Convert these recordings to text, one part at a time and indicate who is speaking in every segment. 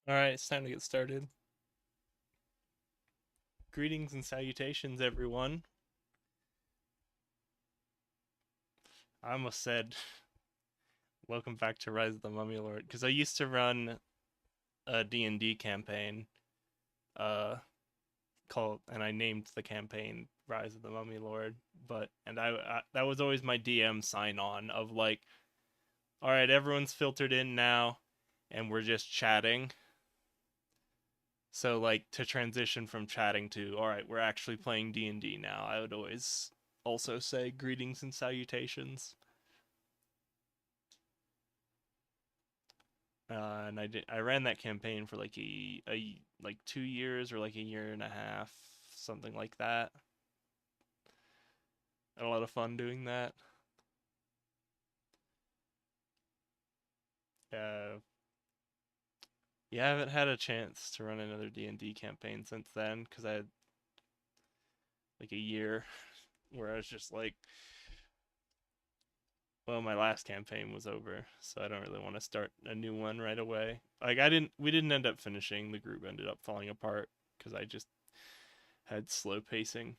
Speaker 1: Alright, it's time to get started. Greetings and salutations, everyone. I almost said, welcome back to Rise of the Mummy Lord, because I used to run a D&D campaign, uh, and I named the campaign Rise of the Mummy Lord, and that was always my DM sign-on of like, alright, everyone's filtered in now, and we're just chatting. So like to transition from chatting to all right, we're actually playing D&D now. I would always also say greetings and salutations. And I ran that campaign for like a like 2 years or like a year and a half, something like that. Had a lot of fun doing that. Uh, yeah, I haven't had a chance to run another D&D campaign since then because I had like a year where I was just like, well, my last campaign was over, so I don't really want to start a new one right away. Like we didn't end up finishing. The group ended up falling apart because I just had slow pacing,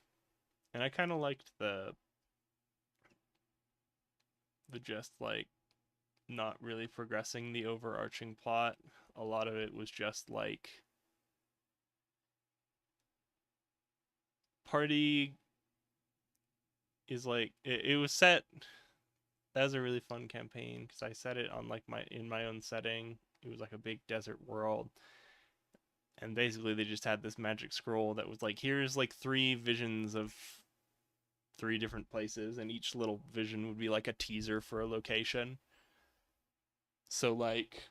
Speaker 1: and I kind of liked the just like not really progressing the overarching plot. A lot of it was just like party is like it was set. That was a really fun campaign because I set it on like my own setting. It was like a big desert world, and basically they just had this magic scroll that was like, here's like three visions of three different places, and each little vision would be like a teaser for a location. So like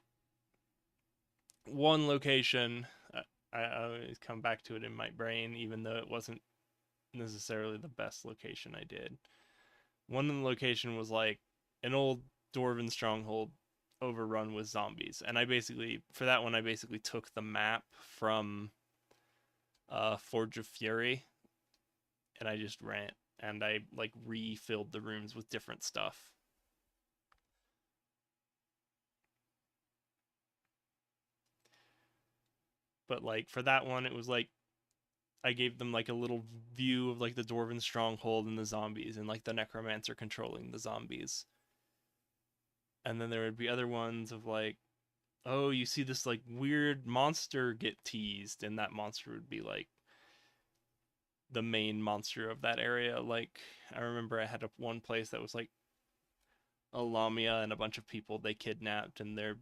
Speaker 1: one location, I always come back to it in my brain, even though it wasn't necessarily the best location I did. One of the location was like an old dwarven stronghold overrun with zombies, and I basically for that one I basically took the map from Forge of Fury, and I just ran and I like refilled the rooms with different stuff. But like for that one, it was like I gave them like a little view of like the dwarven stronghold and the zombies, and like the necromancer controlling the zombies. And then there would be other ones of like, oh, you see this like weird monster get teased, and that monster would be like the main monster of that area. Like I remember I had one place that was like a lamia and a bunch of people they kidnapped, and they're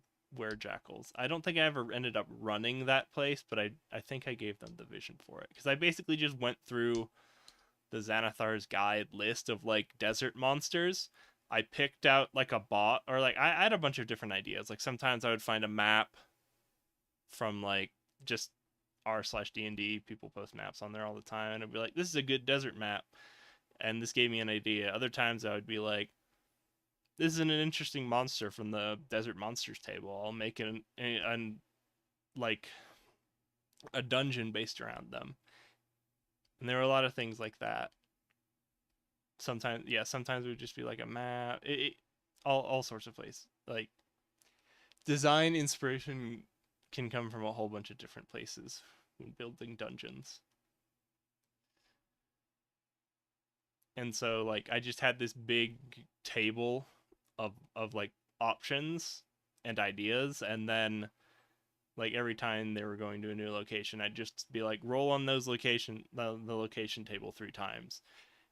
Speaker 1: jackals. I don't think I ever ended up running that place, but I think I gave them the vision for it because I basically just went through the Xanathar's guide list of like desert monsters. I picked out like a bot, or like I had a bunch of different ideas. Like sometimes I would find a map from like just r/d&d, people post maps on there all the time, and I'd be like, this is a good desert map, and this gave me an idea. Other times I would be like, this is an interesting monster from the desert monsters table, I'll make like a dungeon based around them. And there were a lot of things like that. Sometimes, yeah, sometimes it would just be like a map. All sorts of places. Like design inspiration can come from a whole bunch of different places when building dungeons. And so like I just had this big table of like options and ideas, and then like every time they were going to a new location, I'd just be like, roll on those the location table 3 times,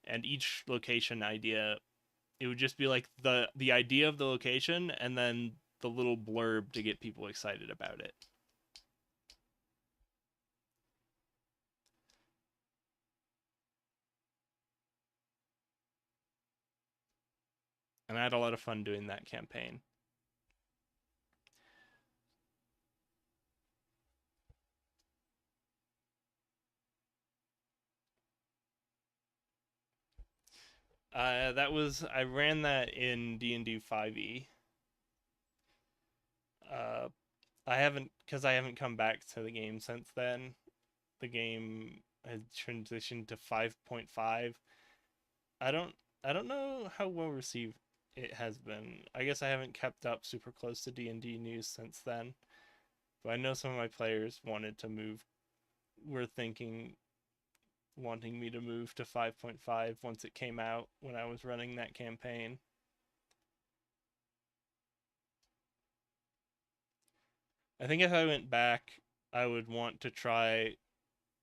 Speaker 1: and each location idea, it would just be like the idea of the location and then the little blurb to get people excited about it. And I had a lot of fun doing that campaign. That was I ran that in D&D 5e. Uh, I haven't because I haven't come back to the game since then. The game has transitioned to 5.5. I don't I don't know how well received it has been. I guess I haven't kept up super close to D&D news since then. But I know some of my players wanted to move, were thinking, wanting me to move to 5.5 once it came out when I was running that campaign. I think if I went back, I would want to try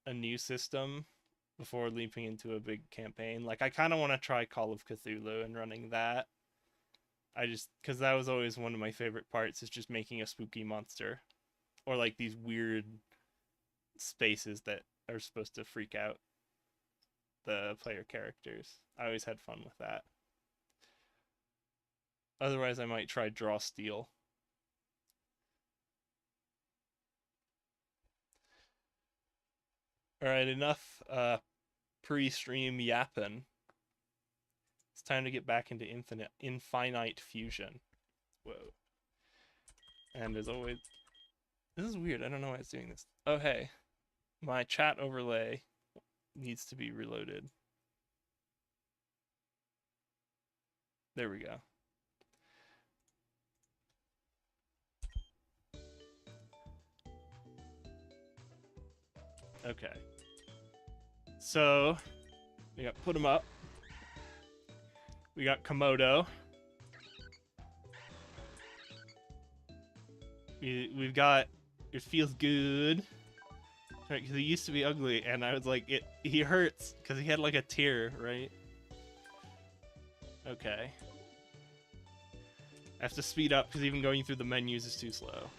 Speaker 1: a new system before leaping into a big campaign. Like, I kind of want to try Call of Cthulhu and running that. Because that was always one of my favorite parts, is just making a spooky monster. Or like these weird spaces that are supposed to freak out the player characters. I always had fun with that. Otherwise, I might try Draw Steel. Alright, enough pre-stream yapping. It's time to get back into infinite fusion. Whoa. And as always, this is weird. I don't know why it's doing this. Oh, hey. My chat overlay needs to be reloaded. There we go. Okay. So, we got Put 'em Up. We got Komodo. We've got It Feels Good. Right, because he used to be ugly, and I was like, he hurts, because he had like a tear, right? Okay. I have to speed up, because even going through the menus is too slow.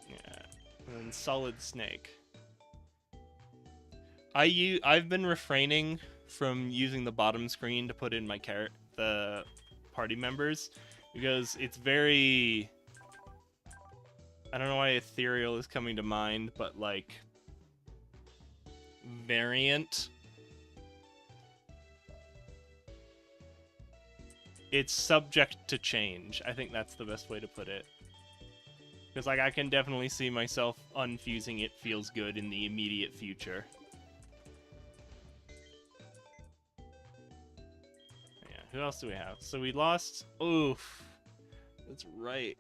Speaker 1: Yeah. And then Solid Snake. I've been refraining from using the bottom screen to put in the party members, because it's very... I don't know why ethereal is coming to mind, but like variant. It's subject to change. I think that's the best way to put it. Because like I can definitely see myself unfusing It Feels Good in the immediate future. Yeah, who else do we have? So we lost... Oof. That's right.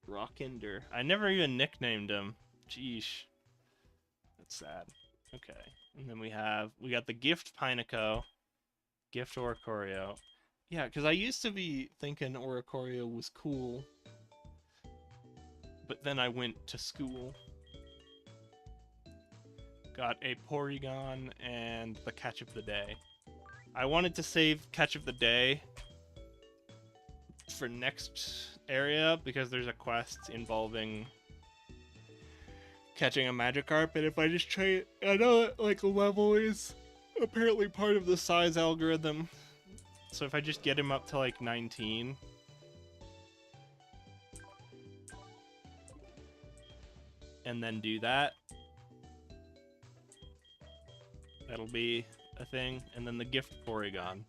Speaker 1: Rockinder. I never even nicknamed him. Jeesh. That's sad. Okay. And then we got the Gift Pineco, Gift Oricorio. Yeah, because I used to be thinking Oricorio was cool, but then I went to school. Got a Porygon and the Catch of the Day. I wanted to save Catch of the Day for next area because there's a quest involving catching a Magikarp, and if I just try it, I know that like a level is apparently part of the size algorithm, so if I just get him up to like 19, and then do that, that'll be a thing. And then the Gift Porygon.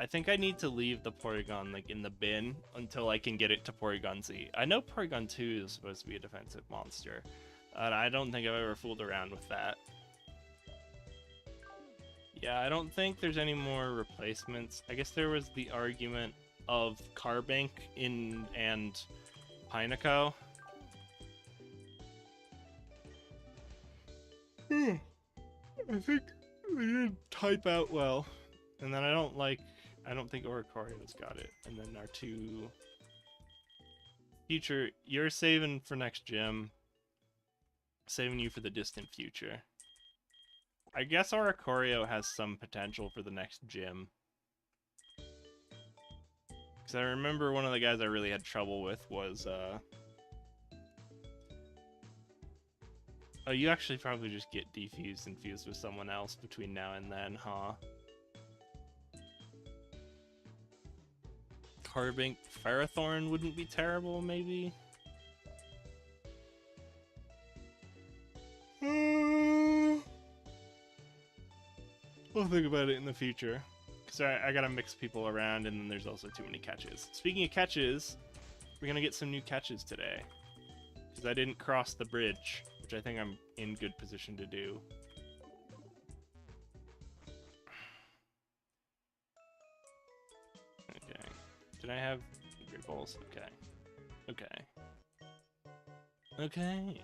Speaker 1: I think I need to leave the Porygon like in the bin until I can get it to Porygon Z. I know Porygon 2 is supposed to be a defensive monster, and I don't think I've ever fooled around with that. Yeah, I don't think there's any more replacements. I guess there was the argument of Carbink and Pineco. I think they didn't type out well. And then I don't think Oricorio's got it. And then our two... Future, you're saving for next gym. Saving you for the distant future. I guess Oricorio has some potential for the next gym. Because I remember one of the guys I really had trouble with was, Oh, you actually probably just get defused and fused with someone else between now and then, huh? Carbink Ferrothorn wouldn't be terrible, maybe? We'll think about it in the future. Because I gotta mix people around, and then there's also too many catches. Speaking of catches, we're gonna get some new catches today. Because I didn't cross the bridge, which I think I'm in good position to do. Okay. Did I have Great Balls? Okay. Okay. Okay.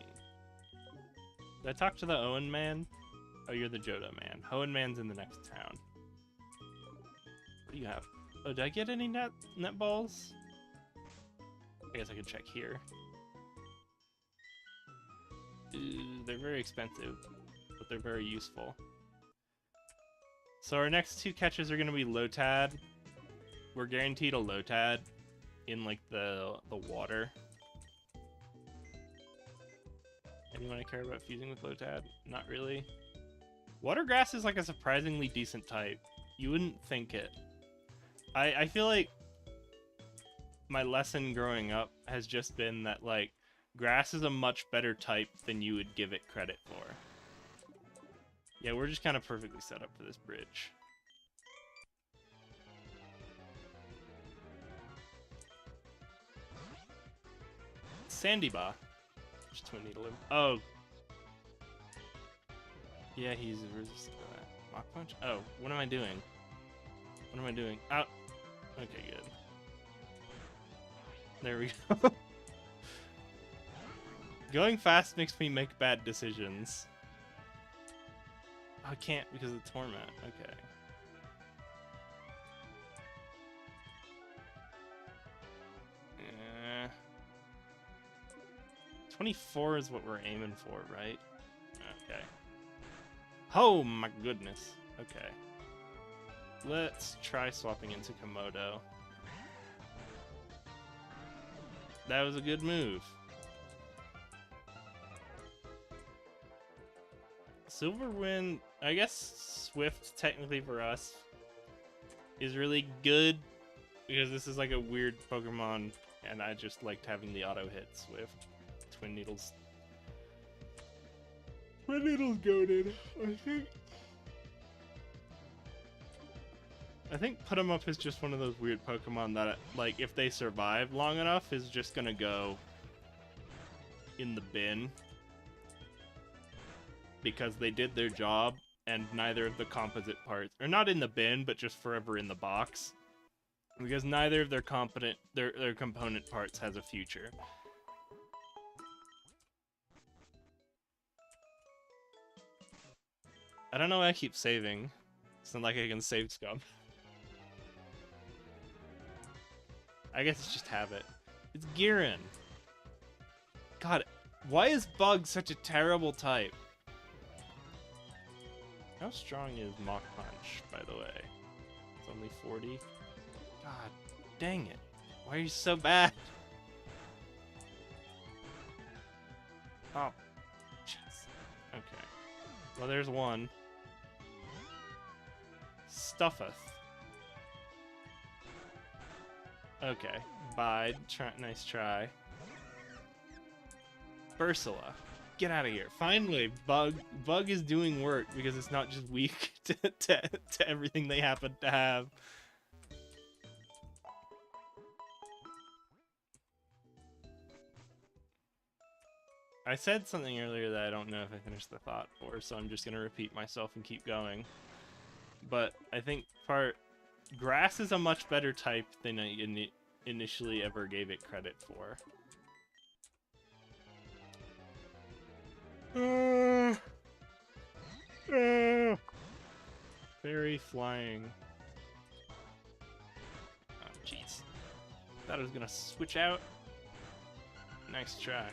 Speaker 1: Did I talk to the Owen man? Oh, you're the Johto man. Owen man's in the next town. What do you have? Oh, did I get any net balls? I guess I could check here. Ooh, they're very expensive, but they're very useful. So our next two catches are going to be Lotad. We're guaranteed a Lotad in like the water. Anyone I care about fusing with Lotad? Not really. Water grass is like a surprisingly decent type. You wouldn't think it. I feel like my lesson growing up has just been that like grass is a much better type than you would give it credit for. Yeah, we're just kind of perfectly set up for this bridge. Sandyba. Just Twin Needle him. Oh. Yeah, he's resistant to that. Mach Punch? Oh, what am I doing? What am I doing? Out. Okay, good. There we go. Going fast makes me make bad decisions. Oh, I can't because of the Torment. Okay. Eh. 24 is what we're aiming for, right? Okay. Oh my goodness. Okay. Let's try swapping into Komodo. That was a good move. Silverwind, I guess Swift, technically for us, is really good because this is like a weird Pokemon and I just liked having the auto hit Swift. Twin Needles. Twin Needles goated, I think Put 'em Up is just one of those weird Pokemon that, like, if they survive long enough, is just gonna go in the bin. Because they did their job, and neither of the composite parts... Or not in the bin, but just forever in the box. Because neither of their component parts has a future. I don't know why I keep saving. It's not like I can save scum. I guess it's just habit. It's Giran. God, why is Bug such a terrible type? How strong is Mach Punch, by the way? It's only 40. God, dang it. Why are you so bad? Oh, jeez. Okay. Well, there's one. Stuffeth. Okay. Bide. Nice try. Ursula. Get out of here. Finally, Bug is doing work because it's not just weak to everything they happen to have. I said something earlier that I don't know if I finished the thought for, so I'm just going to repeat myself and keep going. But I think grass is a much better type than I initially ever gave it credit for. Fairy flying. Oh, jeez. Thought I was gonna switch out. Nice try.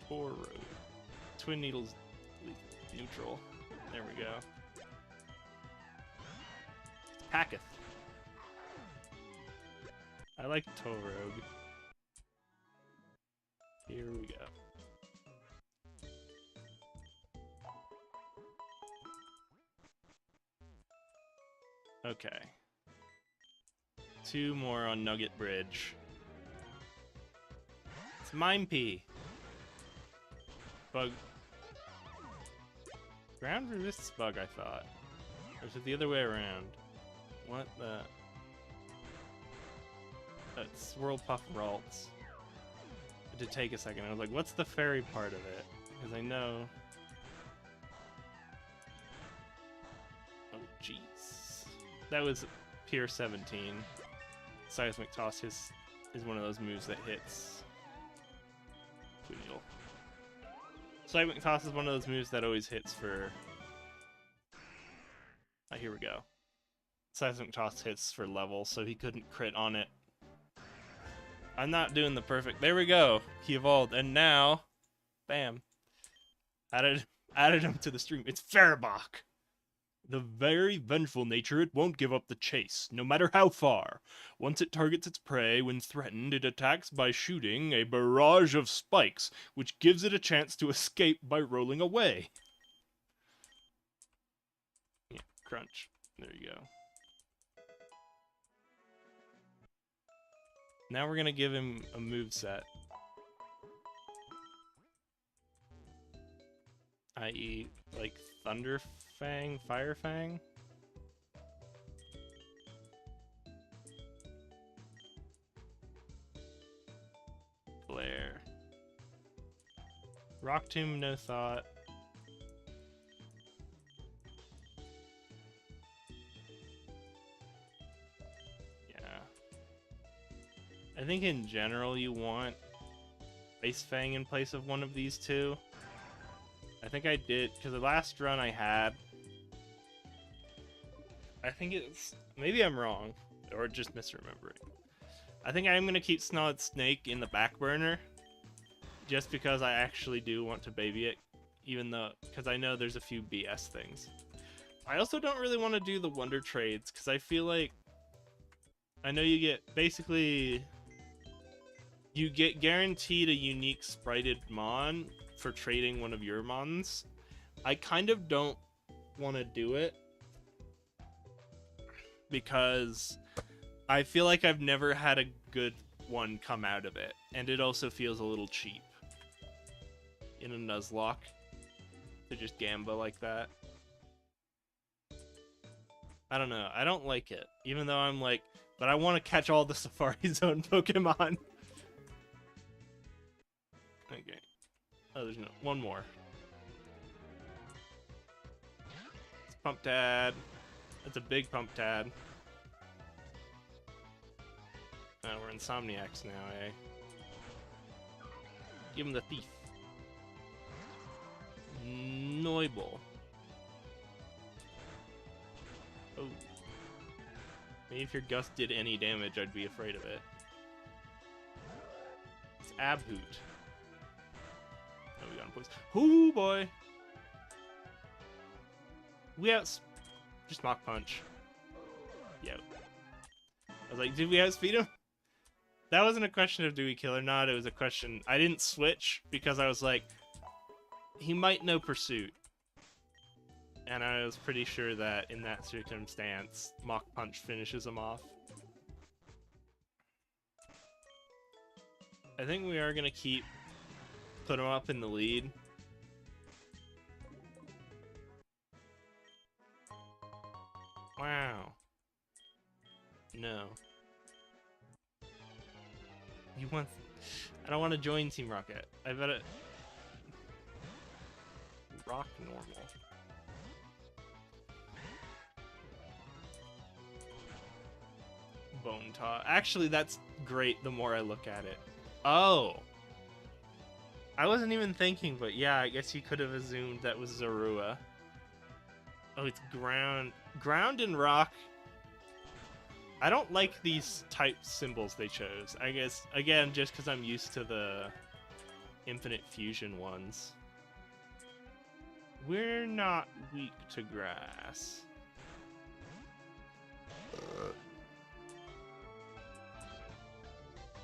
Speaker 1: Poor road. Twin Needles neutral. There we go. Packeth. I like Torrogue. Here we go. Okay. 2 more on Nugget Bridge. It's Minepea. Bug. Ground resists Bug, I thought. Or is it the other way around? What the... That's Swirlpuff Ralts. It did take a second. I was like, what's the fairy part of it? Because I know... Oh, jeez. That was Pier 17. Seismic Toss is one of those moves that hits. Twin Needle. Seismic Toss is one of those moves that always hits for... here we go. Seismic Toss hits for level, so he couldn't crit on it. I'm not doing the perfect... There we go! He evolved, and now... Bam. Added him to the stream. It's Farabok! The very vengeful nature, it won't give up the chase, no matter how far. Once it targets its prey, when threatened, it attacks by shooting a barrage of spikes, which gives it a chance to escape by rolling away. Yeah, crunch. There you go. Now we're gonna give him a moveset. I.e., like Thunder Fang, Fire Fang? Flare. Rock Tomb, no thought. Yeah. I think in general you want Ice Fang in place of one of these two. I think I did, because the last run I had, I think it's, maybe I'm wrong, or just misremembering. I think I'm going to keep Snod Snake in the back burner, just because I actually do want to baby it, even though, because I know there's a few BS things. I also don't really want to do the Wonder Trades, because I feel like, I know you get, basically, you get guaranteed a unique sprited Mon for trading one of your Mons. I kind of don't want to do it because I feel like I've never had a good one come out of it, and it also feels a little cheap in a Nuzlocke to just gamba like that. I don't know. I don't like it, even though I'm like, but I want to catch all the Safari Zone Pokemon. Okay. Oh, there's no... One more. It's Pump Tad. That's a big Pump Tad. Oh, we're Insomniacs now, eh? Give him the Thief. Noibel. Oh. Maybe if your Gust did any damage, I'd be afraid of it. It's Abhoot. Oh, we got him poisoned. Ooh, boy! We just Mach Punch. Yeah. I was like, did we outspeed him? That wasn't a question of do we kill or not, it was a question... I didn't switch because I was like, he might know Pursuit. And I was pretty sure that in that circumstance, Mach Punch finishes him off. I think we are going to put him up in the lead. Wow. No. You want... I don't want to join Team Rocket. I bet it... Rock normal. Bone Toss. Actually, that's great the more I look at it. Oh! I wasn't even thinking, but yeah, I guess you could have assumed that was Zorua. Oh, it's Ground. Ground and Rock. I don't like these type symbols they chose. I guess, again, just because I'm used to the Infinite Fusion ones. We're not weak to grass.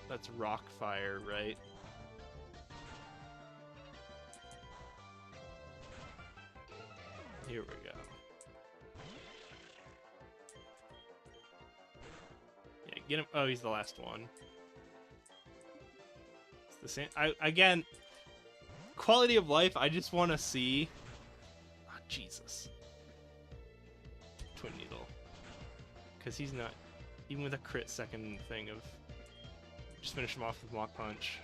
Speaker 1: That's Rock Fire, right? Here we go. Yeah, get him. Oh, he's the last one. It's the same. Again, quality of life. I just want to see. Oh, Jesus. Twin Needle. Because he's not. Even with a crit second thing of. Just finish him off with Mach Punch.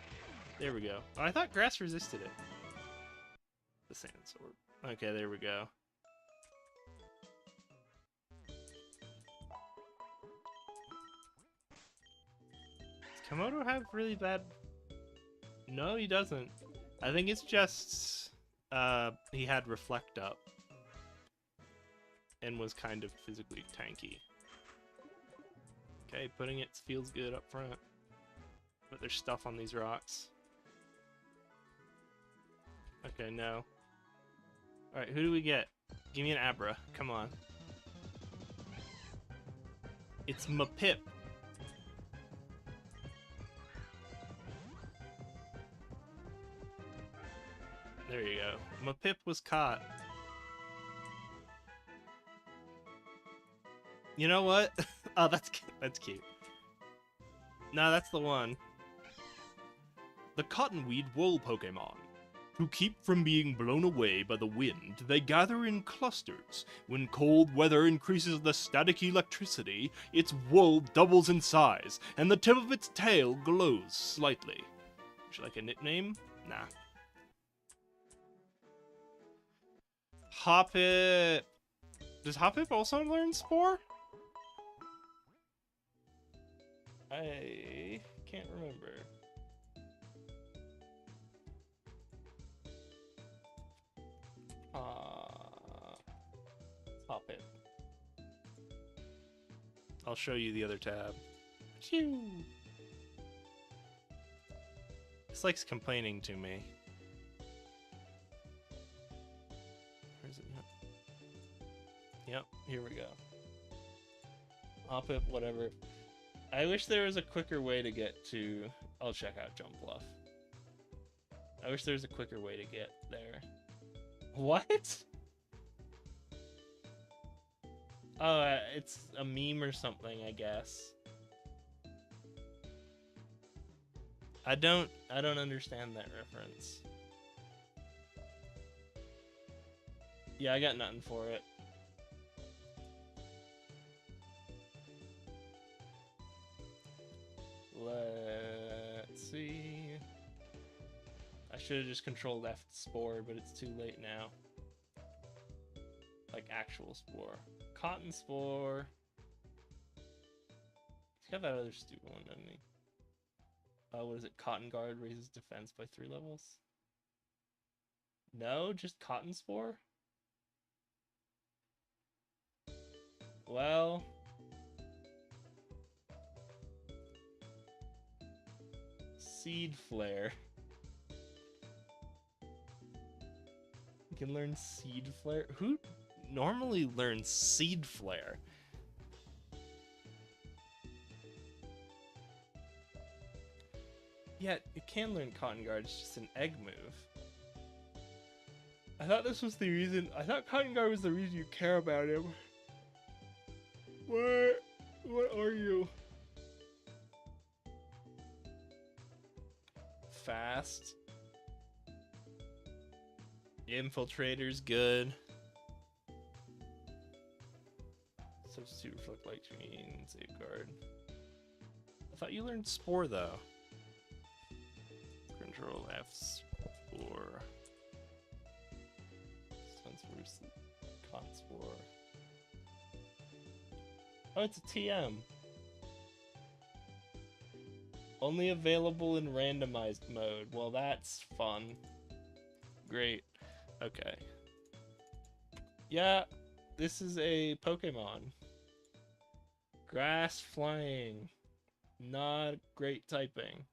Speaker 1: There we go. Oh, I thought grass resisted it. The Sand Sword. Okay, there we go. Komodo have really bad... No, he doesn't. I think it's just... he had Reflect up. And was kind of physically tanky. Okay, putting it feels good up front. But there's stuff on these rocks. Okay, no. Alright, who do we get? Give me an Abra. Come on. It's Mapip. There you go. Mapip was caught. You know what? Oh, that's cute. No, that's the one. The cottonweed wool Pokemon. To keep from being blown away by the wind, they gather in clusters. When cold weather increases the static electricity, its wool doubles in size, and the tip of its tail glows slightly. Would you like a nickname? Nah. Hoppip. Does Hoppip also learn Spore? I can't remember. Hoppip. I'll show you the other tab. Phew. This likes complaining to me. Where is it? Yep, here we go. Hoppip, whatever. I wish there was a quicker way to get to... I'll check out Jump Bluff. I wish there was a quicker way to get there. What? Oh, it's a meme or something, I guess. I don't understand that reference. Yeah, I got nothing for it. Let's see. I should have just controlled F Spore, but it's too late now. Like actual Spore. Cotton Spore. He's got that other stupid one, doesn't he? What is it? Cotton Guard raises defense by 3 levels? No, just Cotton Spore? Well... Seed Flare. You can learn Seed Flare? Who normally learns Seed Flare? Yeah, it can learn Cotton Guard, it's just an egg move. I thought this was the reason. I thought Cotton Guard was the reason you care about him. What are you? Fast. Infiltrator's good. Substitute Reflect Light Chain, Safeguard. I thought you learned Spore though. Control F Spore. Sunspore, Cotton Spore. Oh, it's a TM. Only available in randomized mode. Well, that's fun. Great. Okay. Yeah, this is a Pokemon. Grass Flying. Not great typing.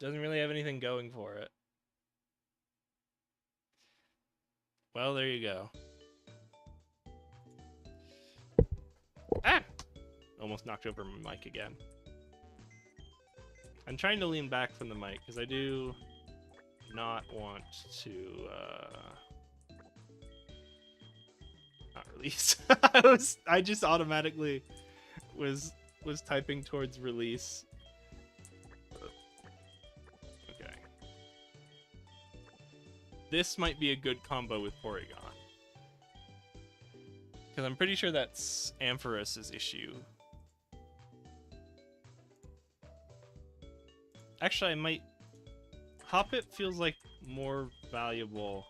Speaker 1: Doesn't really have anything going for it. Well, there you go. Ah! Almost knocked over my mic again. I'm trying to lean back from the mic because I do not want to not release. I just automatically was typing towards release. Okay. This might be a good combo with Porygon. Because I'm pretty sure that's Amphorus's issue. Actually, I might... Hoppip feels like more valuable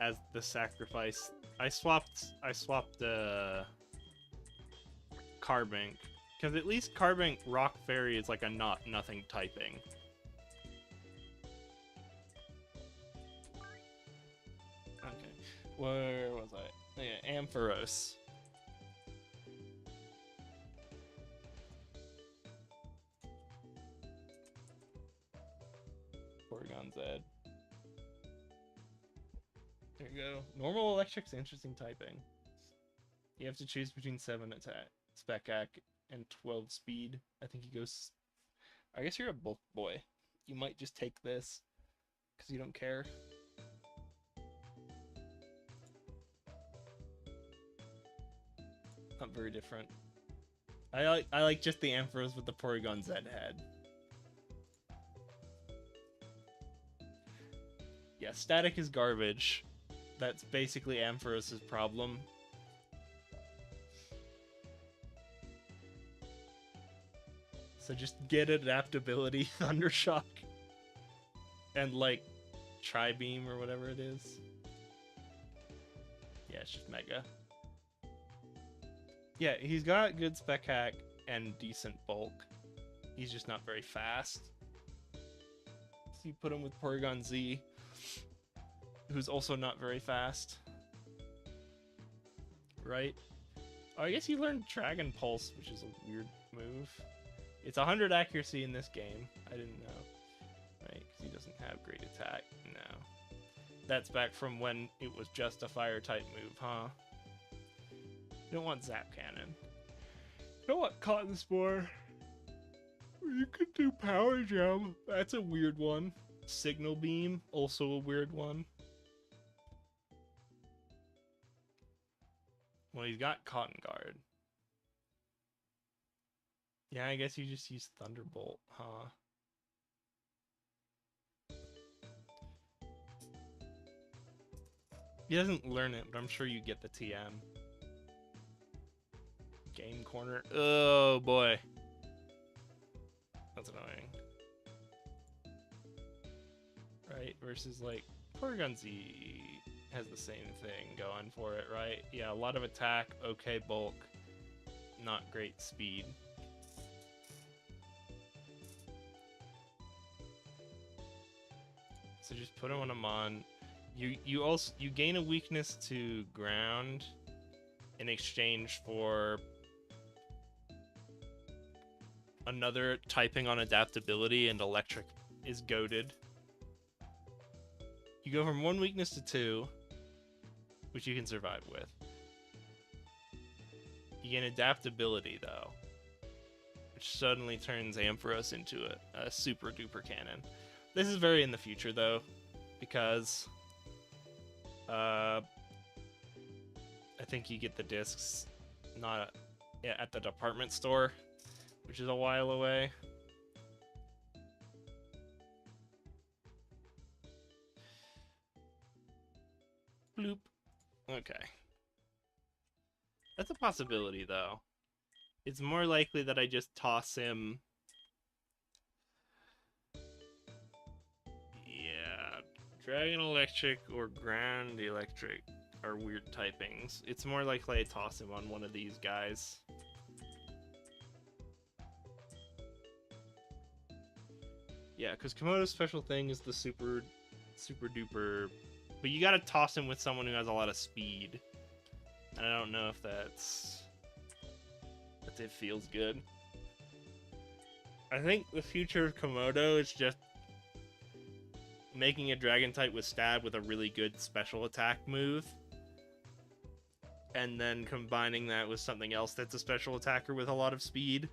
Speaker 1: as the sacrifice. I swapped Carbink Because at least carving Rock Fairy is like a nothing typing. Okay. Where was I? Oh, yeah, Ampharos. Porygon Z. There you go. Normal Electric's interesting typing. You have to choose between 7 attack, Spec Ac, and 12 speed. I think he goes... I guess you're a bulk boy. You might just take this, because you don't care. Not very different. I like just the Ampharos with the Porygon Z head. Yeah, static is garbage. That's basically Ampharos' problem. So just get adaptability, Thundershock, and like Tri-Beam or whatever it is. Yeah, it's just Mega. Yeah, he's got good Spec Hack and decent bulk. He's just not very fast. So you put him with Porygon Z, who's also not very fast. Right? Oh, I guess you learned Dragon Pulse, which is a weird move. It's 100 accuracy in this game. I didn't know. Right, because he doesn't have great attack. No. That's back from when it was just a fire type move, huh? You don't want Zap Cannon. You don't want Cotton Spore. You could do Power Gem. That's a weird one. Signal Beam, also a weird one. Well, he's got Cotton Guard. Yeah, I guess you just use Thunderbolt, huh? He doesn't learn it, but I'm sure you get the TM. Game Corner. Oh, boy. That's annoying. Right, versus, like, Porygon Z has the same thing going for it, right? Yeah, a lot of attack, okay bulk, not great speed. So just put him on a Mon. You gain a weakness to ground in exchange for another typing on adaptability, and electric is goated. You go from 1 weakness to 2, which you can survive with. You gain adaptability though, which suddenly turns Ampharos into a super duper cannon. This is very in the future though, because I think you get the discs not at the department store, which is a while away. Bloop. Okay. That's a possibility though. It's more likely that I just toss him. Yeah, Dragon Electric or Ground Electric are weird typings. It's more likely I toss him on one of these guys. Yeah, because Komodo's special thing is the super duper... But you gotta toss him with someone who has a lot of speed. And I don't know if that's... that it feels good. I think the future of Komodo is just making a dragon type with stab with a really good special attack move, and then combining that with something else that's a special attacker with a lot of speed.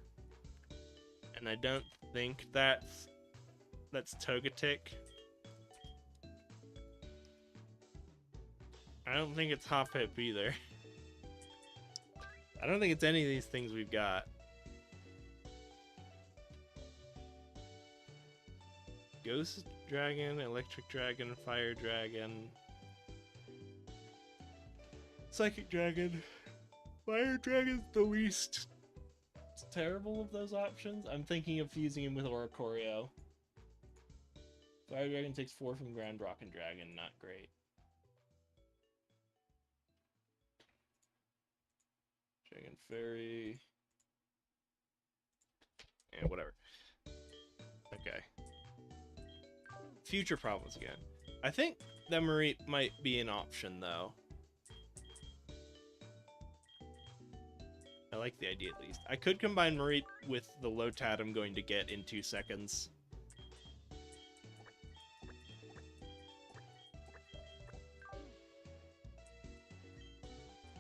Speaker 1: And I don't think that's Togetic. I don't think it's Hoppip either. I don't think it's any of these things we've got. Ghost Dragon, Electric Dragon, Fire Dragon, Psychic Dragon. Fire Dragon's the least terrible of those options. I'm thinking of fusing him with Oricorio. Fire Dragon takes 4 from Grand Rock and Dragon, not great. Dragon Fairy. Yeah, whatever. Okay. Future problems again. I think that Mareep might be an option, though. I like the idea, at least. I could combine Mareep with the Lotad I'm going to get in 2 seconds.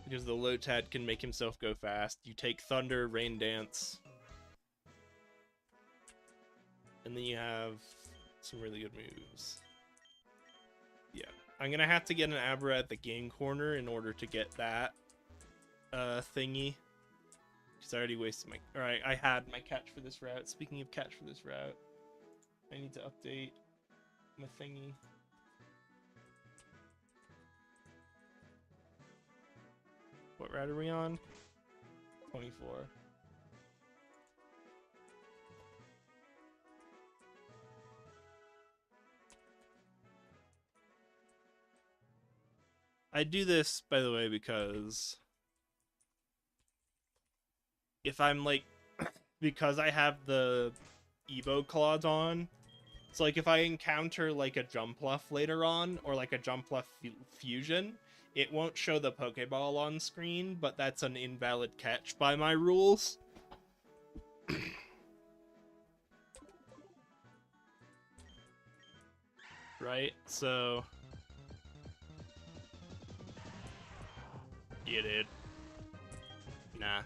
Speaker 1: Because the Lotad can make himself go fast. You take Thunder, Rain Dance. And then you have some really good moves. Yeah. I'm going to have to get an Abra at the game corner in order to get that thingy. Because I already wasted my... Alright, I had my catch for this route. Speaking of catch for this route, I need to update my thingy. What route are we on? 24. I do this, by the way, because if I'm like, because I have the Evo Claws on, so like if I encounter like a Jumpluff later on, or like a Jumpluff fusion, it won't show the Pokeball on screen, but that's an invalid catch by my rules. Right? So... Yeah, dude. Nah.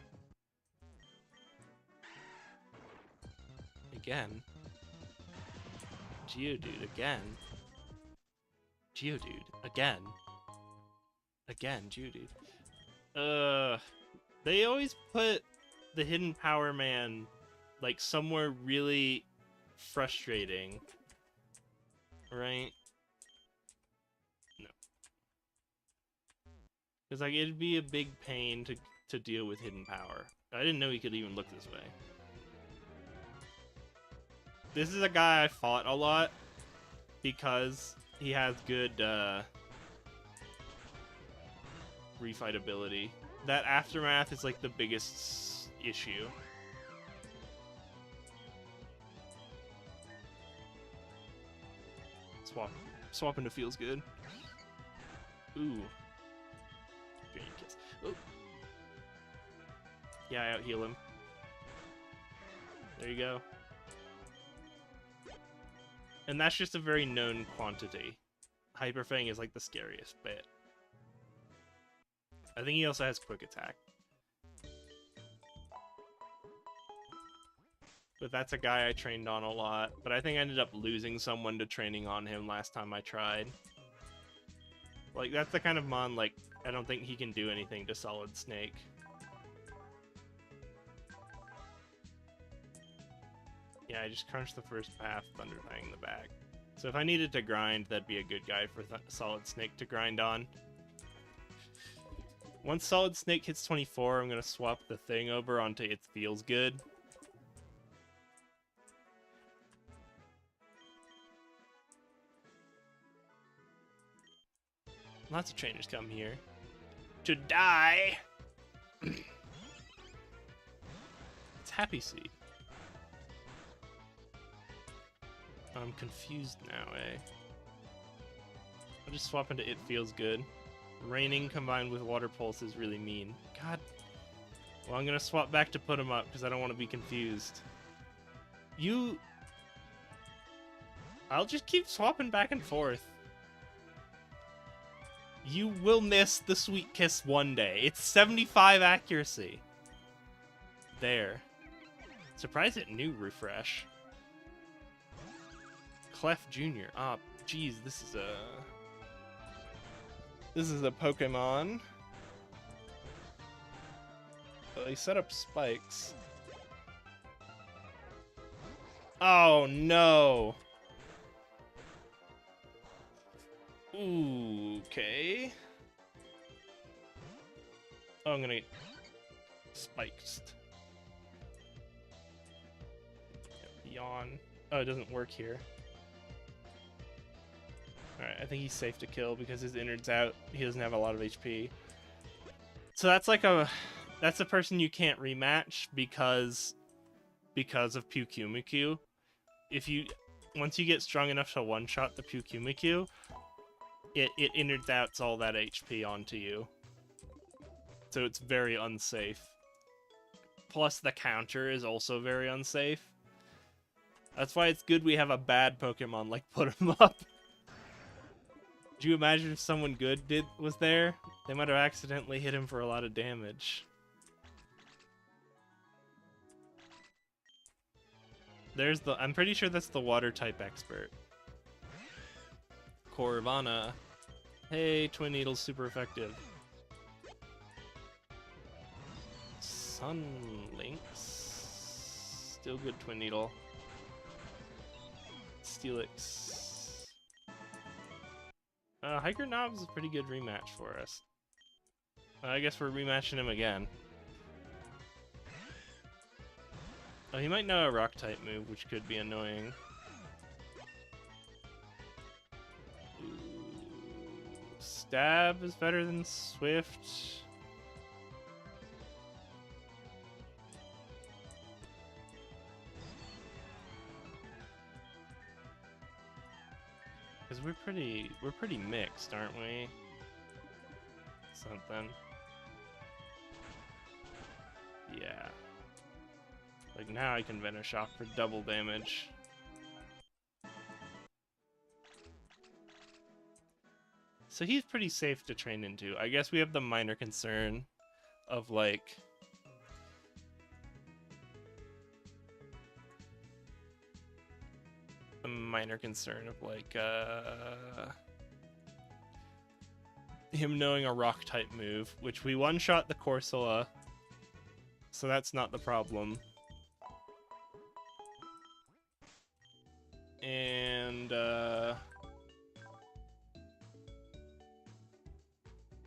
Speaker 1: Again. Geodude, again. Geodude, again. Again, Geodude. They always put the Hidden Power Man, like, somewhere really frustrating. Right? No. Because, like, it'd be a big pain to deal with Hidden Power. I didn't know he could even look this way. This is a guy I fought a lot because he has good refight ability. That Aftermath is like the biggest issue. Swap into feels good. Ooh. Kiss. Ooh. Yeah, I out-heal him. There you go. And that's just a very known quantity. Hyper Fang is like the scariest bit. I think he also has Quick Attack. But that's a guy I trained on a lot. But I think I ended up losing someone to training on him last time I tried. Like, that's the kind of mon, like, I don't think he can do anything to Solid Snake. Yeah, I just crunched the first path, Thunder Fang in the back. So if I needed to grind, that'd be a good guy for Solid Snake to grind on. Once Solid Snake hits 24, I'm going to swap the thing over onto It Feels Good. Lots of trainers come here to die. It's Happy Seed. I'm confused now, eh? I'll just swap into It Feels Good. Raining combined with Water Pulse is really mean. God. Well, I'm gonna swap back to put him up because I don't want to be confused. I'll just keep swapping back and forth. You will miss the Sweet Kiss one day. It's 75 accuracy. There. Surprised it knew refresh. Clef Jr. Ah, geez, this is a Pokemon. They set up spikes. Oh no. Ooh, okay. Oh, I'm gonna get spiked. Yawn. Oh, it doesn't work here. Alright, I think he's safe to kill because his innard's out. He doesn't have a lot of HP. So that's like that's a person you can't rematch because because of Pyukumikyu. Once you get strong enough to one-shot the Pyukumikyu, it inner doubts all that HP onto you. So it's very unsafe. Plus the counter is also very unsafe. That's why it's good we have a bad Pokemon like Put 'em Up. Do you imagine if someone good was there? They might have accidentally hit him for a lot of damage. I'm pretty sure that's the water type expert. Corvana. Hey, Twin Needle's super effective. Sunlinks. Still good, Twin Needle. Steelix. Hiker Knobs is a pretty good rematch for us. I guess we're rematching him again. Oh, he might know a rock type move, which could be annoying. Stab is better than Swift. Because we're pretty mixed, aren't we? Something. Yeah. Like now I can Venoshock for double damage. So he's pretty safe to train into. I guess we have the minor concern of like him knowing a rock type move, which we one-shot the Corsola, so that's not the problem. And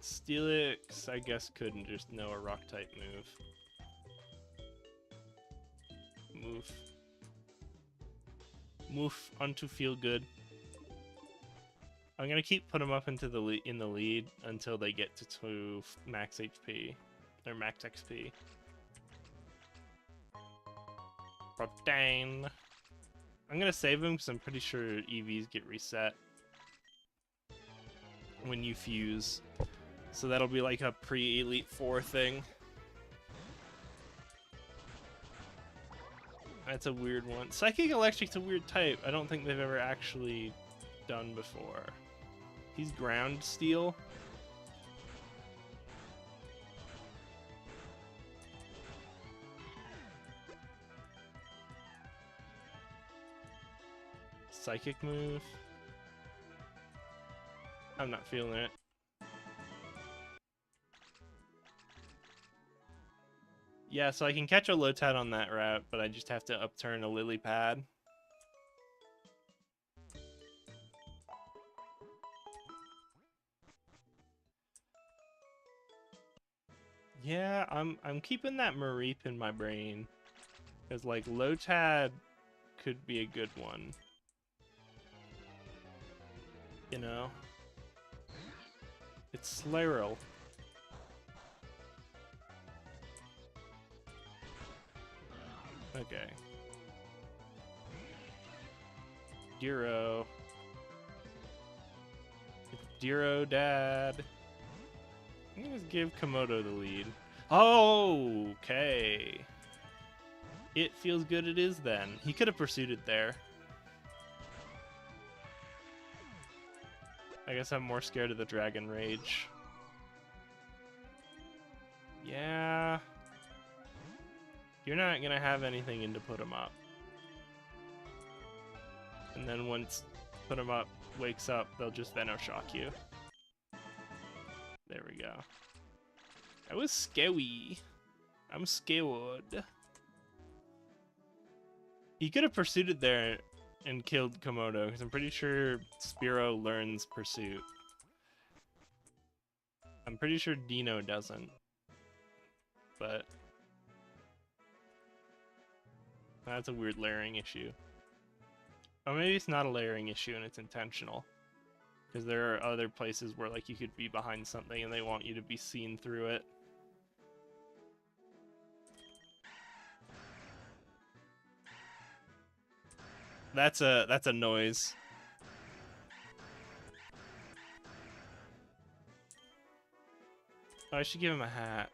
Speaker 1: Steelix, I guess, couldn't just know a rock type move. Move onto feel good. I'm gonna keep putting them up into the in the lead until they get to max HP or max XP. Protein. I'm gonna save him because I'm pretty sure EVs get reset when you fuse. So that'll be like a pre-Elite Four thing. That's a weird one. Psychic Electric's a weird type. I don't think they've ever actually done before. He's ground steel. Psychic move. I'm not feeling it. Yeah, so I can catch a Lotad on that route, but I just have to upturn a Lily Pad. Yeah, I'm keeping that Mareep in my brain. Because like Lotad could be a good one. You know? It's Slaryl. Okay. Diro. It's Diro Dad. I'm gonna just give Komodo the lead. Oh, okay. It feels good it is then. He could have pursued it there. I guess I'm more scared of the Dragon Rage. Yeah. You're not gonna have anything in to put him up. And then once put him up wakes up, they'll just Venoshock you. There we go. That was scary. I'm scared. He could have pursued it there and killed Komodo, because I'm pretty sure Spearow learns Pursuit. I'm pretty sure Dino doesn't. But that's a weird layering issue. Or maybe it's not a layering issue and it's intentional. Because there are other places where like you could be behind something and they want you to be seen through it. That's a noise. Oh, I should give him a hat.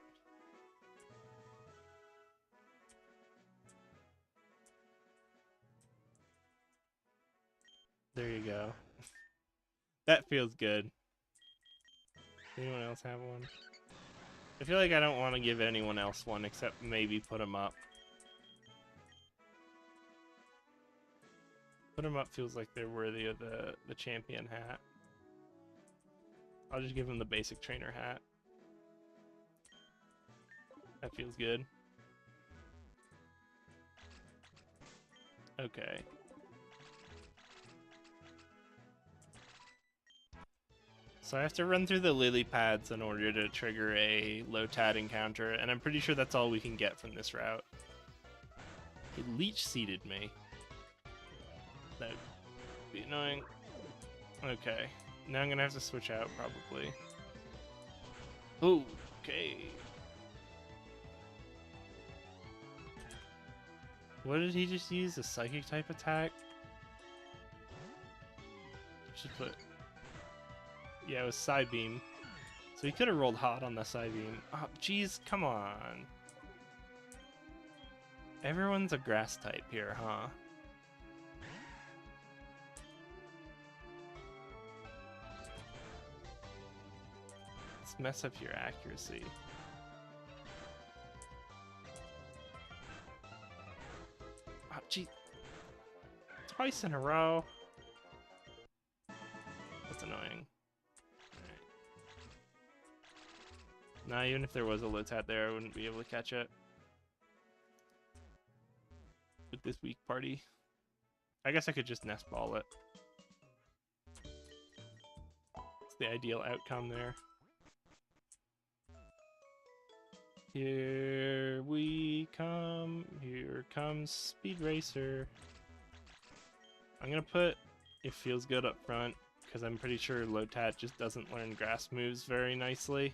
Speaker 1: There you go. That feels good. Anyone else have one? I feel like I don't want to give anyone else one except maybe put him up. Put him up feels like they're worthy of the champion hat. I'll just give him the basic trainer hat. That feels good. Okay. So I have to run through the lily pads in order to trigger a low-tad encounter, and I'm pretty sure that's all we can get from this route. He leech-seeded me. That would be annoying. Okay. Now I'm gonna have to switch out, probably. Okay. What did he just use? A psychic type attack? Should put... Yeah, it was side beam. So he could have rolled hot on the side beam. Oh, jeez, come on. Everyone's a grass type here, huh? Let's mess up your accuracy. Oh, jeez. Twice in a row. That's annoying. Nah, even if there was a Lotat there, I wouldn't be able to catch it. With this weak party. I guess I could just nest ball it. It's the ideal outcome there. Here we come. Here comes Speed Racer. I'm gonna put It Feels Good up front, because I'm pretty sure Lotat just doesn't learn grass moves very nicely.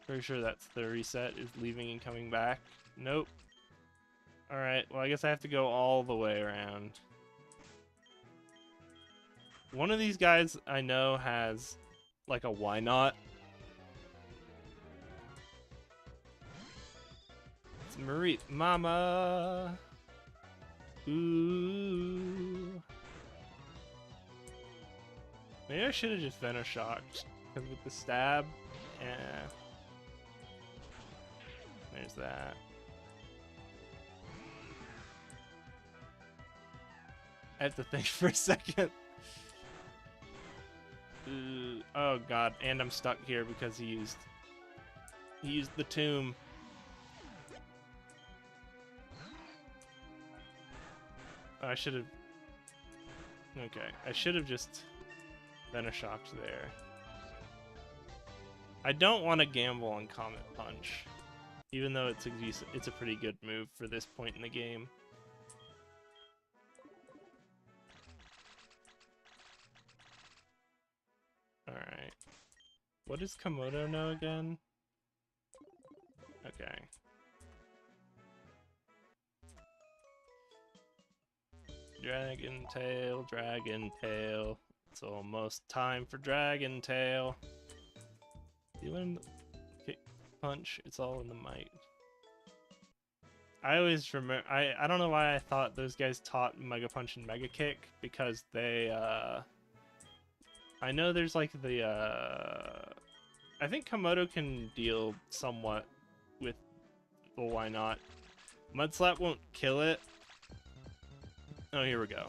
Speaker 1: Pretty sure that's the reset, is leaving and coming back. Nope. Alright, well I guess I have to go all the way around. One of these guys I know has like a why not. It's Marie Mama. Ooh. Maybe I should have just Venoshocked, because with the stab, yeah. There's that. I have to think for a second. Oh god, and I'm stuck here because he used the tomb. Oh, I should have. Okay, I should have just Venoshocked there. I don't want to gamble on Comet Punch, even though it's a pretty good move for this point in the game. Alright. What does Komodo know again? Okay. Dragon Tail, Dragon Tail. It's almost time for Dragon Tail. You learn the punch, it's all in the might. I always remember, I don't know why I thought those guys taught Mega Punch and Mega Kick, because they, I know there's like the, I think Komodo can deal somewhat with the why not. Mud Slap won't kill it. Oh, here we go.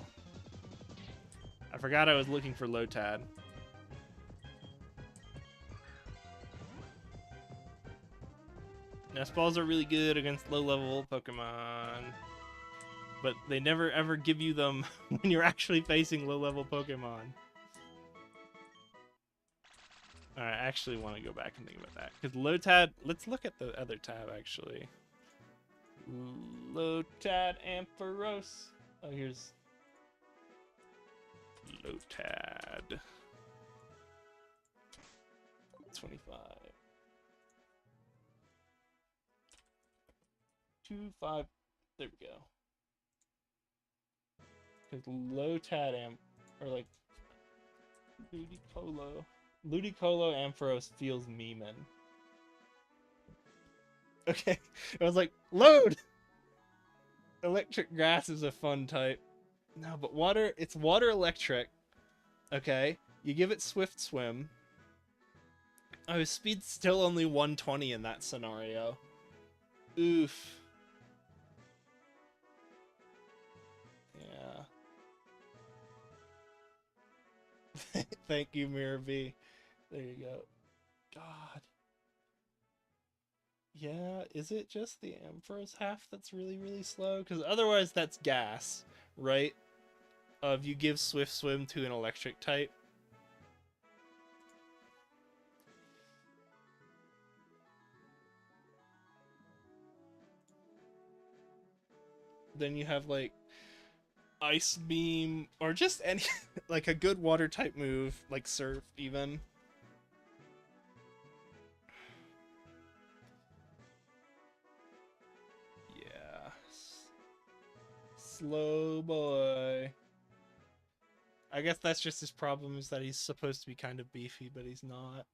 Speaker 1: I forgot I was looking for Lotat. Nest balls are really good against low-level Pokemon, but they never ever give you them when you're actually facing low-level Pokemon. Alright, I actually want to go back and think about that. Because Lotat, let's look at the other tab, actually. Lotat Ampharos. Oh, here's Lotat. 25. 5. There we go. Because low-tad or like Ludicolo Ampharos feels memeing. Okay, I was like, load! Electric grass is a fun type. No, but water, it's water electric. Okay, you give it swift swim. Oh, his speed's still only 120 in that scenario. Oof. Yeah. Thank you, Mirror B. There you go. God. Yeah, is it just the Ampharos half that's really, really slow? Because otherwise that's gas, right? If you give Swift Swim to an electric type. Then you have like Ice Beam, or just any, like a good water type move, like Surf even. Yeah. Slow boy. I guess that's just his problem, is that he's supposed to be kind of beefy, but he's not.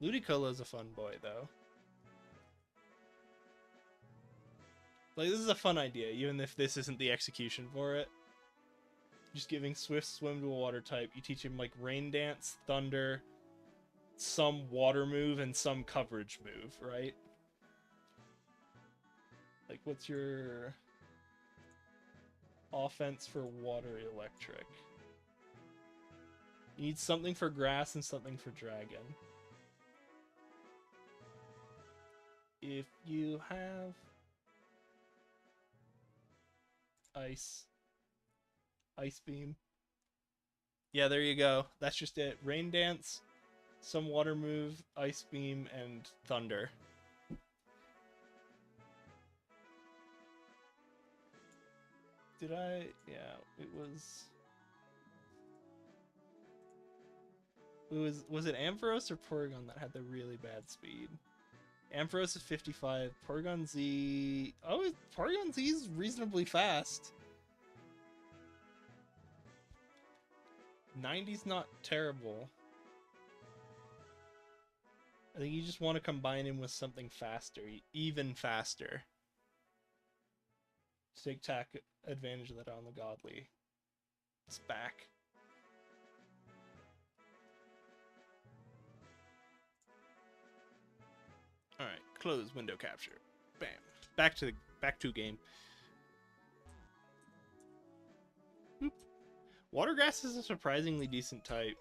Speaker 1: Ludicolo's a fun boy, though. Like, this is a fun idea, even if this isn't the execution for it. Just giving Swift Swim to a water type. You teach him, like, Rain Dance, Thunder, some water move, and some coverage move, right? Like, what's your offense for water electric? You need something for grass and something for dragon. If you have Ice Beam. Yeah, there you go. That's just it. Rain Dance, some water move, Ice Beam, and Thunder. Did I? Yeah, it was... Was it Ampharos or Porygon that had the really bad speed? Ampharos is 55. Porygon Z... Oh, Porygon Z is reasonably fast. 90's not terrible. I think you just want to combine him with something faster, even faster. To take advantage of that on the Godly. It's back. Alright, close window capture. Bam. Back to game. Oop. Watergrass is a surprisingly decent type.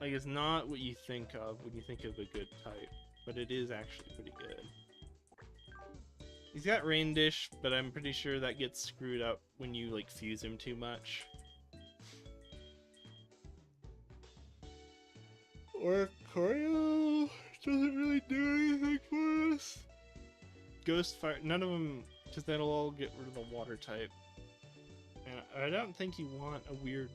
Speaker 1: Like, it's not what you think of when you think of a good type, but it is actually pretty good. He's got Rain Dish, but I'm pretty sure that gets screwed up when you, like, fuse him too much. Or Choreo doesn't really do anything for us. Ghost Fire, none of them, because that'll all get rid of the water type. And I don't think you want a weird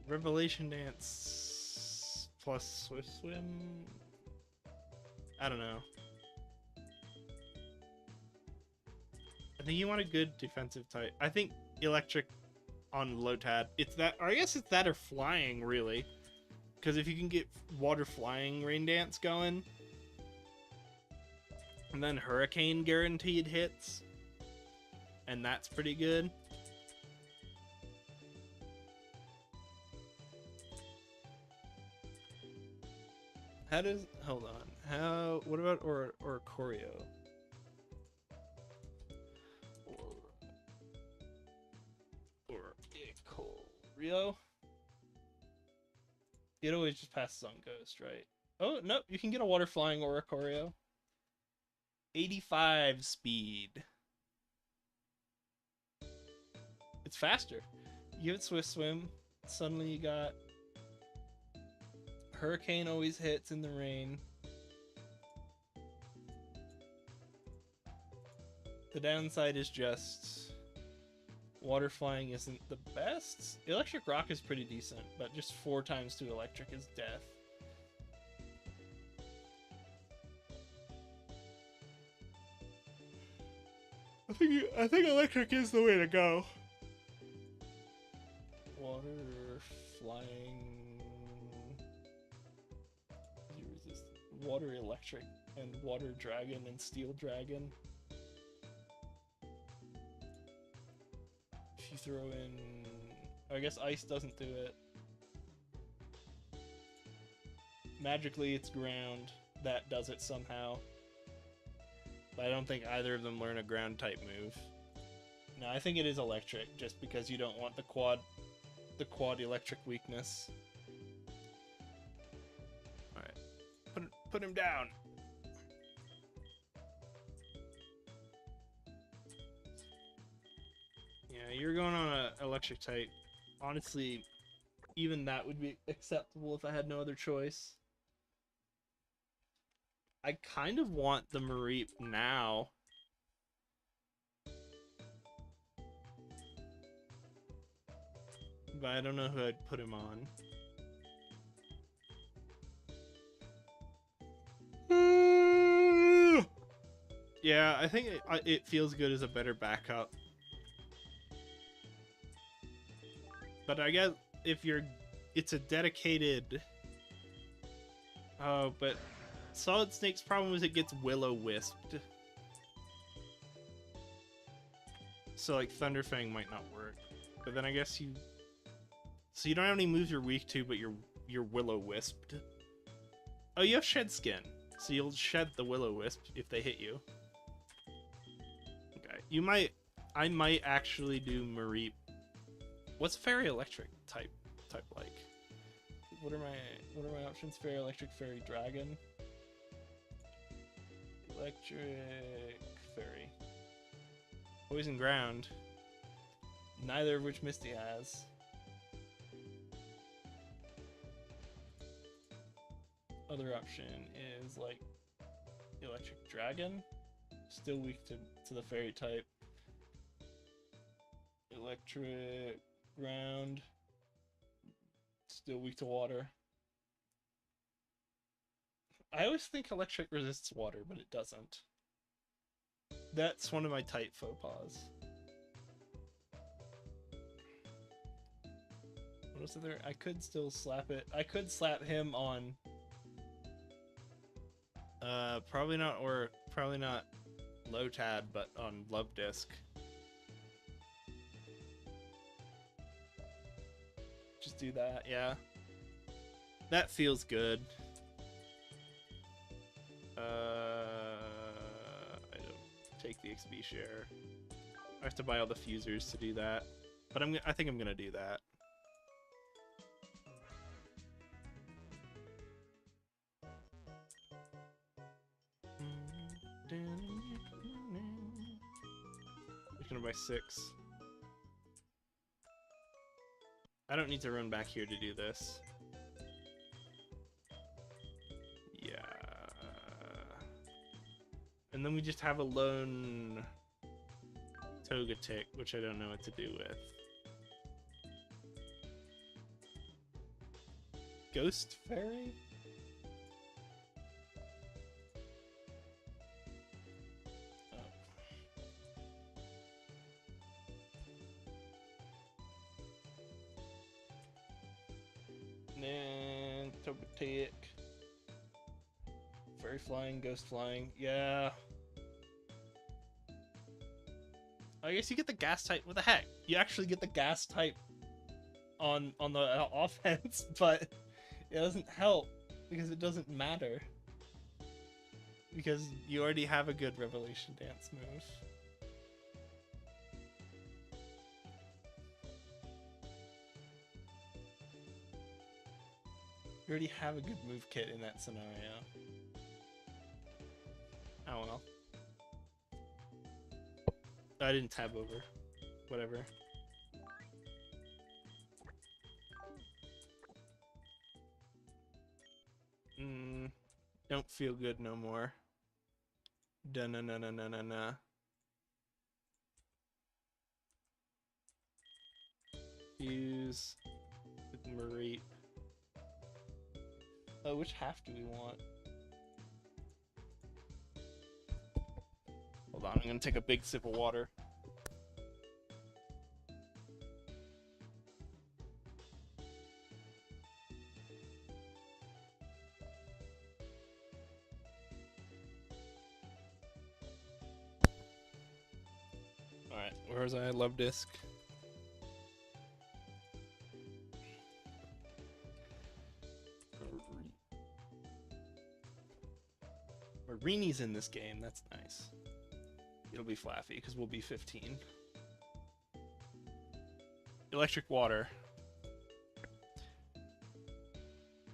Speaker 1: Revelation Dance plus Swift Swim. I don't know. I think you want a good defensive type. I think Electric on Lotad, it's that, or I guess it's that or Flying, really. Because if you can get Water Flying Rain Dance going, and then Hurricane guaranteed hits, and that's pretty good. How does, hold on, what about or Choreo? Or Choreo? It always just passes on Ghost, right? Oh, no, you can get a Water Flying or a Choreo. 85 speed. It's faster. You give it Swift Swim, suddenly you got Hurricane always hits in the rain. The downside is just Water flying isn't the best. Electric rock is pretty decent, but just 4 times 2 electric is death. I think electric is the way to go. Water flying. Water electric and water dragon and steel dragon. If you throw in, I guess ice doesn't do it. Magically, it's ground that does it somehow. But I don't think either of them learn a ground type move. No, I think it is electric, just because you don't want the quad electric weakness. All right, put him down. Yeah, you're going on an electric type. Honestly, even that would be acceptable if I had no other choice. I kind of want the Mareep now. But I don't know who I'd put him on. Yeah, I think it feels good as a better backup. But I guess if it's a dedicated... Oh, but Solid Snake's problem is it gets Will-O-Wisped. So like Thunderfang might not work. But then I guess you... So you don't have any moves you're weak to, but you're Will-O-Wisped. Oh, you have Shed Skin. So you'll shed the Will-O-Wisp if they hit you. Okay. I might actually do Mareep. What's Fairy Electric type like? What are my options? Fairy Electric, Fairy Dragon. Electric Fairy. Poison Ground. Neither of which Misty has. Other option is like Electric Dragon. Still weak to the fairy type. Electric Ground. Still weak to water. I always think electric resists water, but it doesn't. That's one of my type faux pas. What was there? I could still slap it. I could slap him on. Probably not Lotad, but on Love Disc. Just do that, yeah. That feels good. I don't take the XP share. I have to buy all the fusers to do that, but I think I'm gonna do that. I'm gonna buy 6. I don't need to run back here to do this. Yeah. And then we just have a lone Togetic, which I don't know what to do with. Ghost Fairy? And Togetic. Fairy Flying, Ghost Flying, yeah. I guess you get the gas type. What the heck? You actually get the gas type on the offense, but it doesn't help because it doesn't matter. Because you already have a good Revelation Dance move. You already have a good move kit in that scenario. Oh well. I didn't tab over. Whatever. Don't feel good no more. Da na na na na na na. Fuse. Marite. Oh, which half do we want? Hold on, I'm gonna take a big sip of water. Alright, where's I love disc? Marini's in this game, that's nice. It'll be Flaffy, because we'll be 15. Electric water.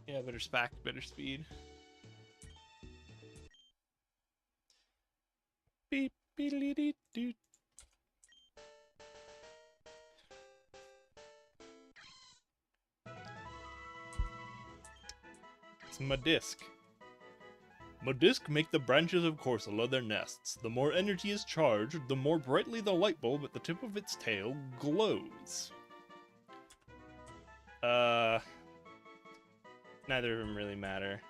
Speaker 1: Yeah, better SPAC, better speed. Beep, beep, doo. It's my disc. Modisk make the branches of Corsola their nests. The more energy is charged, the more brightly the light bulb at the tip of its tail glows. Neither of them really matter.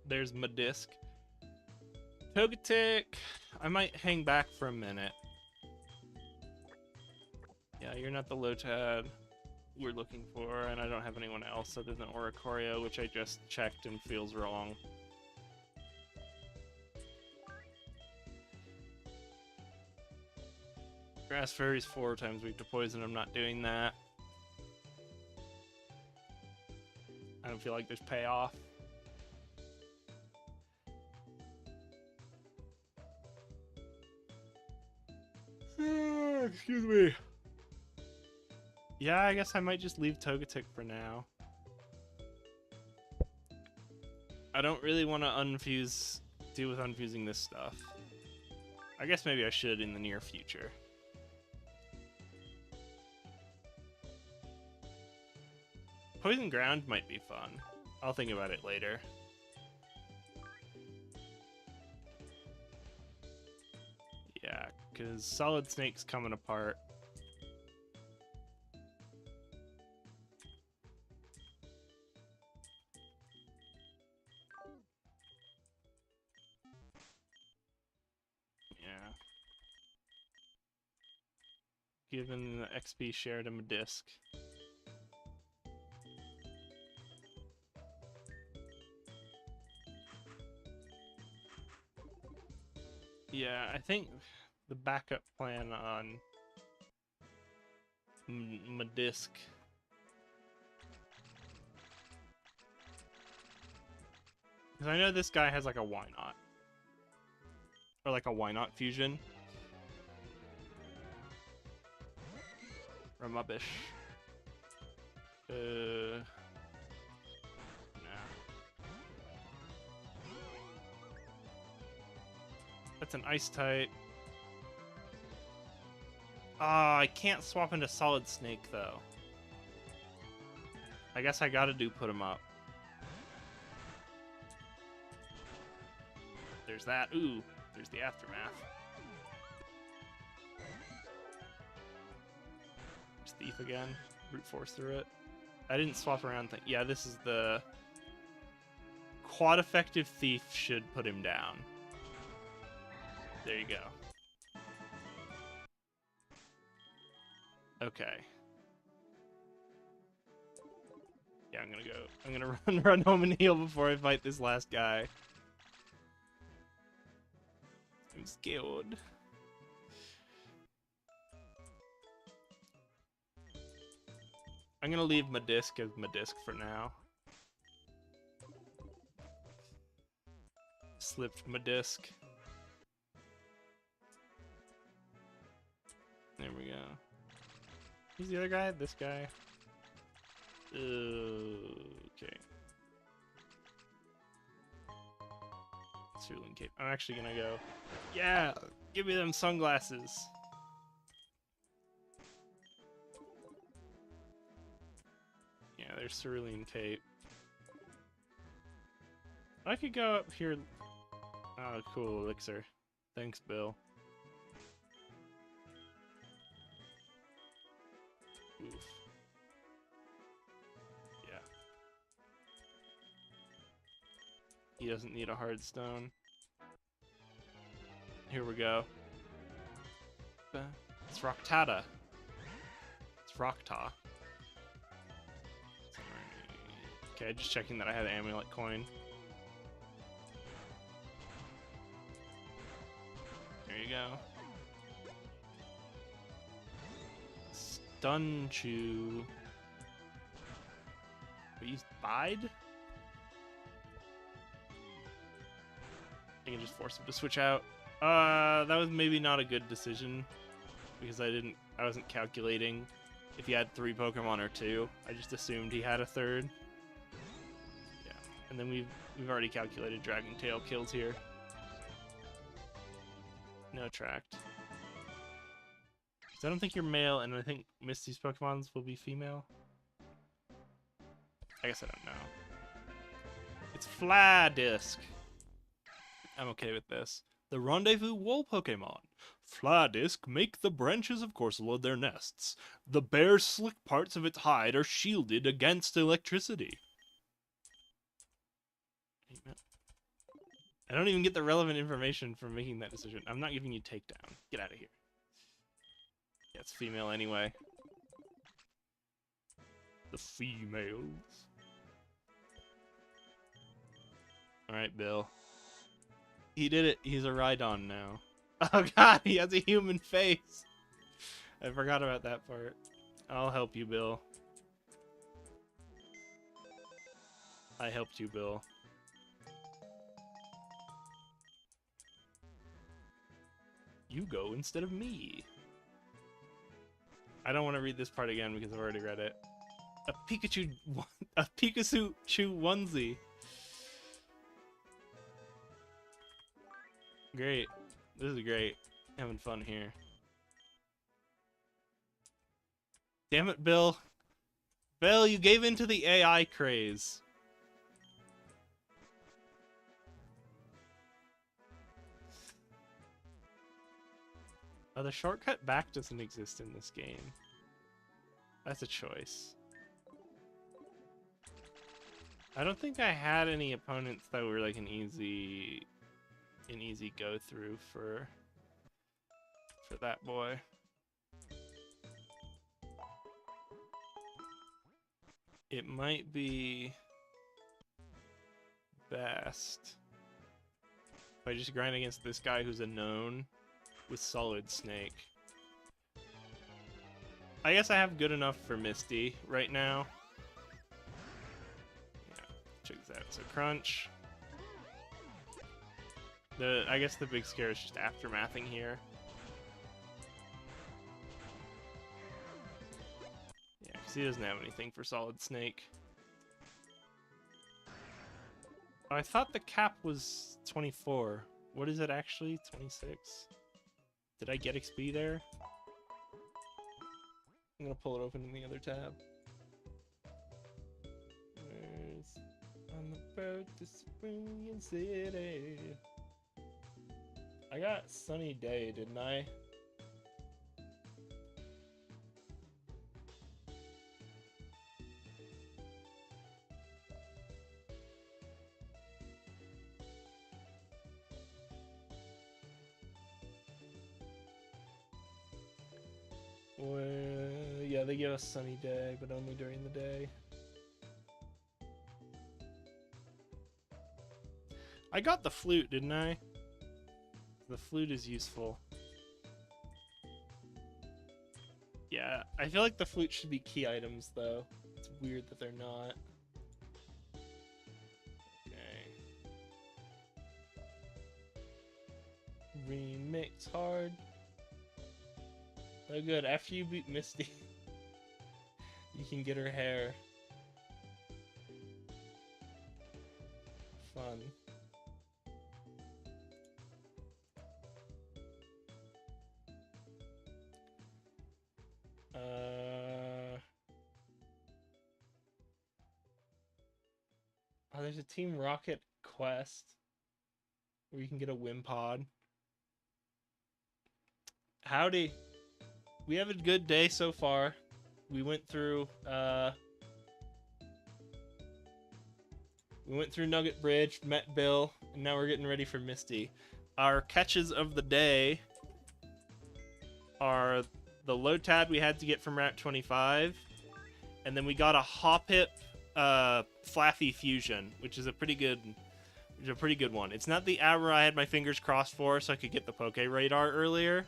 Speaker 1: There's Modisk. Togetic, I might hang back for a minute. Yeah, you're not the Lotad we're looking for, and I don't have anyone else other than Oricorio, which I just checked and feels wrong. Grass Fairy's 4 times weak to poison, I'm not doing that. I don't feel like there's payoff. Excuse me. Yeah, I guess I might just leave Togetic for now. I don't really want to deal with unfusing this stuff. I guess maybe I should in the near future. Poison Ground might be fun. I'll think about it later. Yeah, because Solid Snake's coming apart. Yeah. Given the XP share to Modisk. Yeah, I think the backup plan on Modisk. Because I know this guy has like a why not. Or like a why not fusion. Rubbish. Nah. That's an ice type. Ah, I can't swap into Solid Snake though. I guess I gotta put him up. There's that. Ooh, there's the aftermath. There's Thief again. Brute force through it. I didn't swap around. Yeah, this is the quad effective Thief should put him down. There you go. Okay. Yeah, I'm gonna run home and heal before I fight this last guy. I'm scared. I'm gonna leave Modisk as Modisk for now. Slipped Modisk. There we go. Who's the other guy? This guy. Okay. Cerulean Cape. I'm actually gonna go. Yeah! Give me them sunglasses! there's cerulean tape. I could go up here. Oh, cool, elixir. Thanks, Bill. Oof. Yeah. He doesn't need a hard stone. Here we go. It's Rocktata. It's Rockta. Okay, just checking that I had the amulet coin. There you go. Stun Chew. We used Bide? I can just force him to switch out. That was maybe not a good decision because I wasn't calculating if he had 3 Pokemon or 2. I just assumed he had a 3rd. Yeah, and then we've already calculated Dragon Tail kills here. No tract. So I don't think you're male, and I think Misty's Pokemons will be female. I guess I don't know. It's Fladisk. I'm okay with this. The Rendezvous Wool Pokemon. Fladisk make the branches of Corsola their nests. The bare, slick parts of its hide are shielded against electricity. I don't even get the relevant information from making that decision. I'm not giving you takedown. Get out of here. Yeah, it's female anyway. The females. Alright, Bill. He did it. He's a Rhydon now. Oh god, he has a human face. I forgot about that part. I'll help you, Bill. I helped you, Bill. You go instead of me. I don't want to read this part again because I've already read it. A Pikachu onesie. Great. This is great. Having fun here. Damn it, Bill. Bill, you gave in to the AI craze. Oh, the shortcut back doesn't exist in this game. That's a choice. I don't think I had any opponents that were like an easy go through for that boy. It might be best if I just grind against this guy who's a known with Solid Snake. I guess I have good enough for Misty right now. Yeah, check this out. So Crunch. I guess the big scare is just aftermathing here. Yeah, because he doesn't have anything for Solid Snake. Oh, I thought the cap was 24. What is it actually? 26? Did I get XP there? I'm gonna pull it open in the other tab. I'm about to Spring City. I got Sunny Day, didn't I? Well, yeah, they give us Sunny Day, but only during the day. I got the flute, didn't I? The flute is useful. Yeah, I feel like the flute should be key items, though. It's weird that they're not. Okay. Remix hard. Oh good, after you beat Misty, you can get her hair. Fun. Oh, there's a Team Rocket quest where you can get a Wimpod. Howdy. We have a good day so far. We went through Nugget Bridge, met Bill, and now we're getting ready for Misty. Our catches of the day are the Lotad we had to get from Route 25, and then we got a Hoppip Flaffy Fusion, which is a pretty good one. It's not the Abra I had my fingers crossed for so I could get the Poke Radar earlier,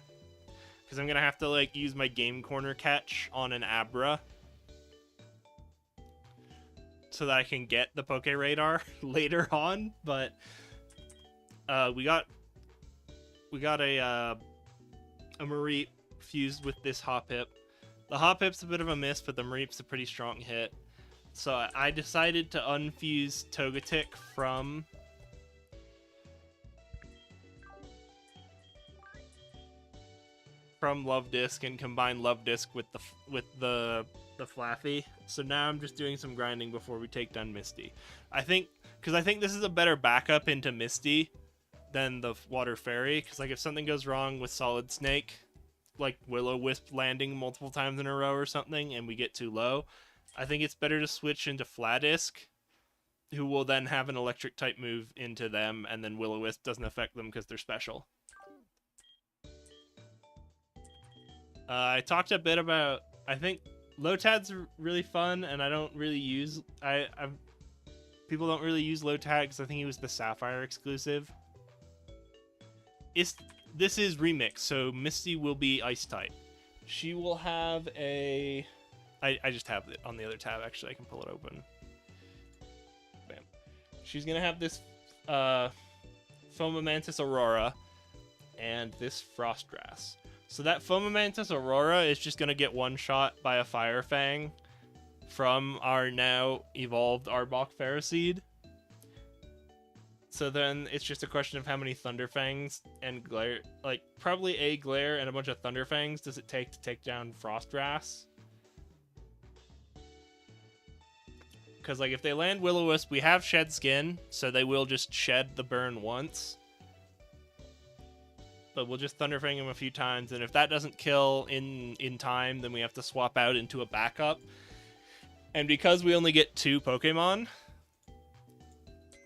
Speaker 1: because I'm gonna have to like use my Game Corner catch on an Abra so that I can get the Poke Radar later on. But we got a Mareep fused with this Hoppip. The Hoppip's a bit of a miss, but the Mareep's a pretty strong hit. So I decided to unfuse Togetic from Love Disc and combine Love Disc with the Flaffy. So now I'm just doing some grinding before we take down Misty. I think this is a better backup into Misty than the Water Fairy, because like if something goes wrong with Solid Snake, like Will-O-Wisp landing multiple times in a row or something, and we get too low, I think it's better to switch into Fladisk, who will then have an electric type move into them, and then Will-O-Wisp doesn't affect them because they're special. I talked a bit about, I think Lotad's really fun, and I don't really use, people don't really use Lotad because I think he was the Sapphire exclusive. This is Remix, so Misty will be Ice type. She will have a, I just have it on the other tab, actually, I can pull it open. Bam. She's gonna have this Fomamantis Aurora and this Frostgrass. So that Fomamantis Aurora is just going to get one-shot by a Fire Fang from our now evolved Arbok Ferroseed. So then it's just a question of how many Thunder Fangs and Glare, like probably a Glare and a bunch of Thunder Fangs does it take to take down Frostgrass. Because like if they land Will-O-Wisp, we have Shed Skin, so they will just shed the burn once. But we'll just Thunder Fang him a few times, and if that doesn't kill in time, then we have to swap out into a backup. And because we only get 2 Pokemon,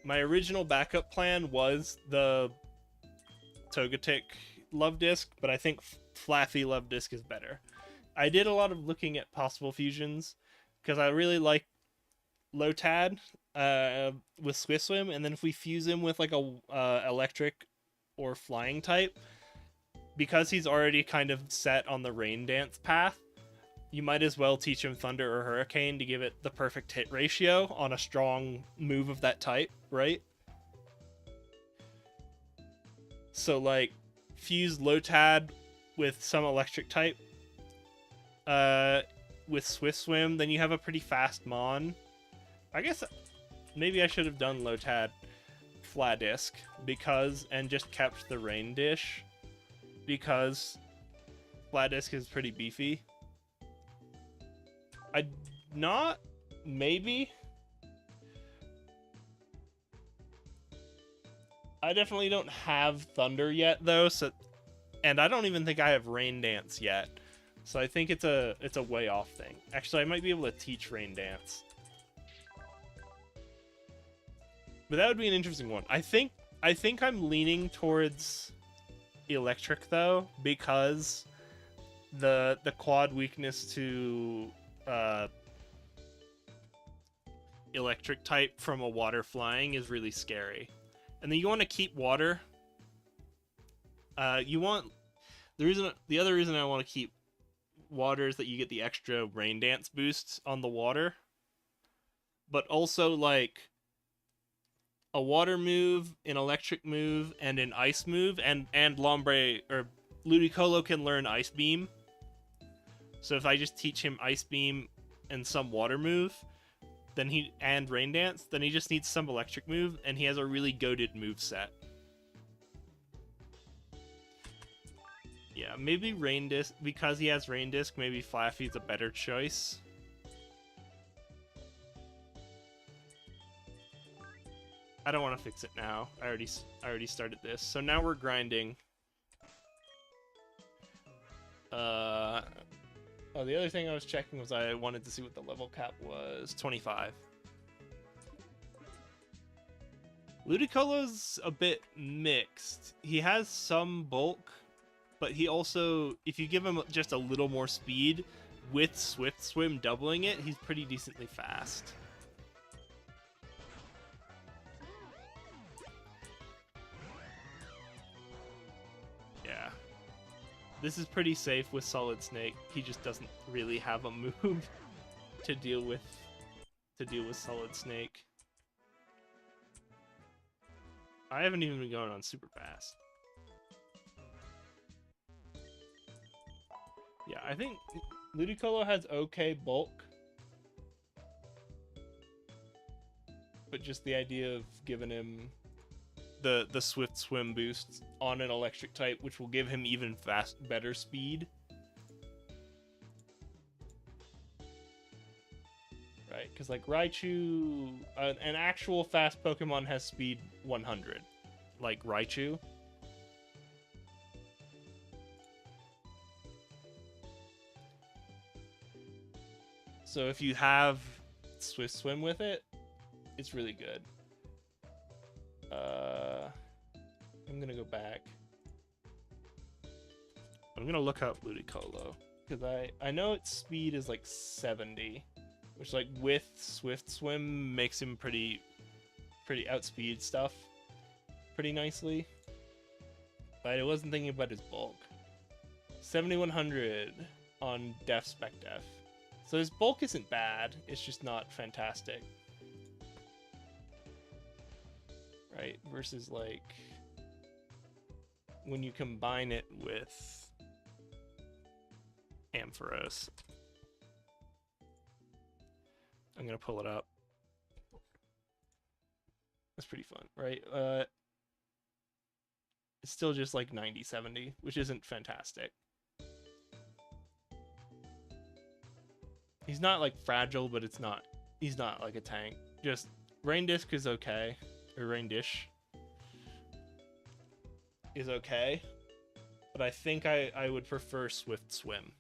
Speaker 1: my original backup plan was the Togetic Love Disc, but I think Flaffy Love Disc is better. I did a lot of looking at possible fusions, because I really like Lotad with Swift Swim, and then if we fuse him with like a electric or flying type, because he's already kind of set on the Rain Dance path, you might as well teach him Thunder or Hurricane to give it the perfect hit ratio on a strong move of that type, right? So like fuse Lotad with some electric type with Swift Swim, then you have a pretty fast Mon. I guess maybe I should have done Lotad Fladisk and just kept the Rain Dish, because Fladisk is pretty beefy. Maybe. I definitely don't have Thunder yet though, and I don't even think I have Rain Dance yet. So I think it's a way off thing. Actually, I might be able to teach Rain Dance. But that would be an interesting one. I think I'm leaning towards Electric though, because the quad weakness to electric type from a water flying is really scary. And then you want to keep water. The other reason I want to keep water is that you get the extra Rain Dance boosts on the water. But also like a water move, an electric move, and an ice move, and Lombre or Ludicolo can learn Ice Beam. So if I just teach him Ice Beam and some water move, and Rain Dance, then he just needs some electric move, and he has a really goated move set. Yeah, maybe Rain Disc, because he has Rain Disc, maybe Flaffy's a better choice. I don't want to fix it now. I already started this. So now we're grinding. Oh, the other thing I was checking was I wanted to see what the level cap was. 25. Ludicolo's a bit mixed. He has some bulk, but he also, if you give him just a little more speed, with Swift Swim doubling it, he's pretty decently fast. Yeah. This is pretty safe with Solid Snake. He just doesn't really have a move to deal with Solid Snake. I haven't even been going on super fast. Yeah, I think Ludicolo has okay bulk. But just the idea of giving him the Swift Swim boost on an electric type, which will give him even better speed. Right, because like Raichu, an actual fast Pokemon has speed 100, like Raichu. So if you have Swift Swim with it, it's really good. I'm gonna go back. I'm gonna look up Ludicolo because I know its speed is like 70, which like with Swift Swim makes him pretty outspeed stuff pretty nicely. But I wasn't thinking about his bulk. 7100 on Def Spec Def. So his bulk isn't bad, it's just not fantastic. Right, versus like when you combine it with Ampharos. I'm gonna pull it up. That's pretty fun, right? It's still just like 90-70, which isn't fantastic. He's not like fragile, but he's not like a tank. Just Rain Disc is okay. Or Rain Dish is okay. But I think I would prefer Swift Swim.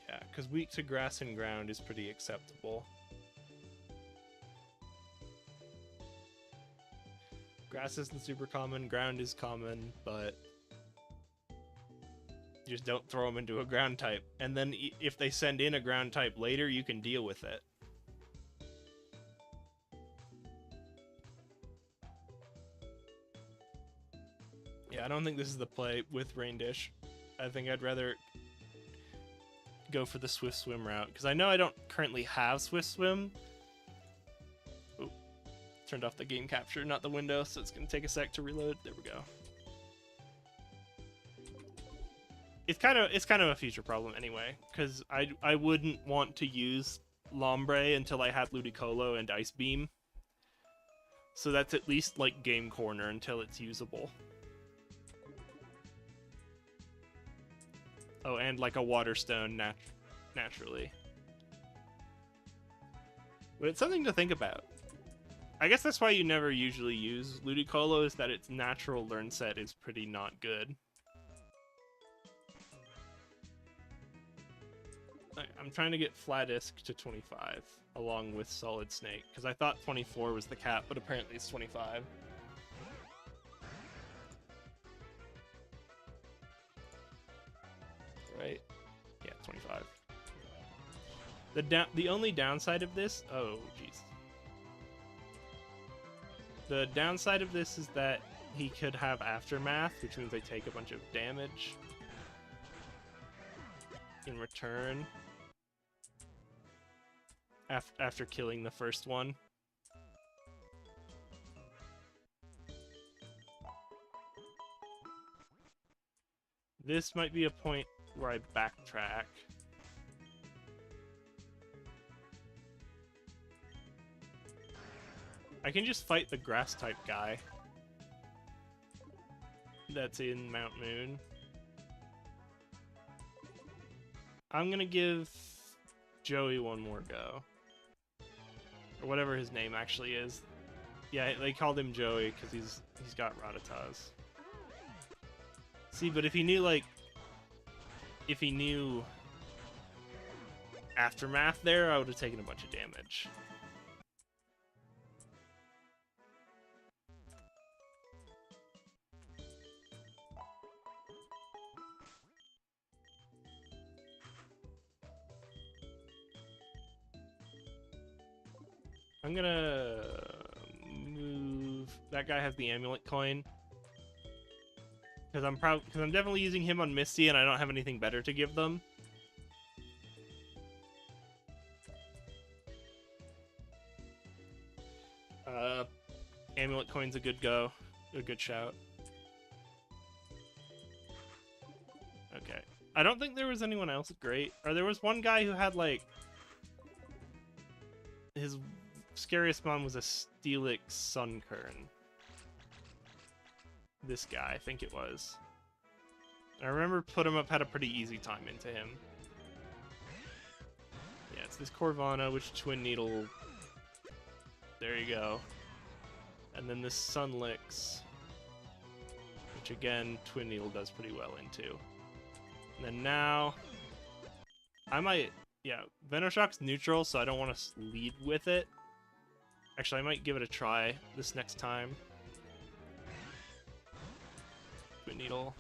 Speaker 1: Yeah, because weak to grass and ground is pretty acceptable. Grass isn't super common, ground is common, but you just don't throw them into a ground type. And then if they send in a ground type later, you can deal with it. Yeah, I don't think this is the play with Rain Dish. I think I'd rather go for the Swift Swim route, because I know I don't currently have Swift Swim. Ooh, turned off the game capture, not the window, so it's going to take a sec to reload. There we go. It's kind of a future problem anyway, because I wouldn't want to use Lombre until I had Ludicolo and Ice Beam. So that's at least like game corner until it's usable. Oh, and like a Water Stone naturally. But it's something to think about. I guess that's why you never usually use Ludicolo, is that its natural learn set is pretty not good. I'm trying to get Flatisk to 25 along with Solid Snake, because I thought 24 was the cap, but apparently it's 25. Right? Yeah, 25. The only downside of this... Oh, jeez. The downside of this is that he could have Aftermath, which means I take a bunch of damage in return after killing the first one. This might be a point where I backtrack. I can just fight the grass type guy that's in Mount Moon. I'm gonna give Joey one more go. Or whatever his name actually is. Yeah, they called him Joey because he's got Rattatas. See, but if he knew, like... If he knew... Aftermath there, I would have taken a bunch of damage. I'm gonna move. That guy has the amulet coin because I'm definitely using him on Misty, and I don't have anything better to give them. Amulet coin's a good go, a good shout. Okay, I don't think there was anyone else great. Or there was one guy who had like his scariest mon was a Steelix Sunkern. This guy, I think it was. I remember Put 'em Up had a pretty easy time into him. Yeah, it's this Corvana, which Twin Needle. There you go. And then this Sunlix, which again, Twin Needle does pretty well into. And then now, I might, yeah, Venoshock's neutral, so I don't want to lead with it. Actually, I might give it a try this next time. Twin Needle.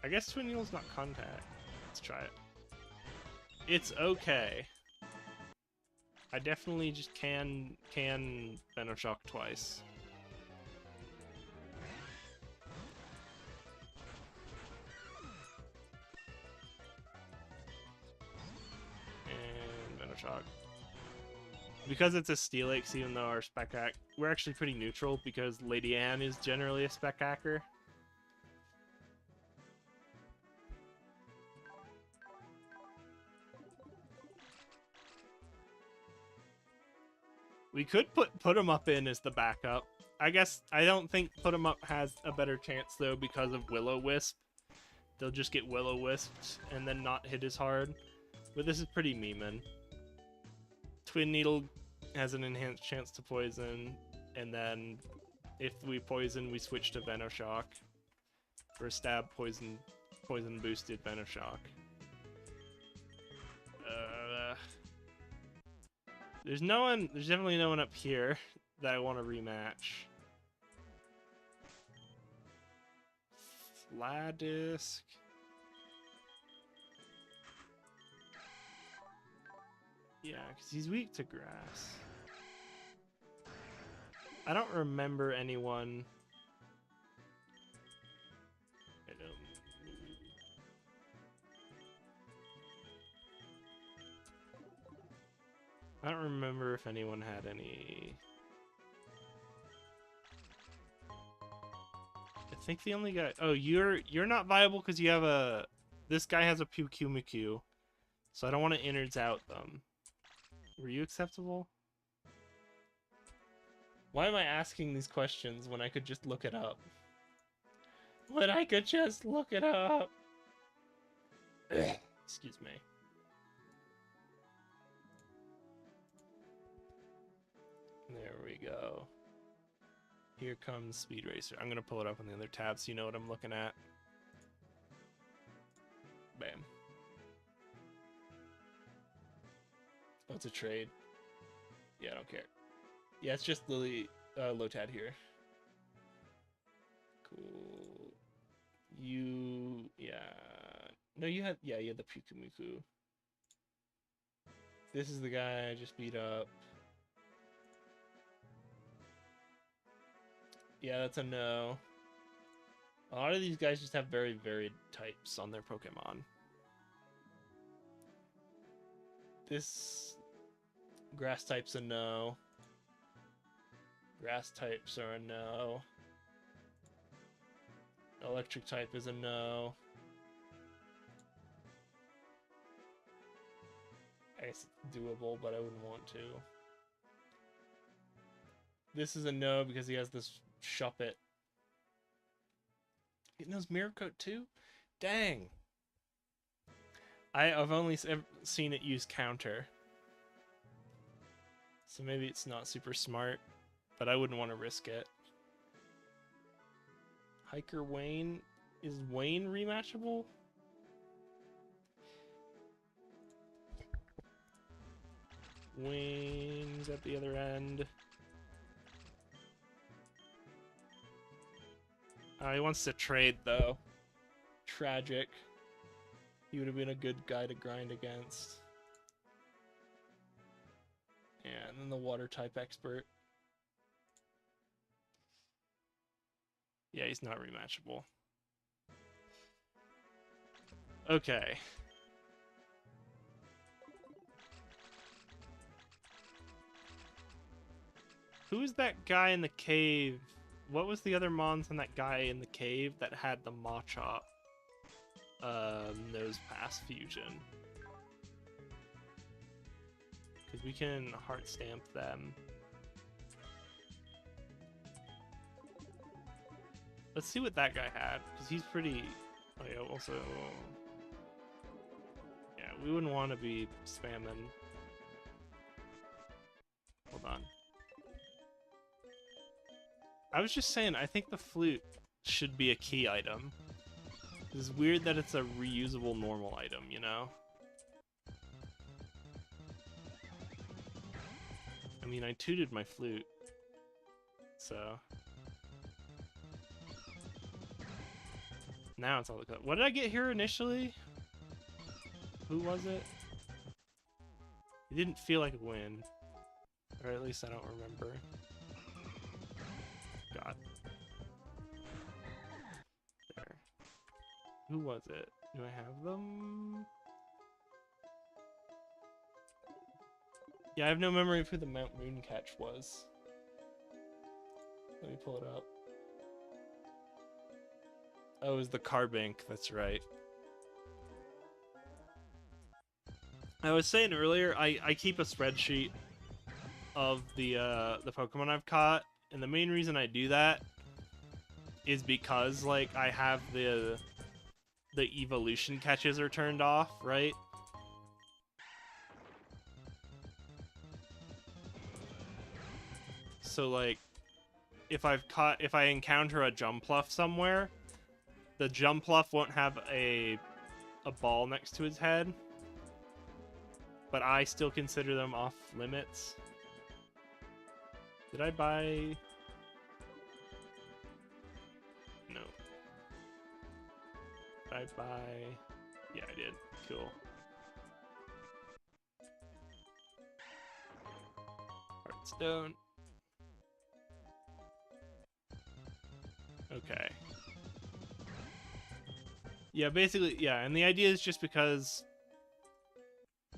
Speaker 1: I guess Twin Needle's not contact. Let's try it. It's okay. I definitely just can Venoshock twice. And Venoshock. Because it's a Steelix, even though our spec hack, we're actually pretty neutral because Lady Anne is generally a spec hacker. We could put 'em Up in as the backup. I guess I don't think Put 'em Up has a better chance though because of Will-O-Wisp. They'll just get Will-O-Wisped and then not hit as hard. But this is pretty memeing. Twin Needle has an enhanced chance to poison, and then if we poison, we switch to Venoshock. For a stab, poison boosted Venoshock. There's definitely no one up here that I want to rematch. Fladisk. Yeah, because he's weak to grass. I don't remember anyone. I don't remember if anyone had any. I think the only guy. Oh, you're not viable because you have a. This guy has a Pukumiku, so I don't want to innards out them. Were you acceptable? Why am I asking these questions when I could just look it up? When I could just look it up. Excuse me. There we go. Here comes Speed Racer. I'm gonna pull it up on the other tab so you know what I'm looking at. Bam. Oh, it's a trade. Yeah, I don't care. Yeah, it's just Lily Lotad here. Cool. Yeah. No, you had the Pukumuku. This is the guy I just beat up. Yeah, that's a no. A lot of these guys just have very varied types on their Pokemon. This grass type's a no. Grass types are a no. Electric type is a no. I guess it's doable, but I wouldn't want to. This is a no because he has this Shuppet. It knows Mirror Coat too? Dang. I've only seen it use counter. So maybe it's not super smart, but I wouldn't want to risk it. Hiker Wayne. Is Wayne rematchable? Wayne's at the other end. He wants to trade, though. Tragic. He would have been a good guy to grind against. Yeah, and then the water type expert. Yeah, he's not rematchable. Okay. Who's that guy in the cave? What was the other mons on that guy in the cave that had the Machop nose pass fusion? Because we can heart stamp them. Let's see what that guy had, because he's pretty... Oh yeah, also... Yeah, we wouldn't want to be spamming. Hold on. I was just saying, I think the flute should be a key item. It's weird that it's a reusable normal item, you know? I mean, I tooted my flute, so... Now it's all the cut. What did I get here initially? Who was it? It didn't feel like a win. Or at least I don't remember. God. There. Who was it? Do I have them? Yeah, I have no memory of who the Mount Moon catch was. Let me pull it up. Oh, it was the Carbink, that's right. I was saying earlier, I keep a spreadsheet of the Pokemon I've caught, and the main reason I do that is because, like, I have the evolution catches are turned off, right? So, like, if I encounter a Jumpluff somewhere, the Jumpluff won't have a ball next to its head, but I still consider them off limits. Did I buy? No. Did I buy? Yeah, I did. Cool. Heartstone. Okay. Yeah, basically, yeah, and the idea is just because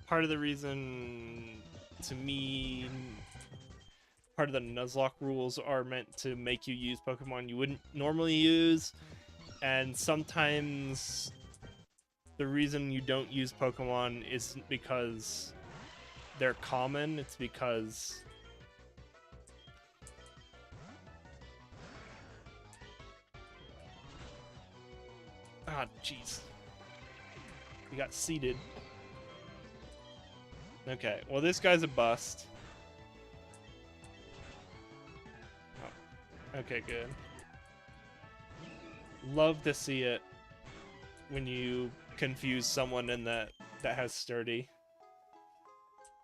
Speaker 1: part of the reason, to me, part of the Nuzlocke rules are meant to make you use Pokemon you wouldn't normally use, and sometimes the reason you don't use Pokemon isn't because they're common, it's because... Ah, jeez. We got seated. Okay, well this guy's a bust. Oh. Okay, good. Love to see it when you confuse someone in that has sturdy,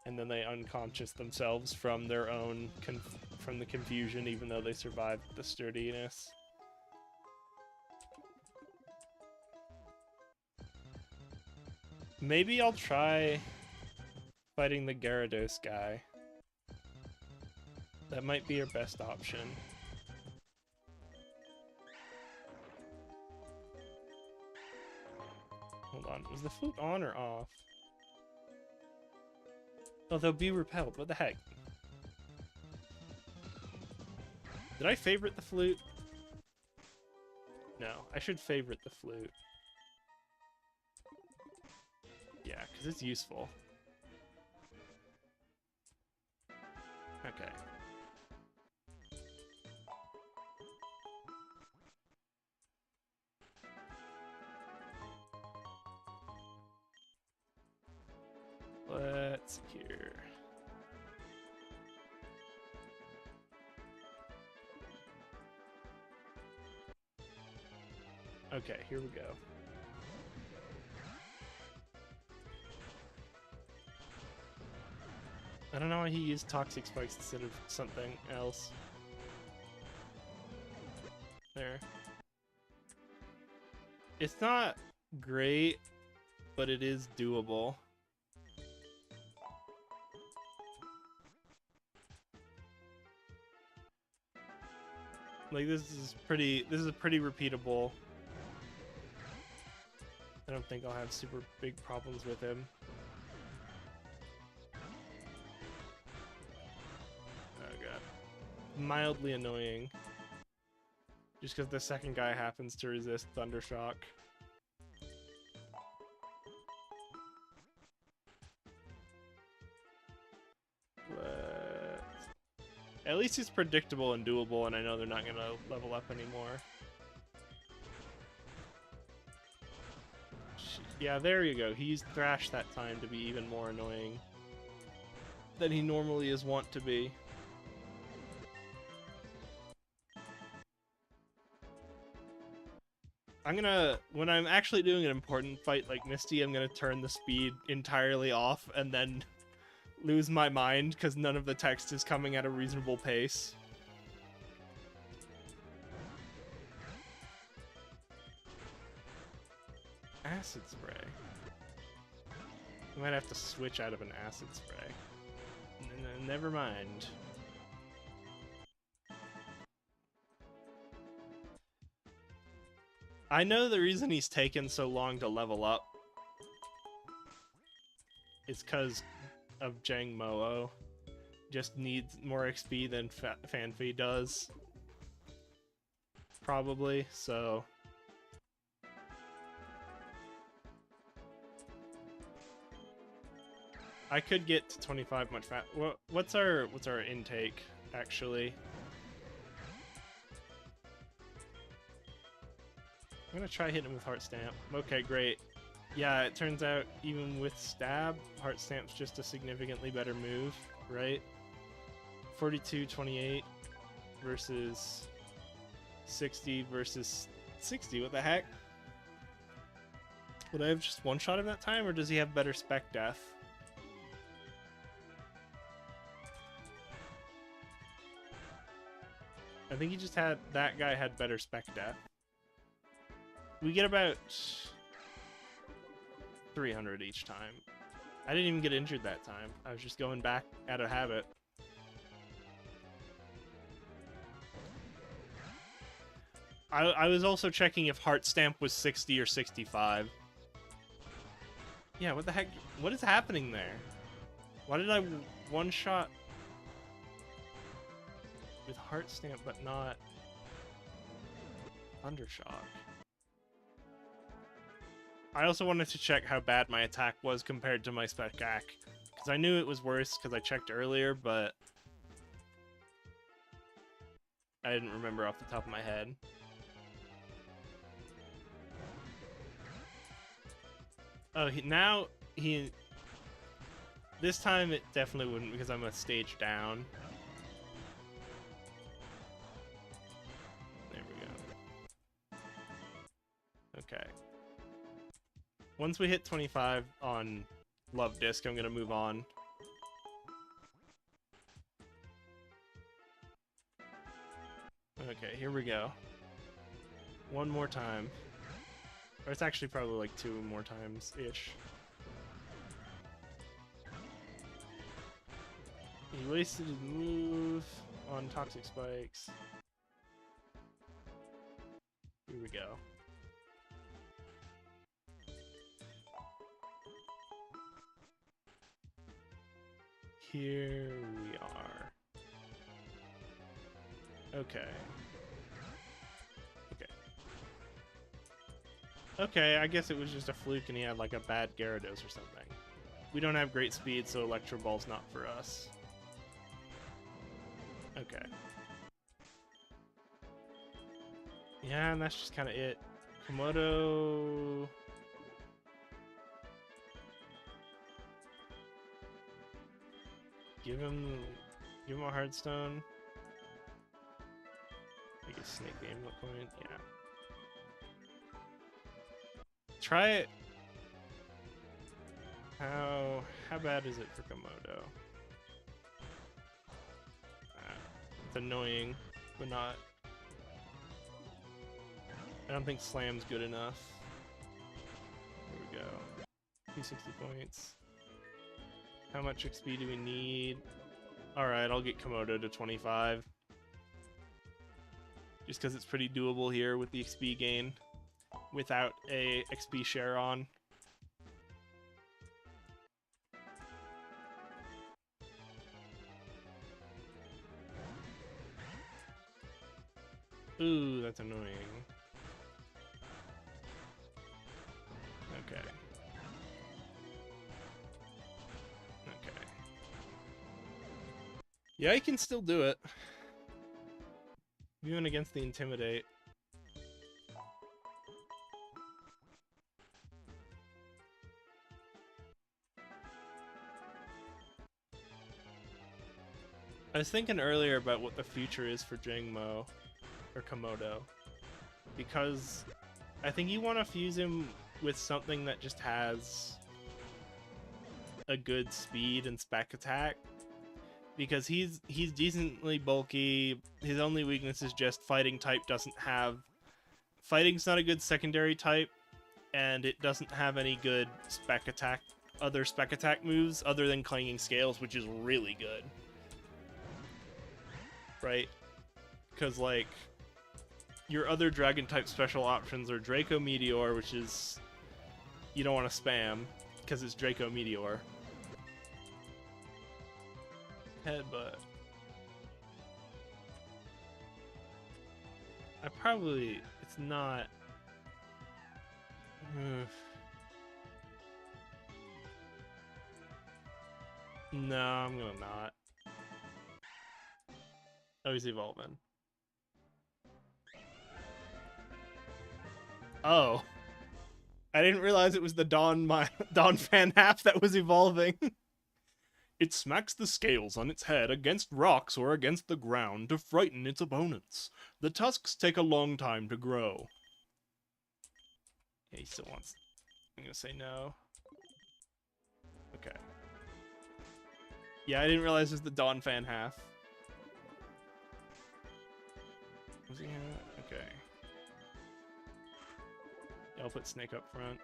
Speaker 1: and then they unconscious themselves from their own from the confusion, even though they survived the sturdiness. Maybe I'll try fighting the Gyarados guy. That might be our best option. Hold on, was the flute on or off? Oh, they'll be repelled. What the heck? Did I favorite the flute? No, I should favorite the flute. Yeah, because it's useful. Okay. Let's see here. Okay, here we go. I don't know why he used toxic spikes instead of something else. There. It's not great, but it is doable. Like this is pretty repeatable. I don't think I'll have super big problems with him. Oh god. Mildly annoying. Just because the second guy happens to resist Thundershock. But at least it's predictable and doable, and I know they're not going to level up anymore. Yeah, there you go. He used Thrash that time to be even more annoying than he normally is wont to be. I'm gonna, when I'm actually doing an important fight like Misty, I'm gonna turn the speed entirely off and then lose my mind because none of the text is coming at a reasonable pace. Acid spray. I might have to switch out of an acid spray. Never mind. I know the reason he's taken so long to level up is because of Jang Mo-O. Just needs more XP than Fanfi does. Probably, so... I could get to 25 much fast. What's our intake, actually? I'm gonna try hitting him with Heart Stamp. Okay, great. Yeah, it turns out even with Stab, Heart Stamp's just a significantly better move, right? 42-28 versus 60 versus 60. What the heck? Would I have just one-shot him that time, or does he have better Spec Death? I think he just had... That guy had better Spec Death. We get about 300 each time. I didn't even get injured that time. I was just going back out of habit. I was also checking if Heart Stamp was 60 or 65. Yeah, what the heck? What is happening there? Why did I one-shot with Heart Stamp but not Thundershock? I also wanted to check how bad my attack was compared to my Spec Ac, because I knew it was worse because I checked earlier, but I didn't remember off the top of my head. Oh, this time it definitely wouldn't because I'm a stage down. There we go. Okay. Once we hit 25 on Love Disc, I'm gonna move on. Okay, here we go. One more time. Or it's actually probably like 2 more times-ish. He wasted his move on Toxic Spikes. Here we go. Here we are. Okay. Okay, I guess it was just a fluke and he had like a bad Gyarados or something. We don't have great speed, so Electro Ball's not for us. Okay. Yeah, and that's just kind of it. Komodo... Give him a Hearthstone. Make a snake the amulet point. Yeah. Try it. How bad is it for Komodo? It's annoying, but not. I don't think Slam's good enough. Here we go. 260 points. How much XP do we need? Alright, I'll get Komodo to 25. Just because it's pretty doable here with the XP gain. Without a XP share on. Ooh, that's annoying. Okay. Okay. Yeah, I can still do it. Even against the Intimidate. I was thinking earlier about what the future is for Jangmo, or Komodo, because I think you want to fuse him with something that just has a good speed and spec attack, because he's decently bulky. His only weakness is just fighting type doesn't have... Fighting's not a good secondary type, and it doesn't have any good spec attack, other spec attack moves other than Clanging Scales, which is really good. Right? Because, like, your other dragon-type special options are Draco Meteor, which is... You don't want to spam, because it's Draco Meteor. Headbutt. I probably... It's not... No, I'm gonna not. Oh, he's evolving. Oh. I didn't realize it was the Dawn fan half that was evolving. It smacks the scales on its head against rocks or against the ground to frighten its opponents. The tusks take a long time to grow. Yeah, he still wants... I'm gonna say no. Okay. Yeah, I didn't realize it was the Dawn fan half. Was he okay. Yeah, I'll put Snake up front.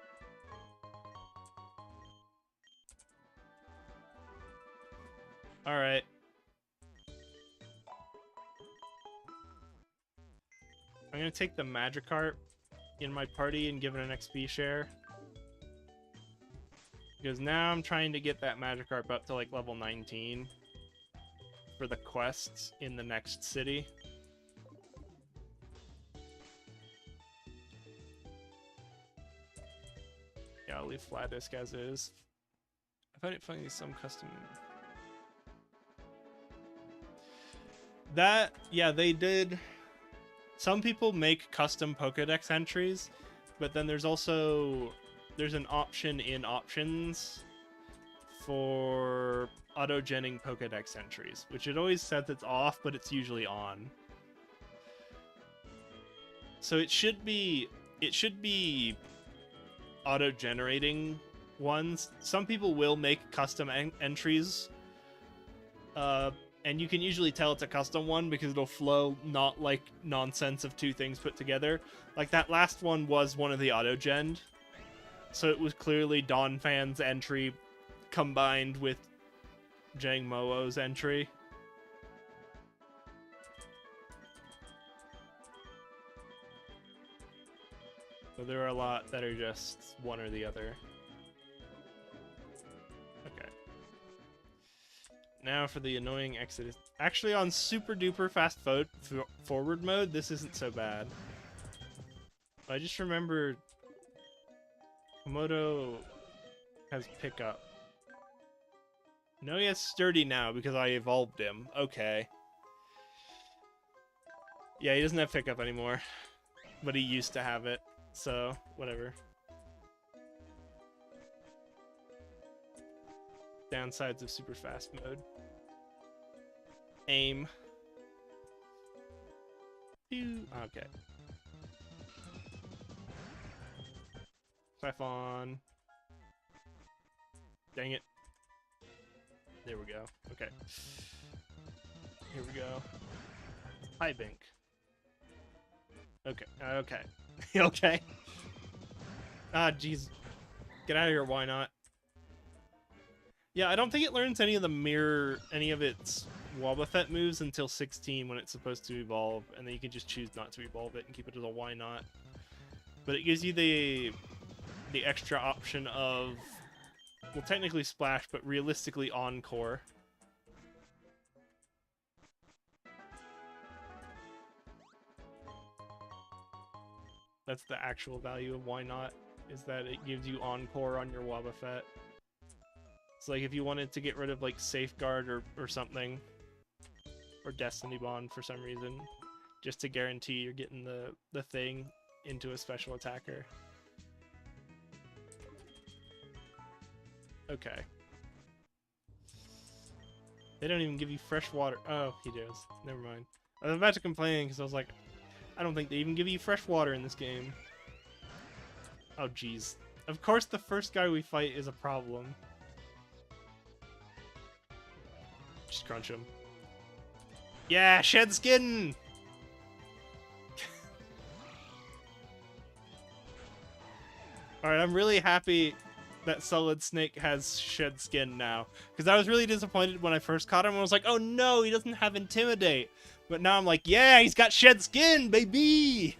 Speaker 1: Alright. I'm gonna take the Magikarp in my party and give it an XP share. Because now I'm trying to get that Magikarp up to like level 19 for the quests in the next city. Yeah, I'll leave Flat Disc as is. I find it funny some custom... That, yeah, they did... Some people make custom Pokedex entries, but then there's also... There's an option in options for auto-genning Pokedex entries, which it always says it's off, but it's usually on. So it should be auto-generating ones. Some people will make custom entries, and you can usually tell it's a custom one because it'll flow not like nonsense of two things put together. Like that last one was one of the auto-genned. So it was clearly Dawn Fan's entry combined with Jangmo-O's entry. So there are a lot that are just one or the other. Okay. Now for the annoying Exodus. Actually, on super duper fast forward mode, this isn't so bad. I just remember Komodo has pickup. No, he has sturdy now because I evolved him. Okay. Yeah, he doesn't have pickup anymore, but he used to have it. So, whatever. Downsides of super fast mode. Aim. Okay. Siphon. Dang it. There we go. Okay. Here we go. Hi, Bink. Okay. Okay. Okay. Ah, jeez. Get out of here, why not? Yeah, I don't think it learns any of its Wobbuffet moves until 16 when it's supposed to evolve, and then you can just choose not to evolve it and keep it as a why not. But it gives you the extra option of, well, technically Splash, but realistically Encore. That's the actual value of why not, is that it gives you Encore on your Wobbuffet. So like if you wanted to get rid of like Safeguard or something, or Destiny Bond for some reason, just to guarantee you're getting the thing into a special attacker. Okay. They don't even give you fresh water. Oh, he does. Never mind. I was about to complain because I was like, I don't think they even give you fresh water in this game. Oh, jeez. Of course the first guy we fight is a problem. Just crunch him. Yeah, shed skin! Alright, I'm really happy that Solid Snake has shed skin now. Because I was really disappointed when I first caught him. I was like, oh no, he doesn't have Intimidate. But now I'm like, yeah, he's got shed skin, baby!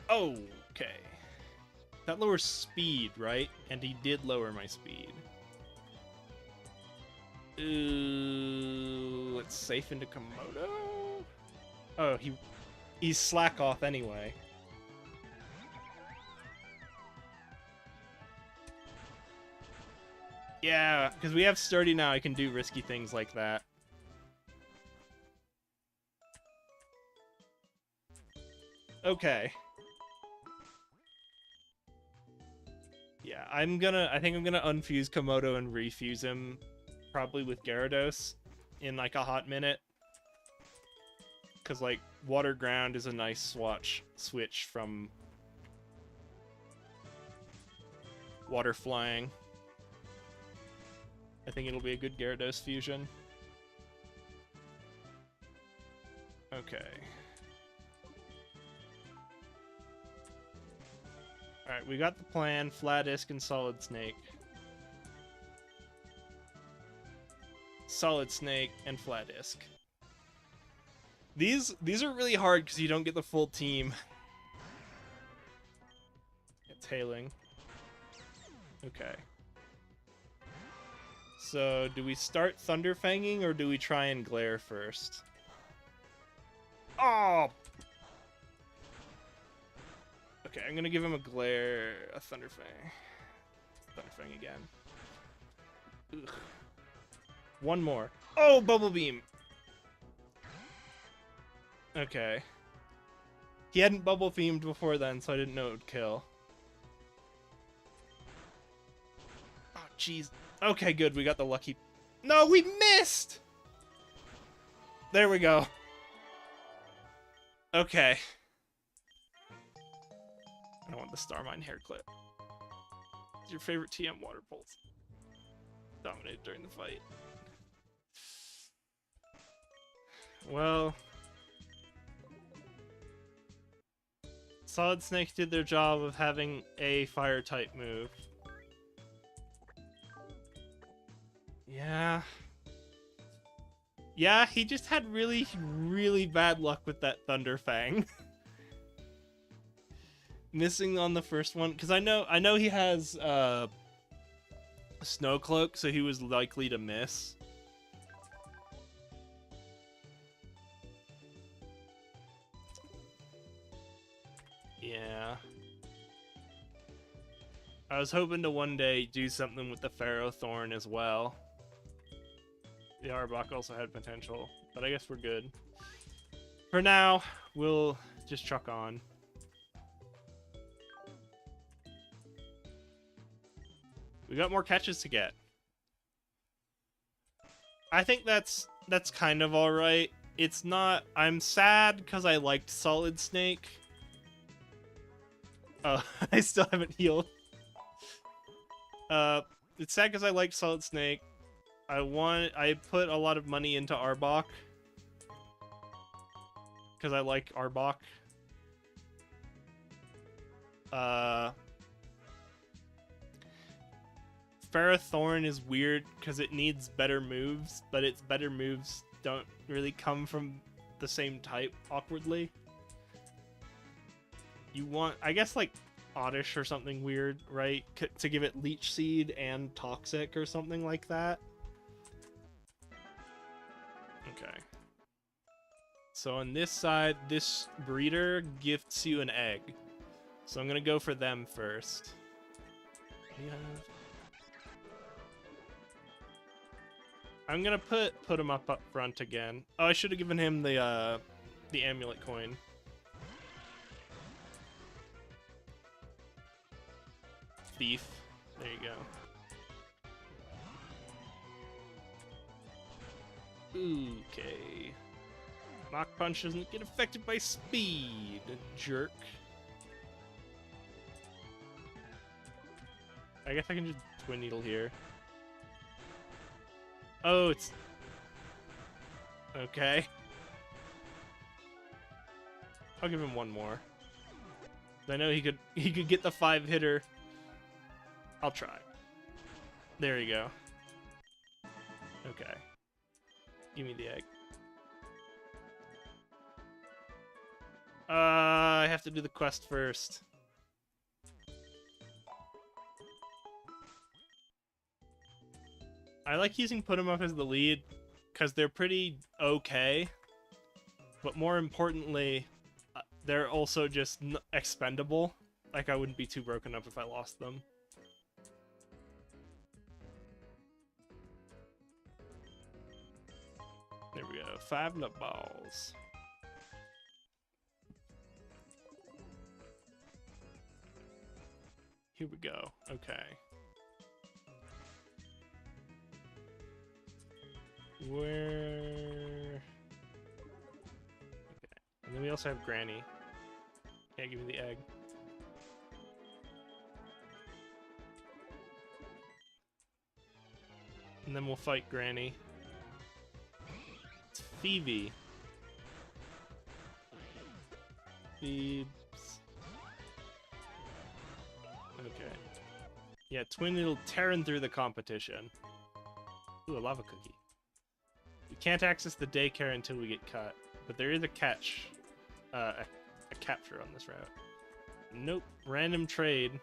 Speaker 1: Okay. That lowers speed, right? And he did lower my speed. Let's safe into Komodo? Oh, he's slack off anyway. Yeah, because we have Sturdy now, I can do risky things like that. Okay. Yeah, I think I'm gonna unfuse Komodo and refuse him, probably with Gyarados, in like a hot minute. Because like, Water Ground is a nice switch from Water Flying. I think it'll be a good Gyarados fusion. Okay. Alright, we got the plan, Fladisk and Solid Snake. Solid Snake and Fladisk. These are really hard because you don't get the full team. It's hailing. Okay. So, do we start Thunderfanging or do we try and Glare first? Oh! Okay, I'm gonna give him a Glare, a Thunderfang. Thunderfang again. Ugh. One more. Oh, Bubble Beam! Okay. He hadn't Bubble Beamed before then, so I didn't know it would kill. Oh, jeez. Okay, good, we got the lucky... No, we missed! There we go. Okay. I don't want the Starmine hair clip. It's your favorite TM Water Pulse. Dominated during the fight. Well... Solid Snake did their job of having a Fire-type move. Yeah. Yeah, he just had really, really bad luck with that Thunderfang. Missing on the first one, because I know he has Snow Cloak, so he was likely to miss. Yeah. I was hoping to one day do something with the Ferrothorn as well. The Arbok also had potential, but I guess we're good. For now, we'll just truck on. We got more catches to get. I think that's kind of alright. It's not... I'm sad because I liked Solid Snake. Oh, I still haven't healed. It's sad because I liked Solid Snake. I put a lot of money into Arbok. Because I like Arbok. Ferrothorn is weird because it needs better moves, but its better moves don't really come from the same type, awkwardly. You want, I guess, like, Oddish or something weird, right? To give it Leech Seed and Toxic or something like that. Okay. So on this side, this breeder gifts you an egg. So I'm gonna go for them first. Yeah. I'm gonna put him up front again. Oh, I should have given him the amulet coin. Thief. There you go. Okay. Mach Punch doesn't get affected by speed, jerk. I guess I can just Twin Needle here. Oh, it's... Okay. I'll give him one more. I know he could get the 5-hitter. I'll try. There you go. Okay. Give me the egg. I have to do the quest first. I like using Put 'em Up as the lead because they're pretty okay, but more importantly, they're also just expendable. Like, I wouldn't be too broken up if I lost them. There we go. 5 nut balls. Here we go. Okay. Where... Okay. And then we also have Granny. Yeah, give me the egg. And then we'll fight Granny. It's Phoebe. Phoebes. Okay. Yeah, Twin Needle tearing through the competition. Ooh, a lava cookie. We can't access the daycare until we get cut, but there is a catch. A capture on this route. Nope. Random trade.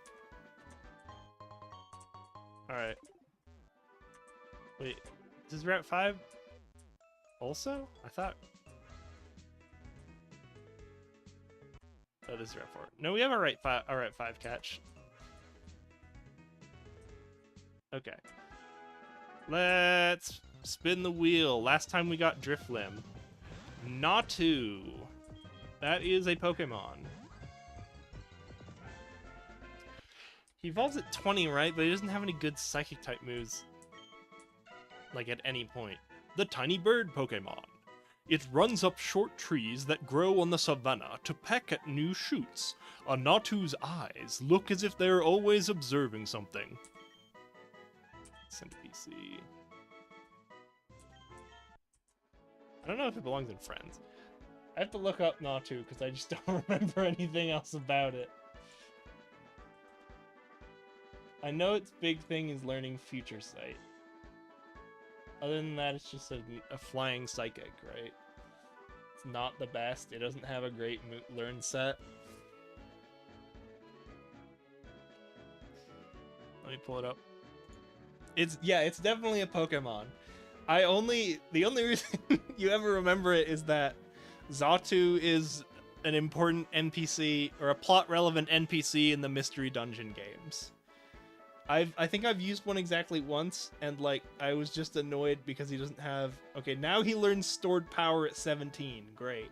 Speaker 1: Alright. Wait, is this Route 5 also? I thought... Oh, this is Route 4. No, we have a Route 5 catch. Okay. Let's spin the wheel. Last time we got Driflim. Natu. That is a Pokemon. He evolves at 20, right? But he doesn't have any good Psychic-type moves. Like, at any point. The tiny bird Pokemon. It runs up short trees that grow on the savanna to peck at new shoots. A Natu's eyes look as if they're always observing something. Send PC. I don't know if it belongs in Friends. I have to look up Natu because I just don't remember anything else about it. I know its big thing is learning Future Sight. Other than that, it's just a flying psychic, right? It's not the best. It doesn't have a great learn set. Let me pull it up. It's definitely a Pokemon. The only reason you ever remember it is that Xatu is an important NPC or a plot relevant NPC in the Mystery Dungeon games. I think I've used one exactly once, and like I was just annoyed because he doesn't have. Okay, now he learns stored power at 17. Great.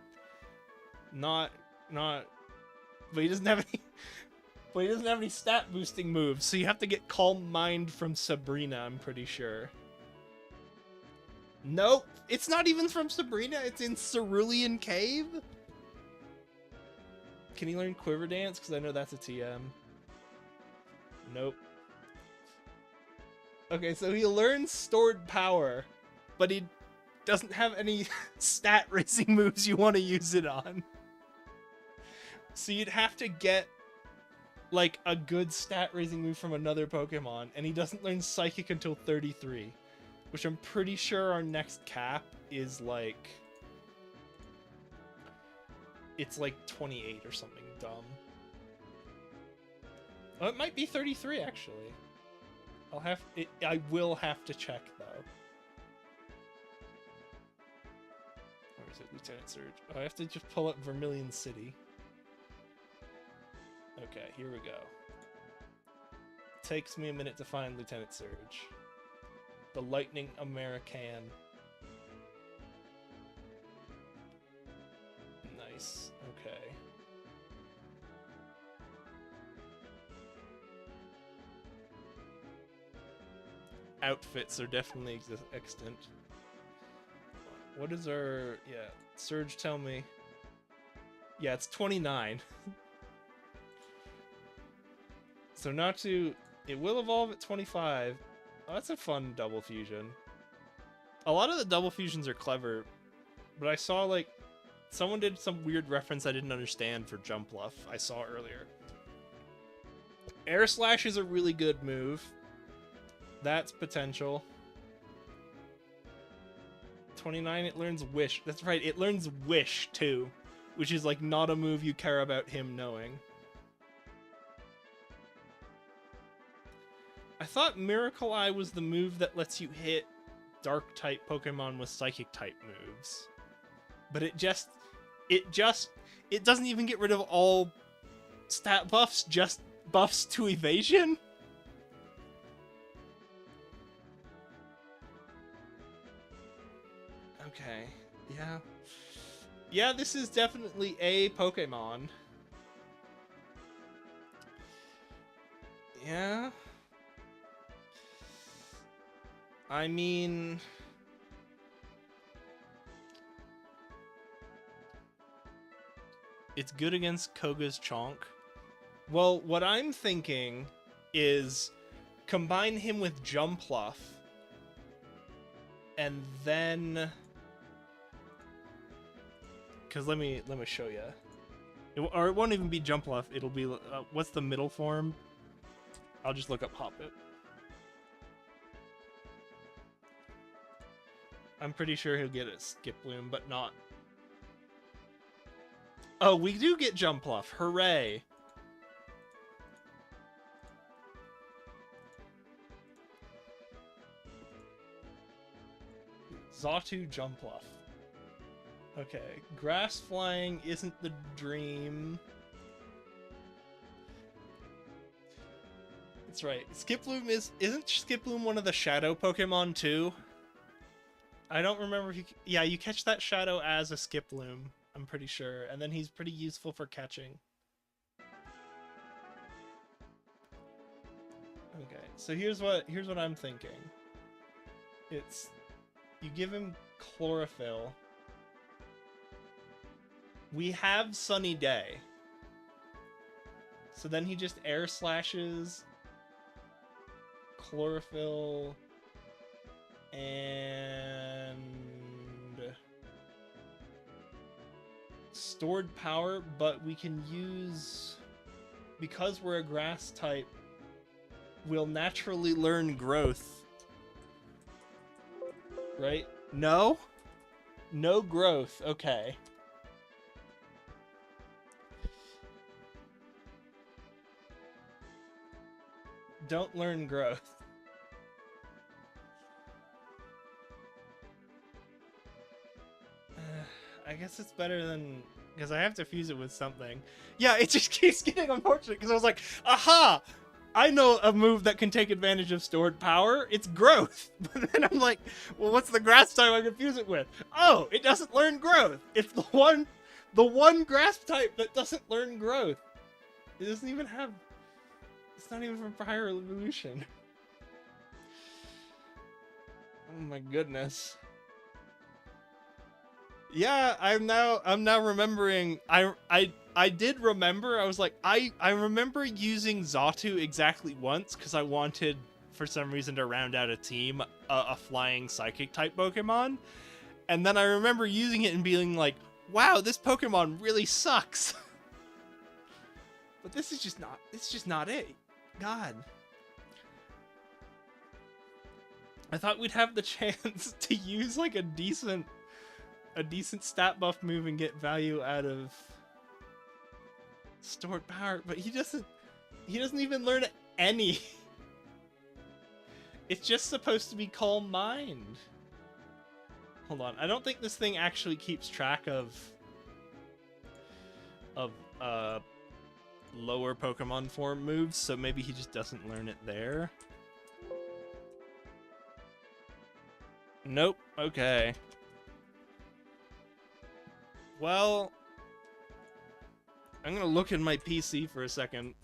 Speaker 1: But he doesn't have any. But he doesn't have any stat boosting moves, so you have to get Calm Mind from Sabrina. I'm pretty sure. Nope. It's not even from Sabrina. It's in Cerulean Cave. Can he learn Quiver Dance? Because I know that's a TM. Nope. Okay, so he learns Stored Power, but he doesn't have any stat raising moves you want to use it on. So you'd have to get like a good stat raising move from another Pokemon, and he doesn't learn Psychic until 33, which I'm pretty sure our next cap is like, it's like 28 or something dumb. Oh, it might be 33 actually. I will have to check though. Where is it? Lieutenant Surge. Oh, I have to just pull up Vermilion City. Okay, here we go. Takes me a minute to find Lieutenant Surge. The Lightning American. Nice. Okay. Outfits are definitely extant. What is our... Yeah, Surge, tell me. Yeah, it's 29. So not to... It will evolve at 25. Oh, that's a fun double fusion. A lot of the double fusions are clever, but I saw, like... Someone did some weird reference I didn't understand for Jumpluff I saw earlier. Air Slash is a really good move. That's potential. 29, it learns Wish. That's right, it learns Wish, too. Which is, like, not a move you care about him knowing. I thought Miracle Eye was the move that lets you hit Dark-type Pokemon with Psychic-type moves. But it doesn't even get rid of all stat buffs, just buffs to evasion? Okay, yeah. Yeah, this is definitely a Pokemon. Yeah. I mean... It's good against Koga's Chonk. Well, what I'm thinking is combine him with Jumpluff. And then... Because let me show you. Or it won't even be Jumpluff. It'll be... what's the middle form? I'll just look up Hoppip. I'm pretty sure he'll get a Skiploom, but not... Oh, we do get Jumpluff. Hooray. Xatu Jumpluff. Okay, Grass Flying isn't the dream. That's right. Skiploom isn't Skiploom one of the Shadow Pokemon too? I don't remember if you... Yeah, you catch that Shadow as a Skiploom, I'm pretty sure. And then he's pretty useful for catching. Okay, so here's what I'm thinking. It's... You give him Chlorophyll. We have Sunny Day. So then he just Air Slashes Chlorophyll and Stored Power, but we can use, because we're a grass type, we'll naturally learn Growth. Right? No? No Growth. Okay. Don't learn Growth. I guess it's better than... Because I have to fuse it with something. Yeah, it just keeps getting unfortunate, because I was like, aha! I know a move that can take advantage of Stored Power. It's Growth. But then I'm like, well, what's the grass type I can fuse it with? Oh, it doesn't learn Growth. It's the one grass type that doesn't learn Growth. It doesn't even have... It's not even from Prior Evolution. Oh my goodness. Yeah, I'm now remembering. I did remember. I was like, I remember using Xatu exactly once because I wanted, for some reason, to round out a team, a flying psychic type Pokemon, and then I remember using it and being like, wow, this Pokemon really sucks. But this is just not. It's just not it. God. I thought we'd have the chance to use like a decent stat buff move and get value out of stored power, but he doesn't even learn any. It's just supposed to be Calm Mind. Hold on, I don't think this thing actually keeps track of lower Pokemon form moves, so maybe he just doesn't learn it there. Nope. Okay. Well, I'm gonna look in my PC for a second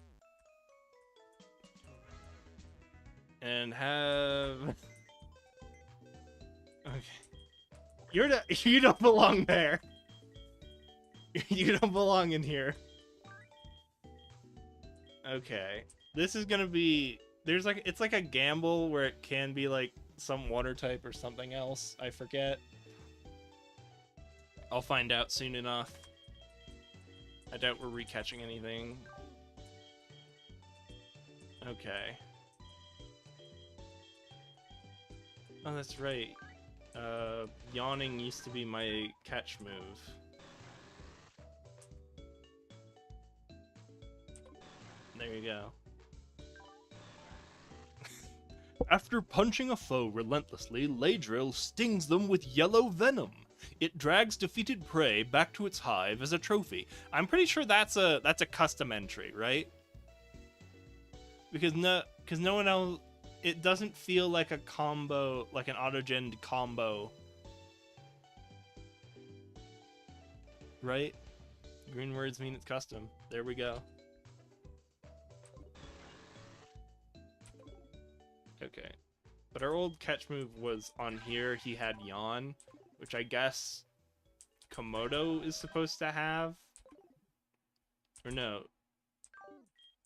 Speaker 1: and have. Okay. You don't belong there. You don't belong in here. Okay. This is gonna be. It's like a gamble where it can be like some water type or something else. I forget. I'll find out soon enough. I doubt we're recatching anything. Okay. Oh, that's right. Yawning used to be my catch move. There you go. After punching a foe relentlessly, Laydrill stings them with yellow venom. It drags defeated prey back to its hive as a trophy. I'm pretty sure that's a custom entry, right? Because no one else. It doesn't feel like a combo, like an auto-gen combo, right? Green words mean it's custom. There we go. Okay. But our old catch move was on here. He had Yawn, which I guess Komodo is supposed to have. Or no.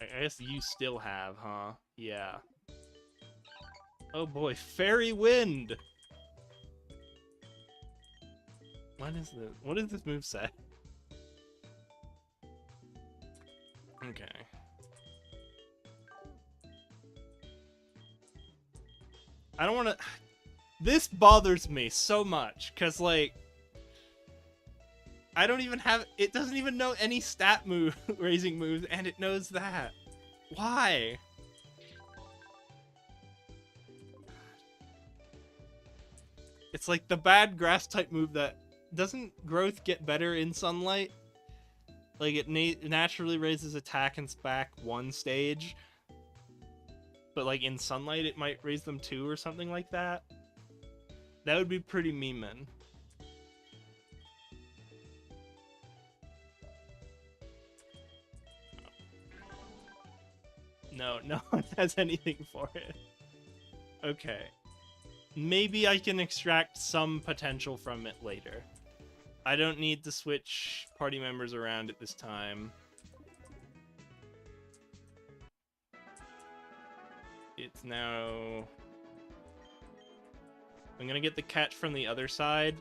Speaker 1: I guess you still have, huh? Yeah. Oh boy, Fairy Wind! What is this? What does this move say? Okay. I don't want to... This bothers me so much, because, like... I don't even have... It doesn't even know any stat move, raising moves, and it knows that. Why? It's like the bad grass type move that... Doesn't growth get better in sunlight? Like, it naturally raises attack and SPAC one stage. But, like, in sunlight, it might raise them 2 or something like that. That would be pretty memeing. No, no one has anything for it. Okay. Maybe I can extract some potential from it later. I don't need to switch party members around at this time. It's now... I'm gonna get the catch from the other side.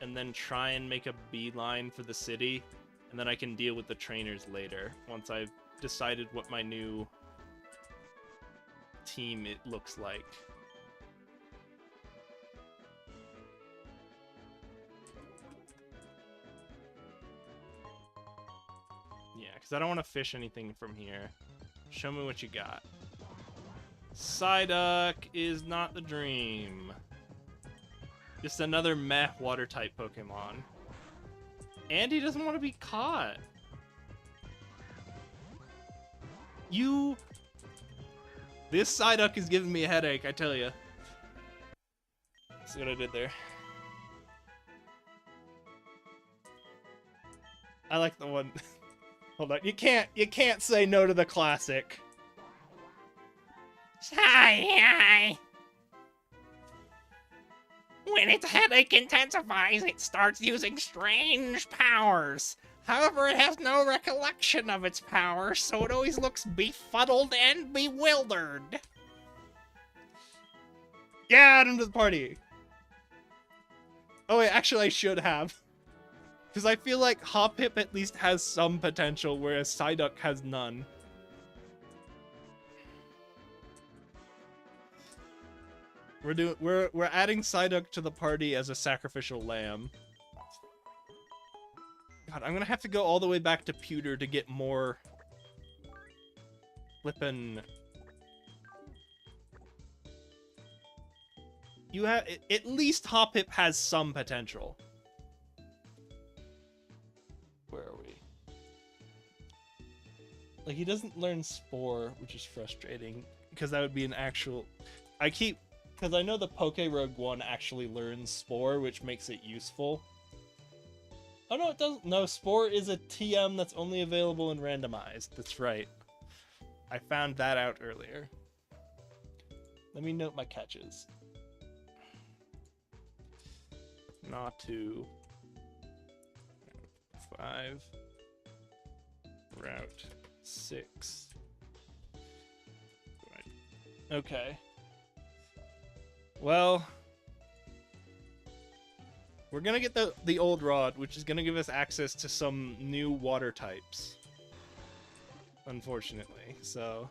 Speaker 1: And then try and make a beeline for the city. And then I can deal with the trainers later. Once I've decided what my new team it looks like. Yeah, because I don't want to fish anything from here. Show me what you got. Psyduck is not the dream. Just another meh water type Pokemon. And he doesn't want to be caught. You... This Psyduck is giving me a headache, I tell you. See what I did there. I like the one... Hold on, you can't say no to the classic. Hi.
Speaker 2: When its headache intensifies, it starts using strange powers. However, it has no recollection of its powers, so it always looks befuddled and bewildered.
Speaker 1: Yeah, add him to the party. Oh wait, actually I should have. Because I feel like Hoppip at least has some potential, whereas Psyduck has none. We're adding Psyduck to the party as a sacrificial lamb. God, I'm gonna have to go all the way back to Pewter to get more flippin'. You have at least Hoppip has some potential. Where are we? Like, he doesn't learn Spore, which is frustrating because that would be an actual. Because I know the Poké-Rogue one actually learns Spore, which makes it useful. Oh no, it doesn't. No, Spore is a TM that's only available in randomized. That's right. I found that out earlier. Let me note my catches. Natu. 5. Route 6. Right. Okay. Well, we're gonna get the old rod, which is gonna give us access to some new water types. Unfortunately, so.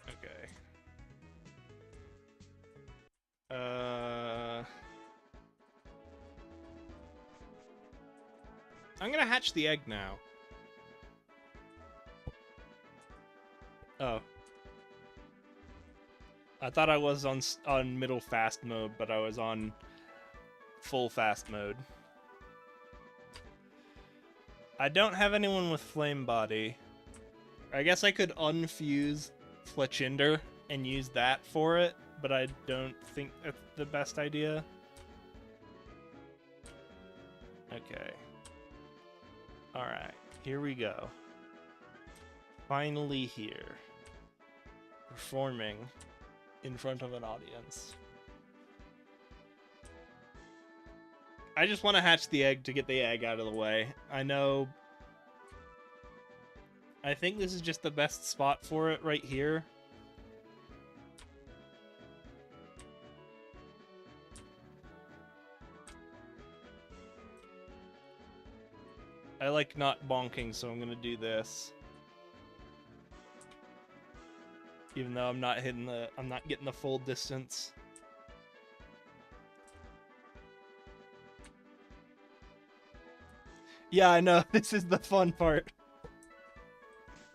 Speaker 1: Okay. I'm gonna hatch the egg now. Oh. I thought I was on middle fast mode, but I was on full fast mode. I don't have anyone with Flame Body. I guess I could unfuse Fletchinder and use that for it, but I don't think that's the best idea. Okay. Alright, here we go. Finally here. Performing in front of an audience. I just want to hatch the egg to get the egg out of the way. I know. I think this is just the best spot for it right here. I like not bonking, so I'm gonna do this. Even though I'm not getting the full distance. Yeah, I know. This is the fun part.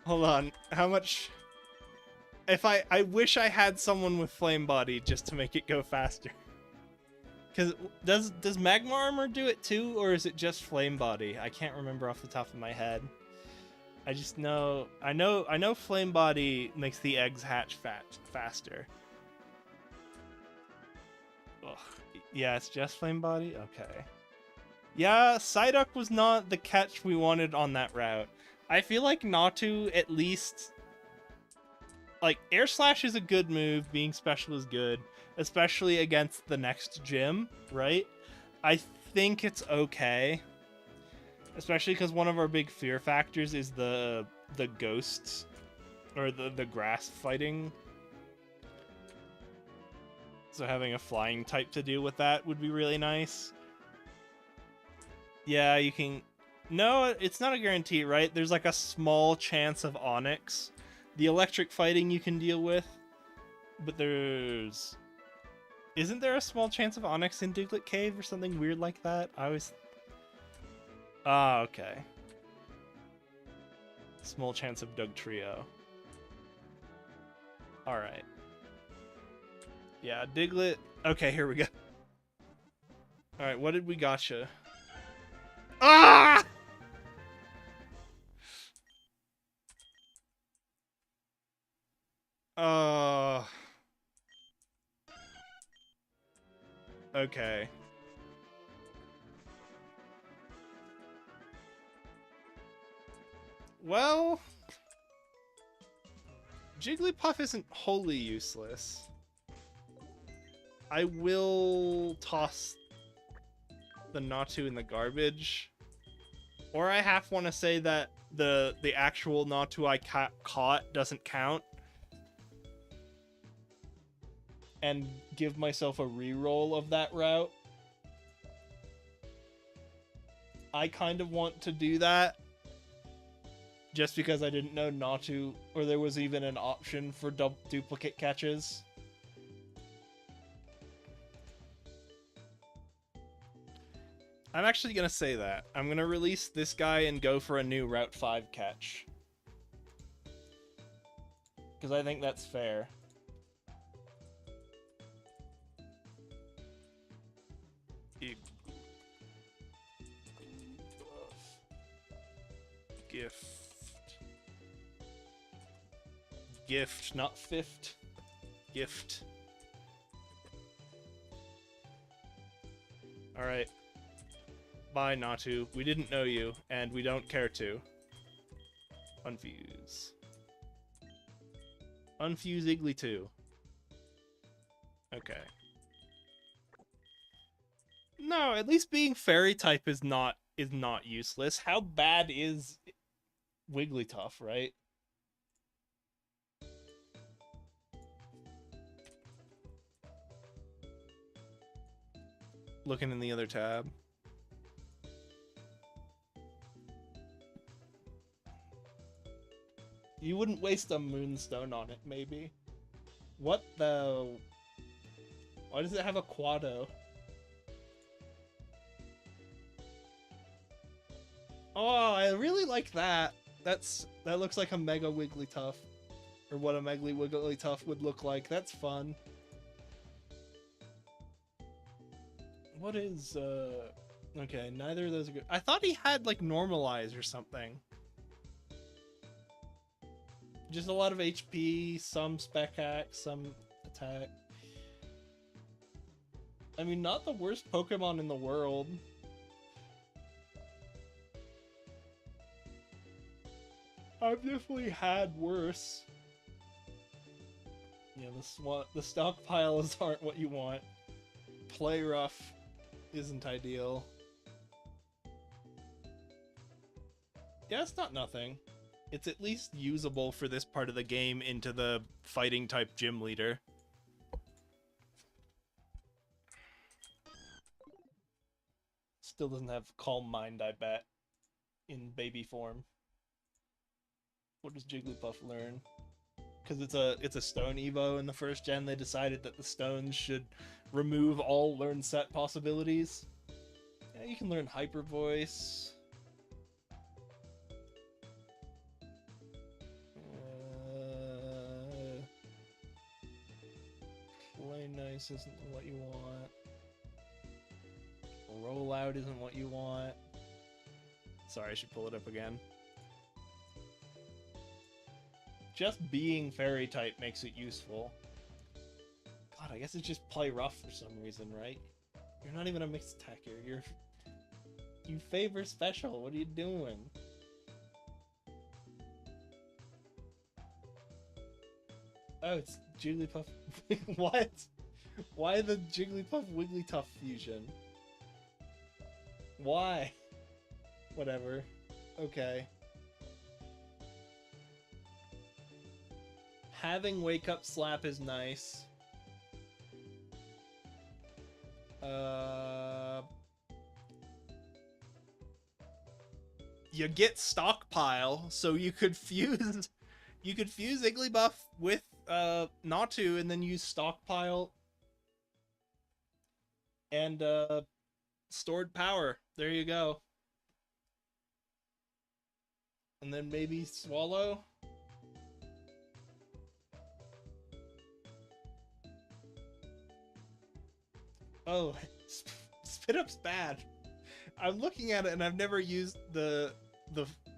Speaker 1: Hold on. How much? If I wish I had someone with Flame Body just to make it go faster. Because does Magma Armor do it too, or is it just Flame Body? I can't remember off the top of my head. I just know I know Flame Body makes the eggs hatch faster. Ugh. Yeah, it's just Flame Body? Okay. Yeah, Psyduck was not the catch we wanted on that route. I feel like Natu at least... Like, Air Slash is a good move, being special is good, especially against the next gym, right? I think it's okay. Especially because one of our big fear factors is the ghosts, or the grass fighting. So having a flying type to deal with that would be really nice. Yeah, you can... No, it's not a guarantee, right? There's like a small chance of Onyx. The electric fighting you can deal with, but there's... Isn't there a small chance of Onyx in Diglett Cave or something weird like that? I always... Ah, okay. Small chance of Doug Trio. Alright. Yeah, Diglett... Okay, here we go. Alright, what did we gotcha? Ah! Okay. Well... Jigglypuff isn't wholly useless. I will toss the Natu in the garbage. Or I half want to say that the actual Natu I caught doesn't count. And give myself a reroll of that route. I kind of want to do that. Just because I didn't know Natu, or there was even an option for duplicate catches. I'm actually going to say that. I'm going to release this guy and go for a new Route 5 catch. Because I think that's fair. Gift, not fift. Gift. Alright. Bye, Natu. We didn't know you, and we don't care to. Unfuse. Unfuse Iggly 2. Okay. No, at least being fairy type is not useless. How bad is Wigglytuff, right? Looking in the other tab. You wouldn't waste a Moonstone on it, maybe. What the... Why does it have a Quado? Oh, I really like that. That looks like a Mega Wigglytuff. Or what a Mega Wigglytuff would look like. That's fun. What is, Okay, neither of those are good. I thought he had, like, Normalize or something. Just a lot of HP, some Spec Hack, some attack. I mean, not the worst Pokemon in the world. I've definitely had worse. Yeah, the stockpiles aren't what you want. Play rough isn't ideal. Yeah, it's not nothing. It's at least usable for this part of the game into the fighting type gym leader. Still doesn't have Calm Mind, I bet, in baby form. What does Jigglypuff learn? Because it's a Stone Evo in the first gen, they decided that the stones should remove all learn set possibilities. Yeah, you can learn Hyper Voice. Play Nice isn't what you want. Rollout isn't what you want. Sorry, I should pull it up again. Just being fairy type makes it useful. God, I guess it's just play rough for some reason, right? You're not even a mixed attacker. You favor special. What are you doing? Oh, it's Jigglypuff. What? Why the Jigglypuff Wigglytuff fusion? Why? Whatever. Okay. Having Wake Up Slap is nice. You get Stockpile, so you could fuse Igglybuff with Natu and then use Stockpile and Stored Power. There you go. And then maybe Swallow. Oh, Spit Up's bad. I'm looking at it and I've never used the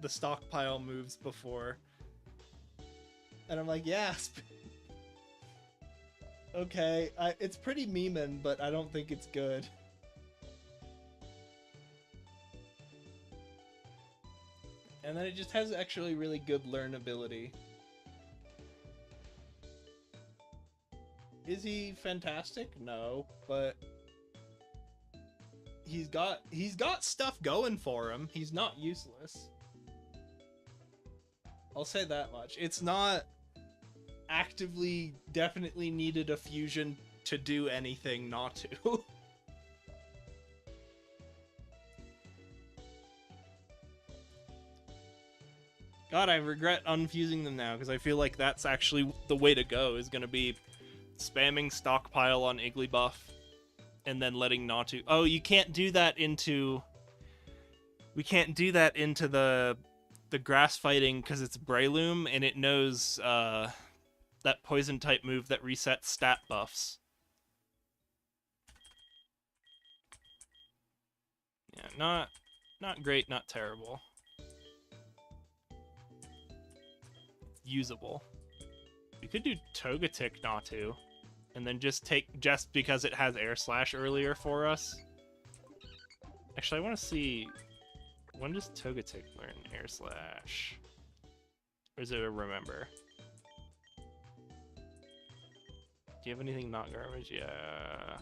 Speaker 1: Stockpile moves before. And I'm like, yeah, okay, it's pretty memeing, but I don't think it's good. And then it just has actually really good learn ability. Is he fantastic? No, but he's got stuff going for him. He's not useless. I'll say that much. It's not actively definitely needed a fusion to do anything not to. God, I regret unfusing them now because I feel like that's actually the way to go, is going to be spamming stockpile on Igglybuff and then letting Natu. Oh, you can't do that into... We can't do that into the grass fighting because it's Breloom and it knows that poison type move that resets stat buffs. Yeah, not great, not terrible. Usable. You could do Togetic Natu, and then just because it has Air Slash earlier for us. Actually, I want to see, when does Togetic learn Air Slash? Or is it a Remember? Do you have anything not garbage? Yeah.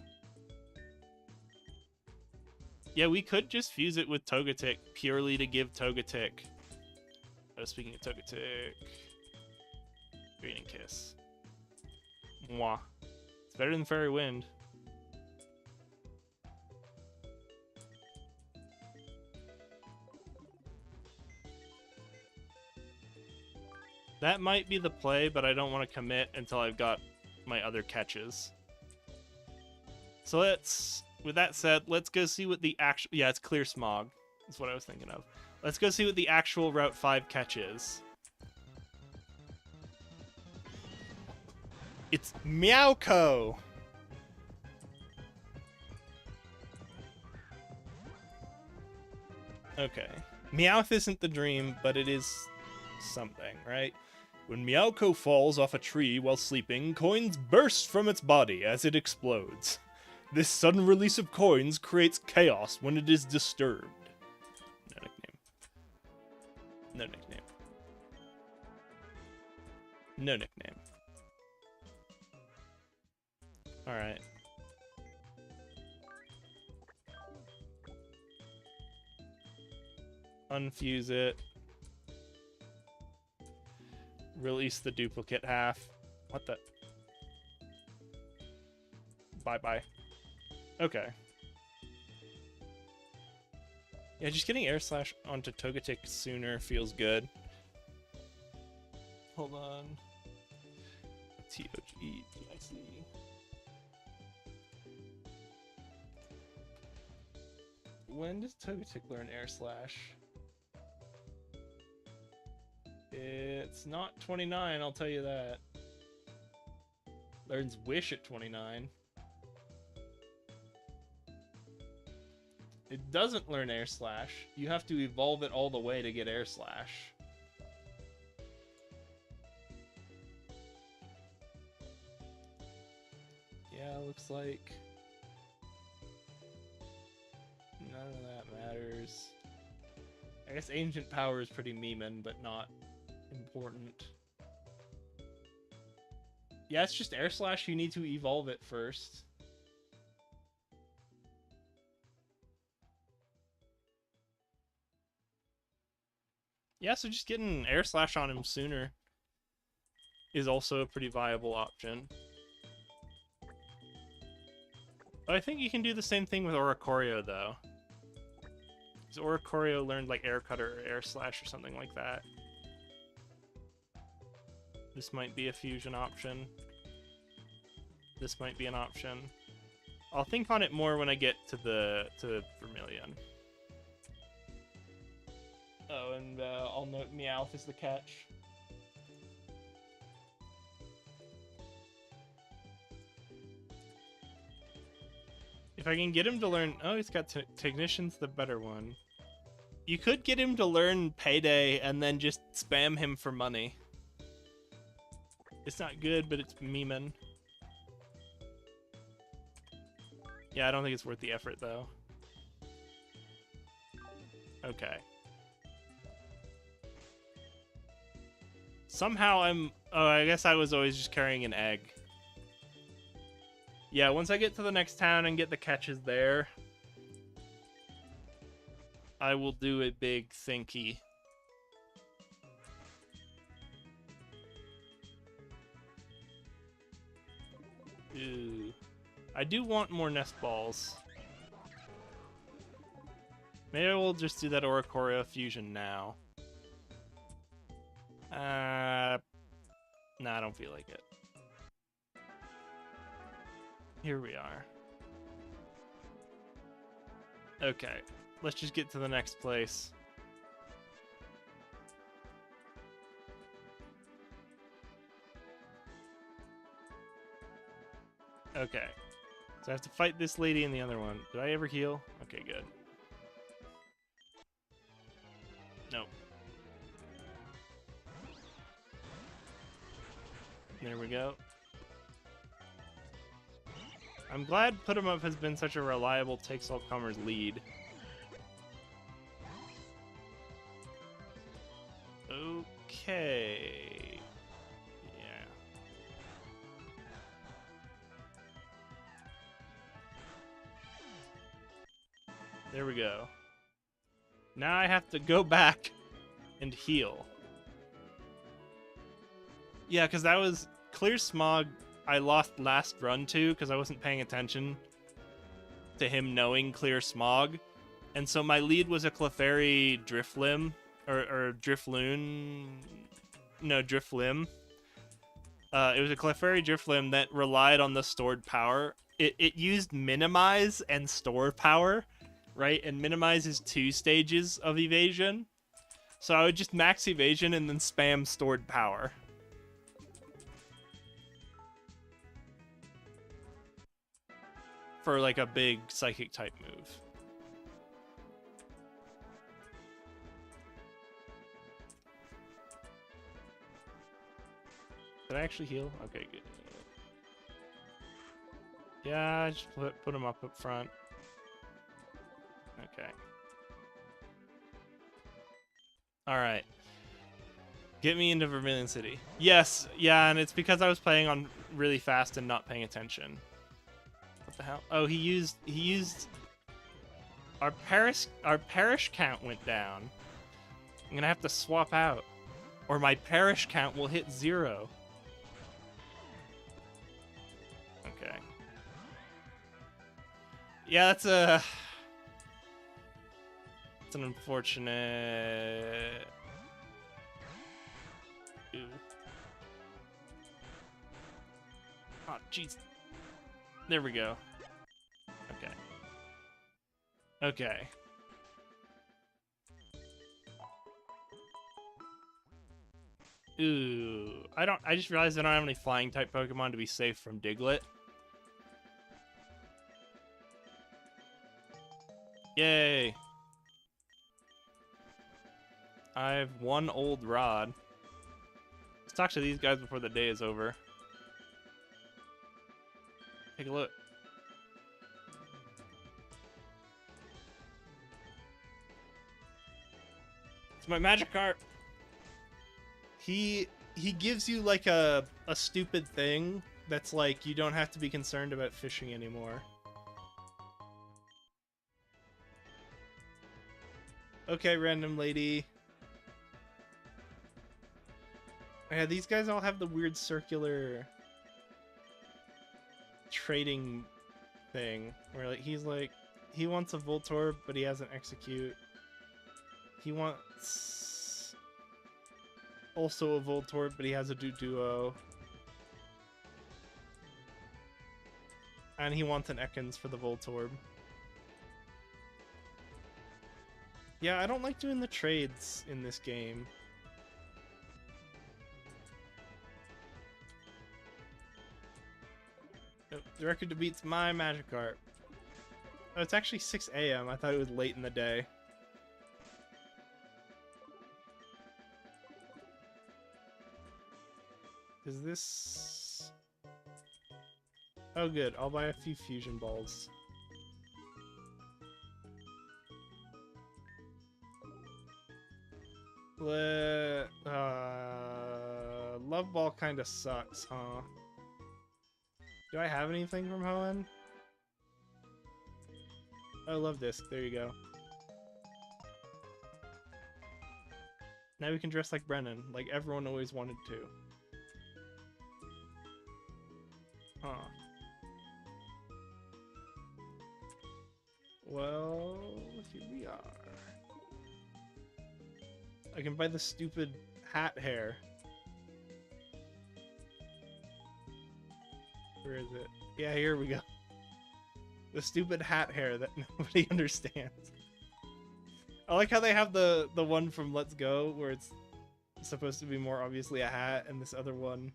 Speaker 1: Yeah, we could just fuse it with Togetic purely to give Togetic. Oh, speaking of Togetic. Green Kiss. Mwah. It's better than Fairy Wind. That might be the play, but I don't want to commit until I've got my other catches. So with that said, let's go see what the actual... Yeah, it's Clear Smog. That's what I was thinking of. Let's go see what the actual Route 5 catch is. It's Meowco! Okay. Meowth isn't the dream, but it is something, right? When Meowco falls off a tree while sleeping, coins burst from its body as it explodes. This sudden release of coins creates chaos when it is disturbed. No nickname. No nickname. No nickname. Alright. Unfuse it. Release the duplicate half. What the? Bye-bye. Okay. Yeah, just getting Air Slash onto Togetic sooner feels good. Hold on. TOG-PIC. When does Togetic learn Air Slash? It's not 29, I'll tell you that. Learns Wish at 29. It doesn't learn Air Slash. You have to evolve it all the way to get Air Slash. Yeah, looks like none of that matters. I guess Ancient Power is pretty memeing, but not important. Yeah, it's just Air Slash. You need to evolve it first. Yeah, so just getting Air Slash on him sooner is also a pretty viable option. But I think you can do the same thing with Oricorio, though. Because Oricorio learned, like, Air Cutter or Air Slash or something like that. This might be a fusion option. This might be an option. I'll think on it more when I get to Vermilion. Oh, and I'll note Meowth is the catch. If I can get him to learn... Oh, he's got Technician's the better one. You could get him to learn Payday and then just spam him for money. It's not good, but it's memeing. Yeah, I don't think it's worth the effort, though. Okay. Somehow I'm... Oh, I guess I was always just carrying an egg. Yeah, once I get to the next town and get the catches there, I will do a big thinky. Ooh. I do want more nest balls. Maybe I will just do that Oricorio fusion now. Nah, I don't feel like it. Here we are. Okay, let's just get to the next place. Okay, so I have to fight this lady and the other one. Did I ever heal? Okay, good. Nope. There we go. I'm glad Put 'em Up has been such a reliable takes all comers lead. Okay. Yeah. There we go. Now I have to go back and heal. Yeah, because that was Clear Smog. I lost last run to because I wasn't paying attention to him knowing Clear Smog. And so my lead was a Clefairy Driflim, or Drifloon. No, Driflim. It was a Clefairy Driflim that relied on the stored power. It used Minimize and Store Power, right? And Minimize is 2 stages of evasion. So I would just max evasion and then spam stored power. For like a big psychic type move. Did I actually heal? Okay, good. Yeah, just put him up front. Okay. Alright. Get me into Vermilion City. Yes, yeah, and it's because I was playing on really fast and not paying attention. What the hell? Oh, he used our parish count went down. I'm gonna have to swap out, or my parish count will hit 0. Okay. Yeah, it's an unfortunate. Ooh. Oh, jeez. There we go. Okay. Okay. Ooh. I just realized I don't have any flying type Pokemon to be safe from Diglett. Yay. I have 1 old rod. Let's talk to these guys before the day is over. Take a look. It's my Magikarp. He gives you like a stupid thing that's like you don't have to be concerned about fishing anymore. Okay, random lady. Yeah, these guys all have the weird circular trading thing where like he wants a Voltorb but he has an Execute. He wants also a Voltorb but he has a Duo. And he wants an Ekans for the Voltorb. Yeah, I don't like doing the trades in this game. The record to beat's my Magikarp. Oh, it's actually 6 a.m. I thought it was late in the day. Is this... Oh good, I'll buy a few fusion balls. Love Ball kinda sucks, huh? Do I have anything from Hoenn? Oh, love disc. There you go. Now we can dress like Brennan, like everyone always wanted to. Huh. Well, here we are. I can buy the stupid hat hair. Where is it? Yeah, here we go. The stupid hat hair that nobody understands. I like how they have the one from Let's Go where it's supposed to be more obviously a hat, and this other one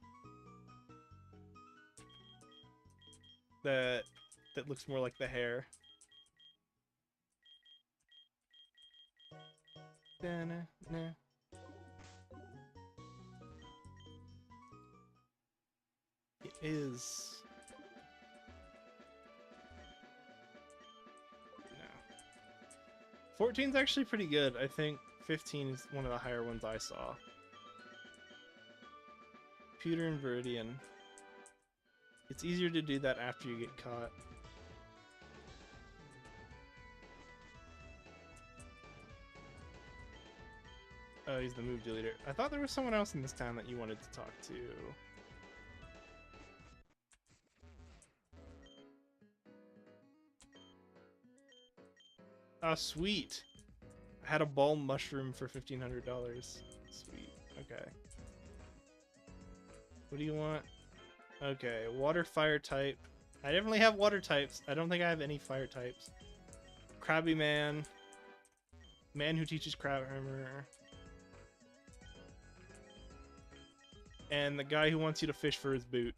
Speaker 1: that looks more like the hair. Da-na-na. It is. No. 14's actually pretty good. I think 15 is one of the higher ones I saw. Pewter and Viridian. It's easier to do that after you get caught. Oh, he's the move deleter. I thought there was someone else in this town that you wanted to talk to. Oh, sweet. I had a ball mushroom for $1,500. Sweet. Okay. What do you want? Okay, water, fire type. I definitely have water types. I don't think I have any fire types. Crabby man. Man who teaches crab armor. And the guy who wants you to fish for his boot.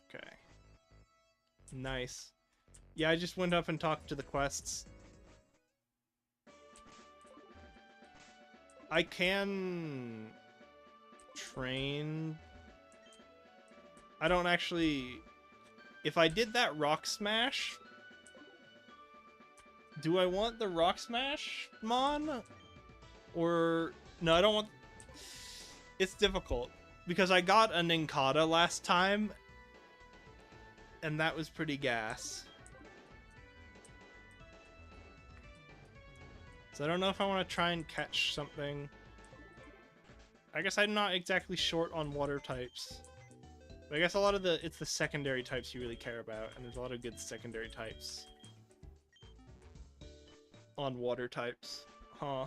Speaker 1: Okay. Nice. Yeah, I just went up and talked to the quests. I can train. I don't actually. If I did that rock smash, do I want the rock smash mon? Or no, I don't want. It's difficult because I got a Ninkata last time, and that was pretty gas. So I don't know if I want to try and catch something. I guess I'm not exactly short on water types. But I guess a lot of it's the secondary types you really care about, and there's a lot of good secondary types on water types. Huh.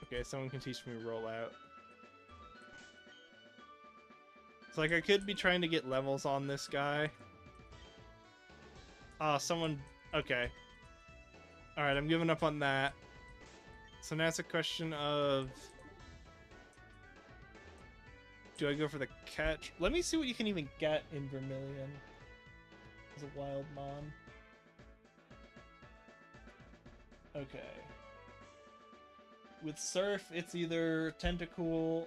Speaker 1: Okay, someone can teach me rollout. It's like I could be trying to get levels on this guy. Someone... Okay. Alright, I'm giving up on that. So now it's a question of... Do I go for the catch? Let me see what you can even get in Vermilion as a wild mon. Okay. With Surf, it's either Tentacool...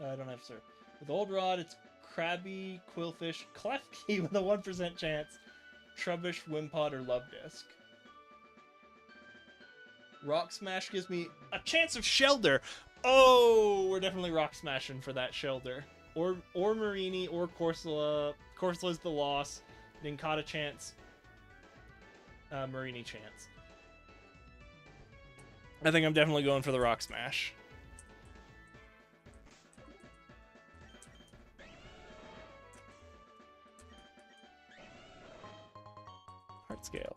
Speaker 1: I don't have Surf. With Old Rod, it's Krabby, Quillfish, Klefki with a 1% chance, Trubbish, Wimpod, or Love Disc. Rock Smash gives me a chance of Shelder. Oh, we're definitely Rock Smashing for that Shelder. Or Marini, or Corsola. Corsola's the loss. Ninkata chance. Marini chance. I think I'm definitely going for the Rock Smash. Heart scale.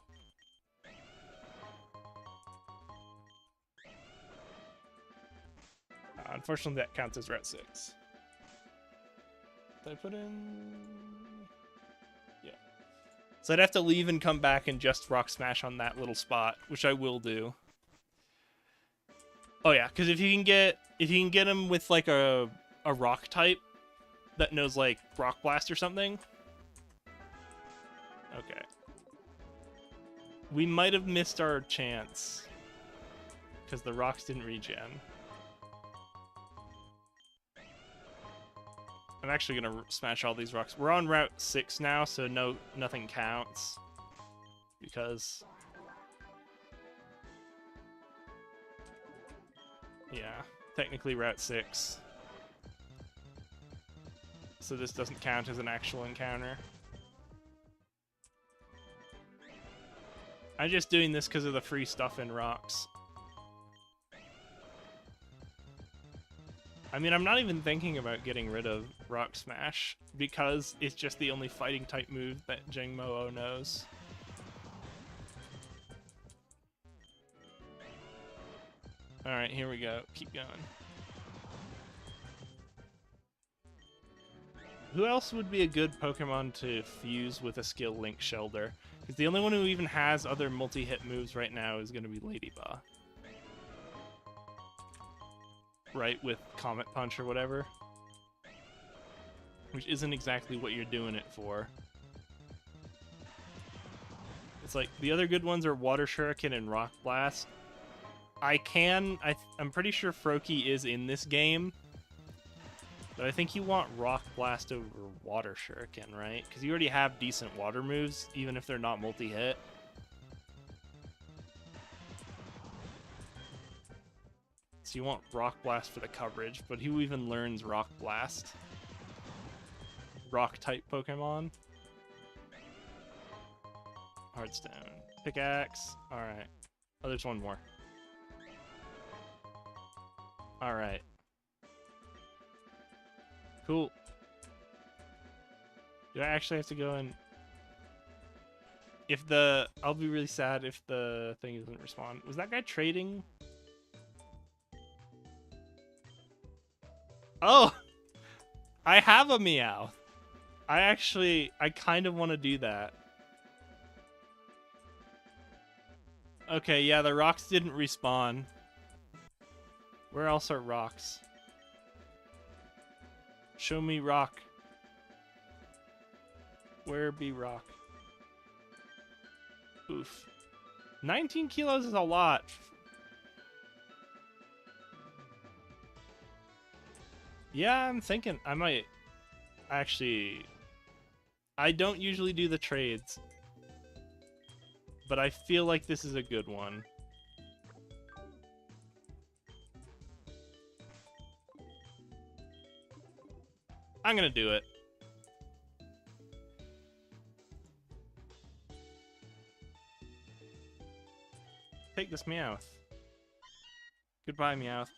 Speaker 1: Unfortunately, that counts as Route 6. Did I put in... Yeah. So I'd have to leave and come back and just Rock Smash on that little spot, which I will do. Oh yeah, because if you can get him with like a rock type that knows like Rock Blast or something. Okay. We might have missed our chance because the rocks didn't regen. I'm actually gonna smash all these rocks. We're on Route 6 now, so nothing counts because Yeah, technically Route 6. So this doesn't count as an actual encounter. I'm just doing this because of the free stuff in rocks. I mean, I'm not even thinking about getting rid of Rock Smash because it's just the only fighting type move that Jangmo-O knows. Alright, here we go. Keep going. Who else would be a good Pokemon to fuse with a skill Link Shelter? Because the only one who even has other multi-hit moves right now is going to be Ladybug. Right, with Comet Punch or whatever. Which isn't exactly what you're doing it for. It's like, the other good ones are Water Shuriken and Rock Blast. I'm pretty sure Froakie is in this game. But I think you want Rock Blast over Water Shuriken, right? Because you already have decent water moves, even if they're not multi-hit. So you want Rock Blast for the coverage, but who even learns Rock Blast? Rock-type Pokemon? Heartstone. Pickaxe. Alright. Oh, there's one more. Alright. Cool. Do I actually have to go and... I'll be really sad if the thing doesn't respond. Was that guy trading? Oh! I have a Meowth. I kind of want to do that. Okay, yeah, the rocks didn't respawn. Where else are rocks? Show me rock. Where be rock? Oof. 19 kilos is a lot. Yeah, I'm thinking I might... Actually... I don't usually do the trades. But I feel like this is a good one. I'm gonna do it. Take this Meowth. Goodbye, Meowth.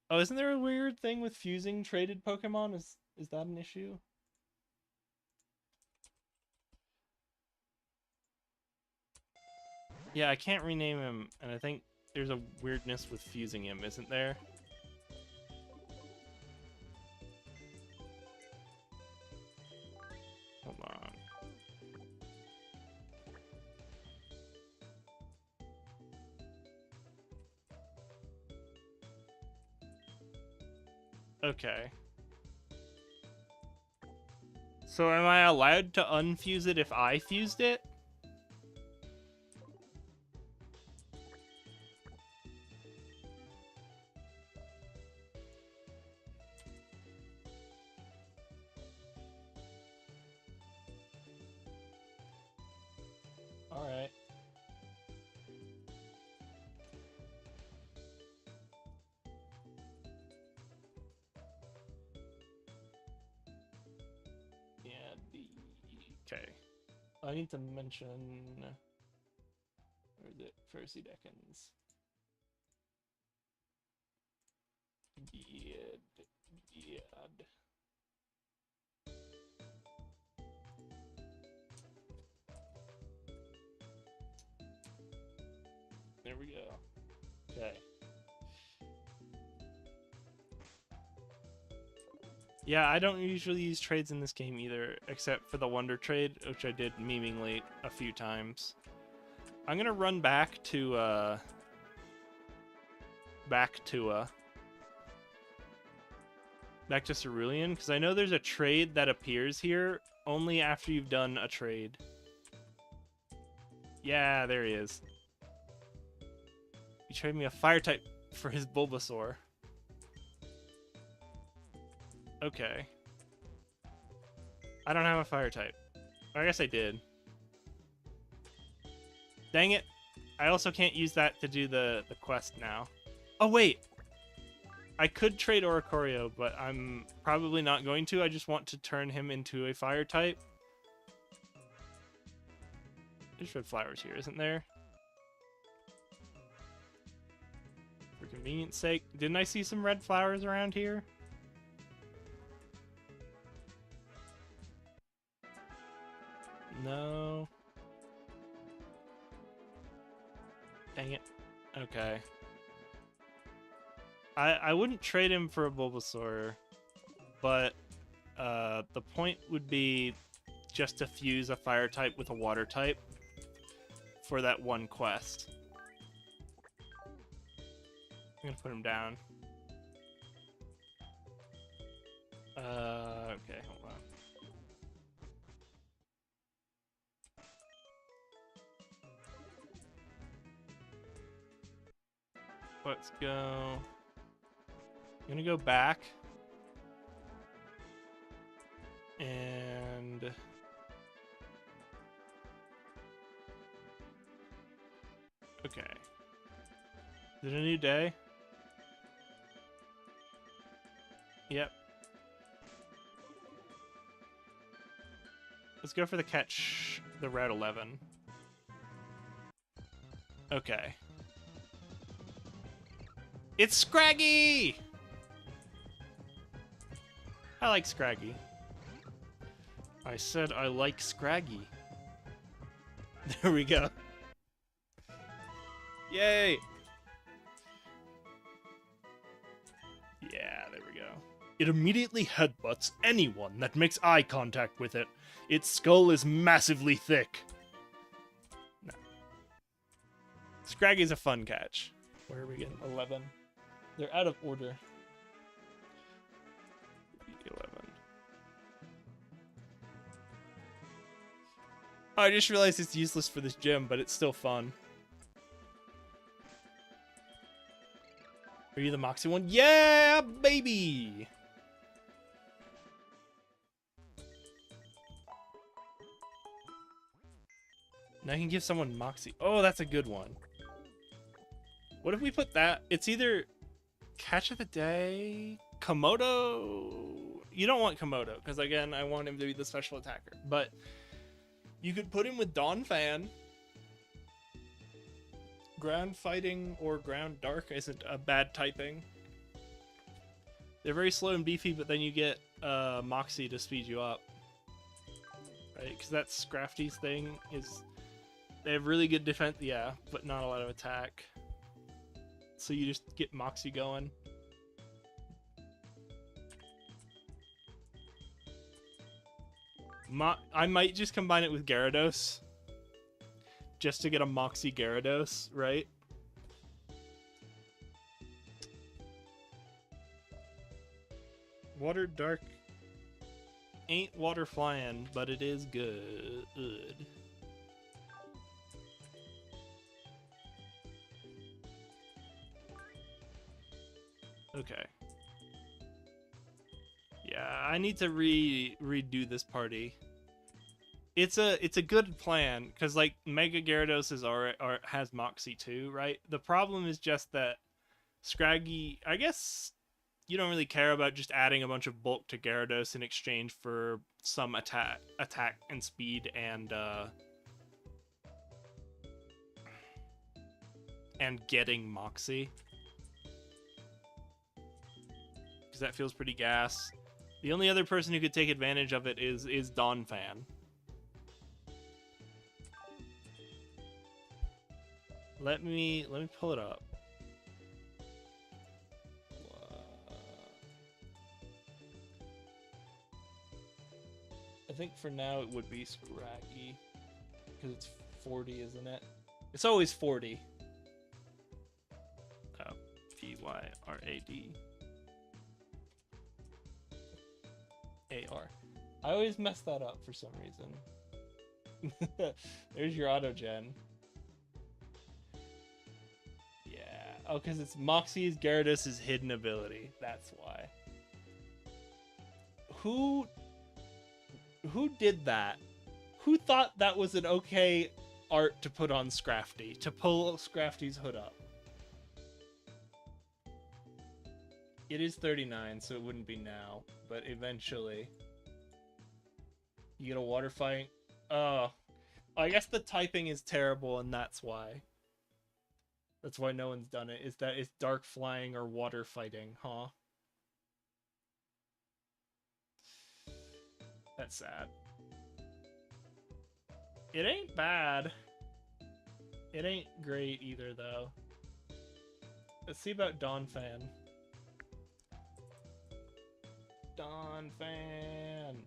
Speaker 1: Oh, isn't there a weird thing with fusing traded Pokemon? Is that an issue? Yeah, I can't rename him, and I think there's a weirdness with fusing him, isn't there? Hold on. Okay. So am I allowed to unfuse it if I fused it? Alright. Yeah, okay. I need to mention... Where is it? Percy Deckens. There we go. Okay. Yeah, I don't usually use trades in this game either, except for the Wonder Trade, which I did memeingly a few times. I'm gonna run back to Cerulean, because I know there's a trade that appears here only after you've done a trade. Yeah, there he is. He traded me a fire type for his Bulbasaur. Okay. I don't have a fire type. I guess I did. Dang it. I also can't use that to do the quest now. Oh, wait. I could trade Oricorio, but I'm probably not going to. I just want to turn him into a fire type. There's red flowers here, isn't there? For convenience sake. Didn't I see some red flowers around here? No. Dang it. Okay. I wouldn't trade him for a Bulbasaur, but the point would be just to fuse a fire type with a water type for that one quest. I'm gonna put him down. Okay, hold on. Let's go. I'm gonna go back. And okay. Is it a new day? Yep. Let's go for the catch, the Route 11. Okay. It's Scraggy! I like Scraggy. I said I like Scraggy. There we go. Yay! Yeah, there we go. It immediately headbutts anyone that makes eye contact with it. Its skull is massively thick. No. Scraggy's a fun catch. Where are we getting? 11. They're out of order. 11. Oh, I just realized it's useless for this gym, but it's still fun. Are you the Moxie one? Yeah, baby! Now I can give someone Moxie. Oh, that's a good one. What if we put that? It's either Catch of the Day, Komodo. You don't want Komodo, because again, I want him to be the special attacker. But you could put him with Dawn Fan. Ground Fighting or Ground Dark isn't a bad typing. They're very slow and beefy, but then you get Moxie to speed you up. Right? Because that's Scrafty's thing. Is they have really good defense, yeah, but not a lot of attack. So you just get Moxie going. I might just combine it with Gyarados. Just to get a Moxie Gyarados, right? Water Dark ain't water flying, but it is good. Okay. Yeah, I need to redo this party. It's a good plan because like Mega Gyarados has Moxie too, right? The problem is just that Scraggy, I guess you don't really care about just adding a bunch of bulk to Gyarados in exchange for some attack and speed and getting Moxie. Because that feels pretty gas. The only other person who could take advantage of it is Dawn Fan. Let me pull it up. I think for now it would be Scraggy. Because it's 40, isn't it? It's always 40. Oh, Pyrad. AR. I always mess that up for some reason. There's your auto-gen. Yeah. Oh, because it's Moxie's Gyarados' hidden ability. That's why. Who did that? Who thought that was an okay art to put on Scrafty? To pull Scrafty's hood up? It is 39, so it wouldn't be now, but eventually. You get a water fight. Oh, I guess the typing is terrible, and that's why. That's why no one's done it. Is that it's dark flying or water fighting, huh? That's sad. It ain't bad. It ain't great either, though. Let's see about Donphan. Donphan.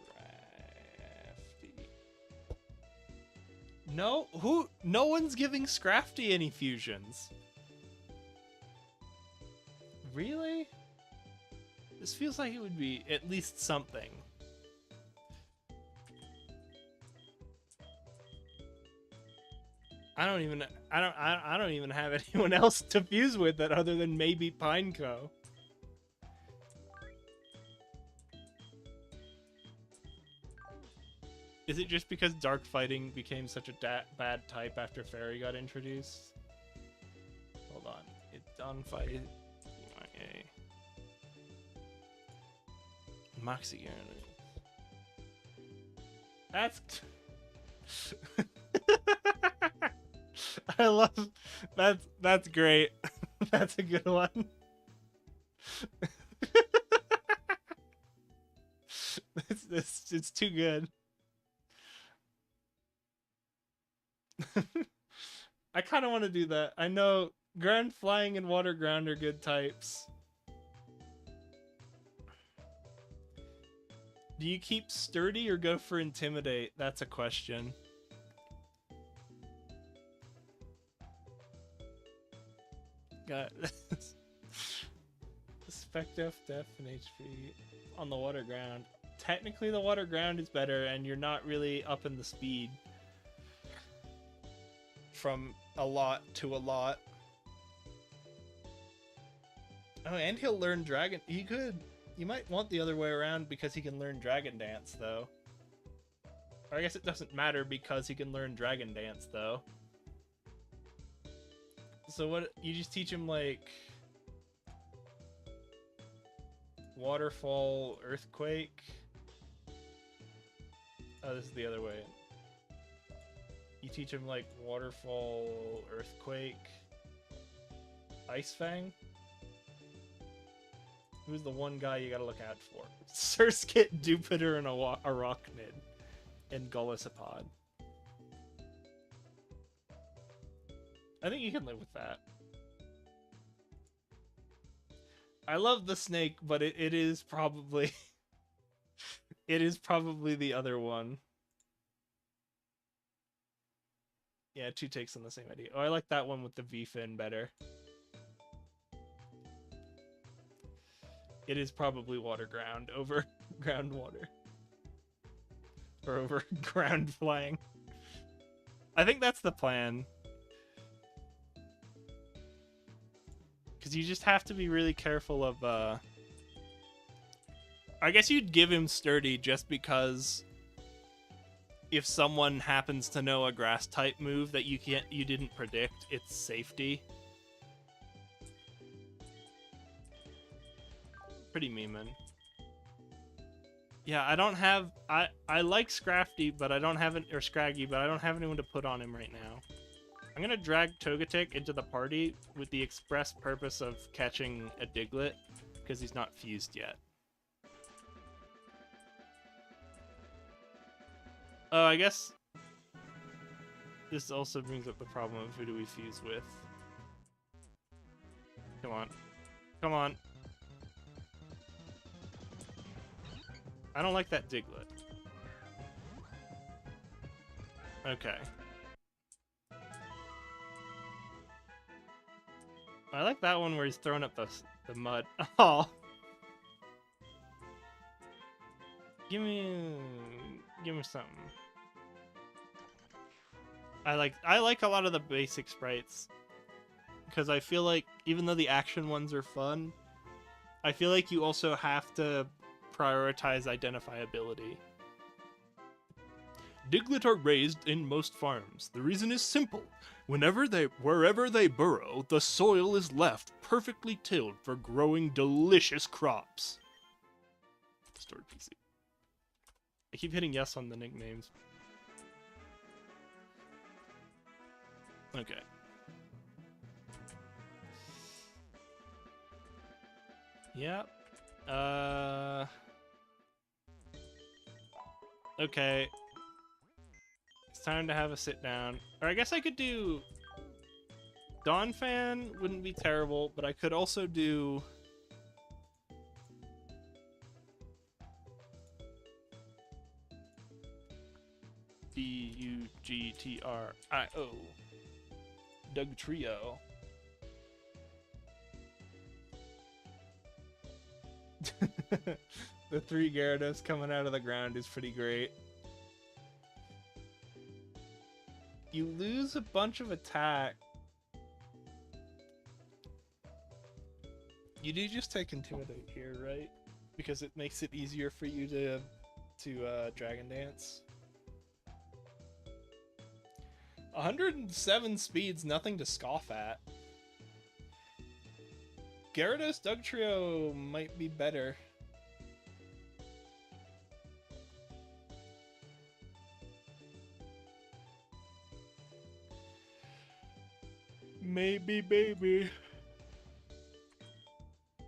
Speaker 1: Scrafty. No one's giving Scrafty any fusions. Really? This feels like it would be at least something. I don't even have anyone else to fuse with that other than maybe Pineco. Is it just because dark fighting became such a bad type after Fairy got introduced? Hold on. It's done fight. Moxie That's I love that's great. That's a good one. It's too good. I kind of want to do that. I know ground flying and water ground are good types. Do you keep sturdy or go for intimidate? That's a question. Got Spec Def and HP on the water ground. Technically the water ground is better and you're not really up in the speed from a lot to a lot. Oh, and he'll learn Dragon. You might want the other way around because he can learn Dragon Dance, though. Or I guess it doesn't matter because he can learn Dragon Dance, though. So what, you just teach him, like, Waterfall, Earthquake? Oh, this is the other way. You teach him, like, Waterfall, Earthquake, Ice Fang? Who's the one guy you gotta look out for? Surskit, Jupiter, and Arachnid. And Golisopod. I think you can live with that. I love the snake, but it is probably... it is probably the other one. Yeah, 2 takes on the same idea. Oh, I like that one with the V-fin better. It is probably water ground over ground water. Or over ground flying. I think that's the plan. Because you just have to be really careful of, I guess you'd give him sturdy just because if someone happens to know a grass type move that you didn't predict, it's safety. Pretty memeing. Yeah, I don't have... I like Scrafty, but I don't have or Scraggy, but I don't have anyone to put on him right now. I'm gonna drag Togetic into the party with the express purpose of catching a Diglett, because he's not fused yet. Oh, I guess... this also brings up the problem of who do we fuse with. Come on. Come on. I don't like that Diglett. Okay. I like that one where he's throwing up the mud. Oh. Give me something. I like a lot of the basic sprites because I feel like even though the action ones are fun, I feel like you also have to prioritize identifiability. Diglett are raised in most farms. The reason is simple. Wherever they burrow, the soil is left perfectly tilled for growing delicious crops. Stored PC. I keep hitting yes on the nicknames. Okay. Yep. Okay. It's time to have a sit down. Or I guess I could do... Dawn Fan wouldn't be terrible, but I could also do... Dugtrio. Doug Trio. The 3 Gyarados coming out of the ground is pretty great. You lose a bunch of attack. You do just take Intimidate here, right? Because it makes it easier for you to Dragon Dance. 107 speed's nothing to scoff at. Gyarados Dugtrio might be better. Maybe, baby.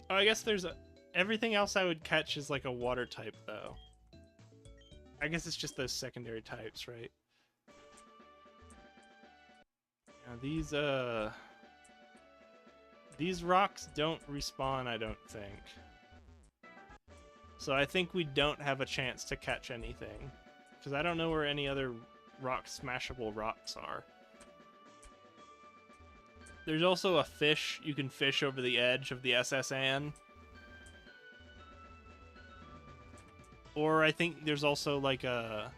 Speaker 1: Oh, I guess there's everything else I would catch is like a water type, though. I guess it's just those secondary types, right? Now, these rocks don't respawn, I don't think. So I think we don't have a chance to catch anything. Because I don't know where any other smashable rocks are. There's also a fish. You can fish over the edge of the SS Anne. Or I think there's also like a...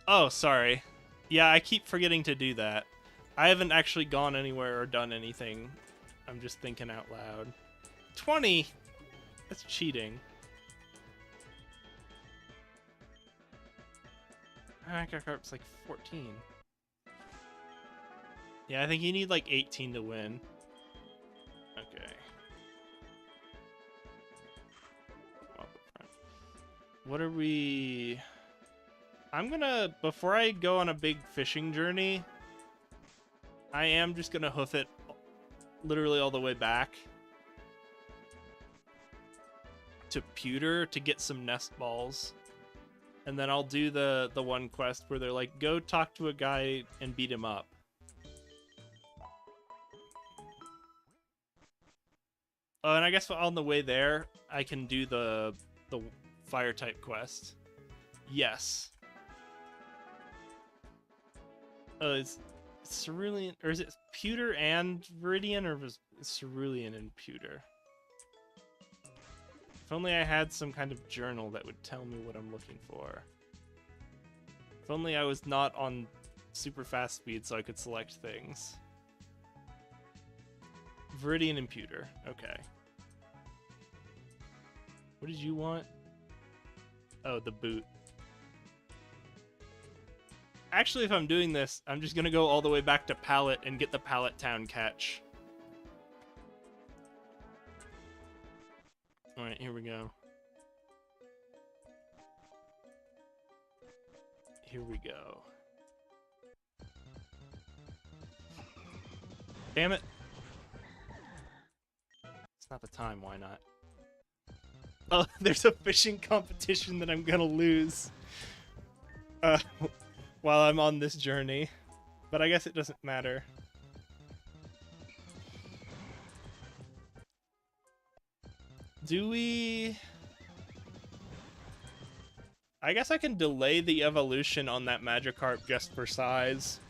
Speaker 1: Oh, sorry. Yeah, I keep forgetting to do that. I haven't actually gone anywhere or done anything. I'm just thinking out loud. 20? That's cheating. Carp's like 14. Yeah, I think you need like 18 to win. Okay. What are we... I'm gonna... Before I go on a big fishing journey, I am just gonna hoof it literally all the way back to Pewter to get some nest balls. And then I'll do the one quest where they're like, go talk to a guy and beat him up. Oh, and I guess on the way there, I can do the fire type quest. Yes. It's Cerulean, or is it Pewter and Viridian, or was it Cerulean and Pewter? If only I had some kind of journal that would tell me what I'm looking for. If only I was not on super fast speed so I could select things. Viridian and Pewter. Okay. What did you want? Oh, the boot. Actually, if I'm doing this, I'm just gonna go all the way back to Pallet and get the Pallet Town catch. Alright, here we go. Here we go. Damn it! It's not the time, why not? Oh, there's a fishing competition that I'm gonna lose. While I'm on this journey. But I guess it doesn't matter. Do we... I guess I can delay the evolution on that Magikarp just for size.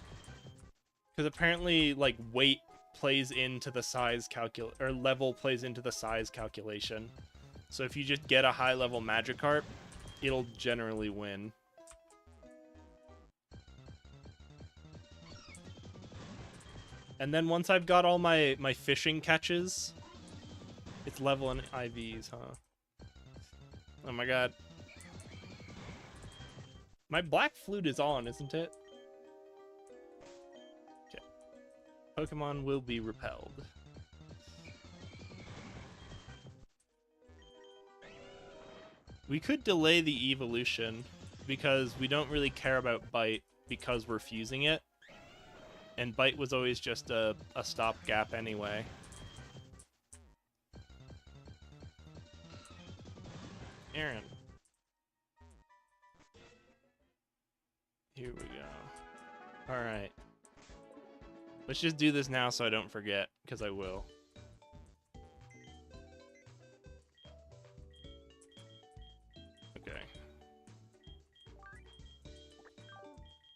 Speaker 1: Because apparently, like, weight plays into the size or level plays into the size calculation. So if you just get a high-level Magikarp, it'll generally win. And then once I've got all my fishing catches, it's level and IVs, huh? Oh my god. My black flute is on, isn't it? Okay. Pokemon will be repelled. We could delay the evolution because we don't really care about Bite because we're fusing it. And Bite was always just a stopgap anyway. Aaron. Here we go. Alright. Let's just do this now so I don't forget, because I will. Okay.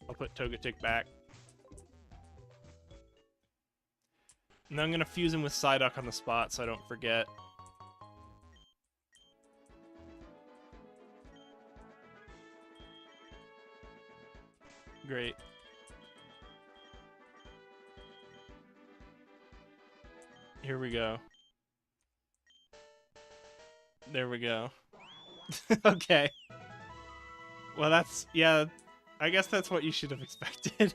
Speaker 1: I'll put Togetic back. And then I'm going to fuse him with Psyduck on the spot so I don't forget. Great. Here we go. There we go. Okay. Well, that's... yeah, I guess that's what you should have expected.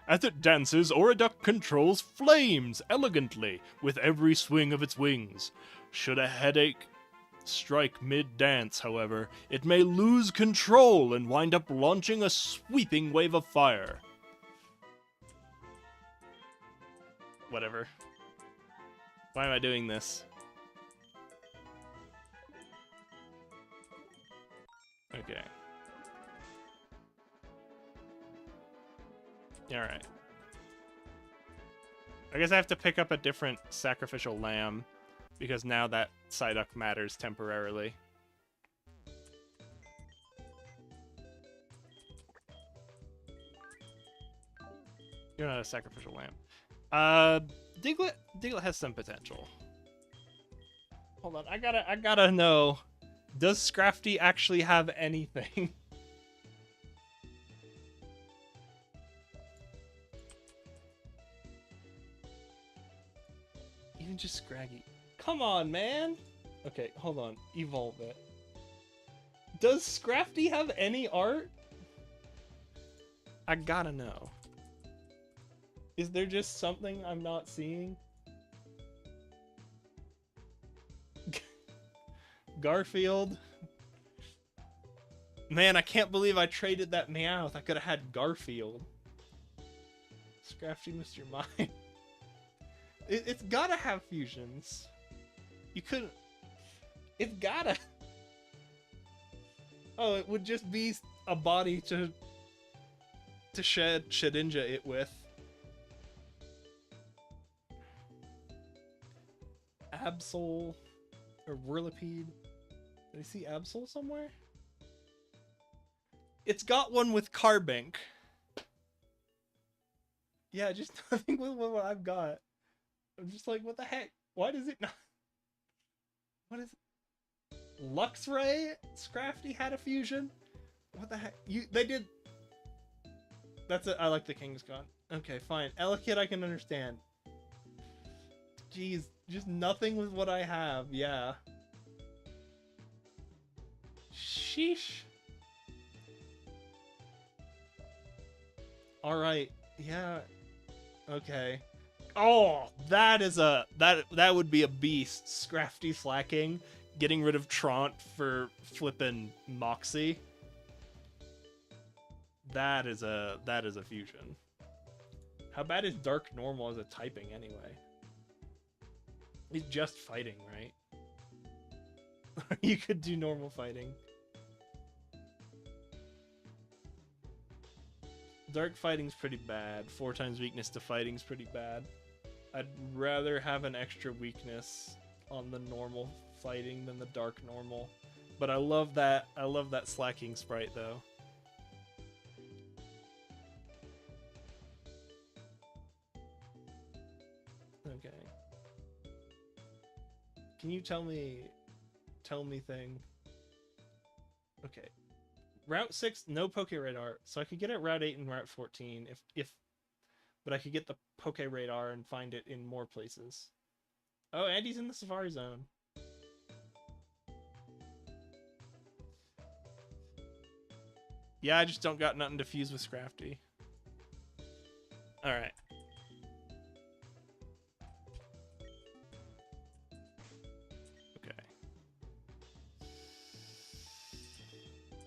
Speaker 1: As it dances, Auriduck controls flames elegantly with every swing of its wings. Should a headache strike mid-dance, however, it may lose control and wind up launching a sweeping wave of fire. Whatever. Why am I doing this? Okay. Alright. I guess I have to pick up a different sacrificial lamb, because now that Psyduck matters temporarily. You're not a sacrificial lamb. Diglett has some potential. Hold on, I gotta know. Does Scrafty actually have anything? Even just Scraggy. Come on, man! Okay, hold on. Evolve it. Does Scrafty have any art? I gotta know. Is there just something I'm not seeing? Garfield? Man, I can't believe I traded that Meowth. I could have had Garfield. Scrafty Mr. Mime. It's gotta have fusions. You couldn't... It's gotta... Oh, it would just be a body to Shedinja it with. Absol... Or Whirlipede. Did I see Absol somewhere? It's got one with Carbink. Yeah, just nothing with what I've got. I'm just like, what the heck? Why does it not... What is it? Luxray? Scrafty had a fusion? What the heck? They did... That's it. I like the King's Gun. Okay, fine. Elekid I can understand. Jeez, just nothing with what I have. Yeah. Sheesh. Alright. Yeah. Okay. Oh, that is a... That would be a beast. Scrafty slacking. Getting rid of Traunt for flippin' Moxie. That is a fusion. How bad is Dark Normal as a typing anyway? He's just fighting, right? You could do normal fighting. Dark fighting's pretty bad. 4 times weakness to fighting's pretty bad. I'd rather have an extra weakness on the normal fighting than the dark normal. But I love that slacking sprite though. Okay. Can you tell me thing? Okay. Route 6, no Poke Radar, so I could get it Route 8 and Route 14 but I could get the Poke Radar and find it in more places. Oh, Andy's in the Safari Zone. Yeah, I just don't got nothing to fuse with Scrafty. Alright. Okay.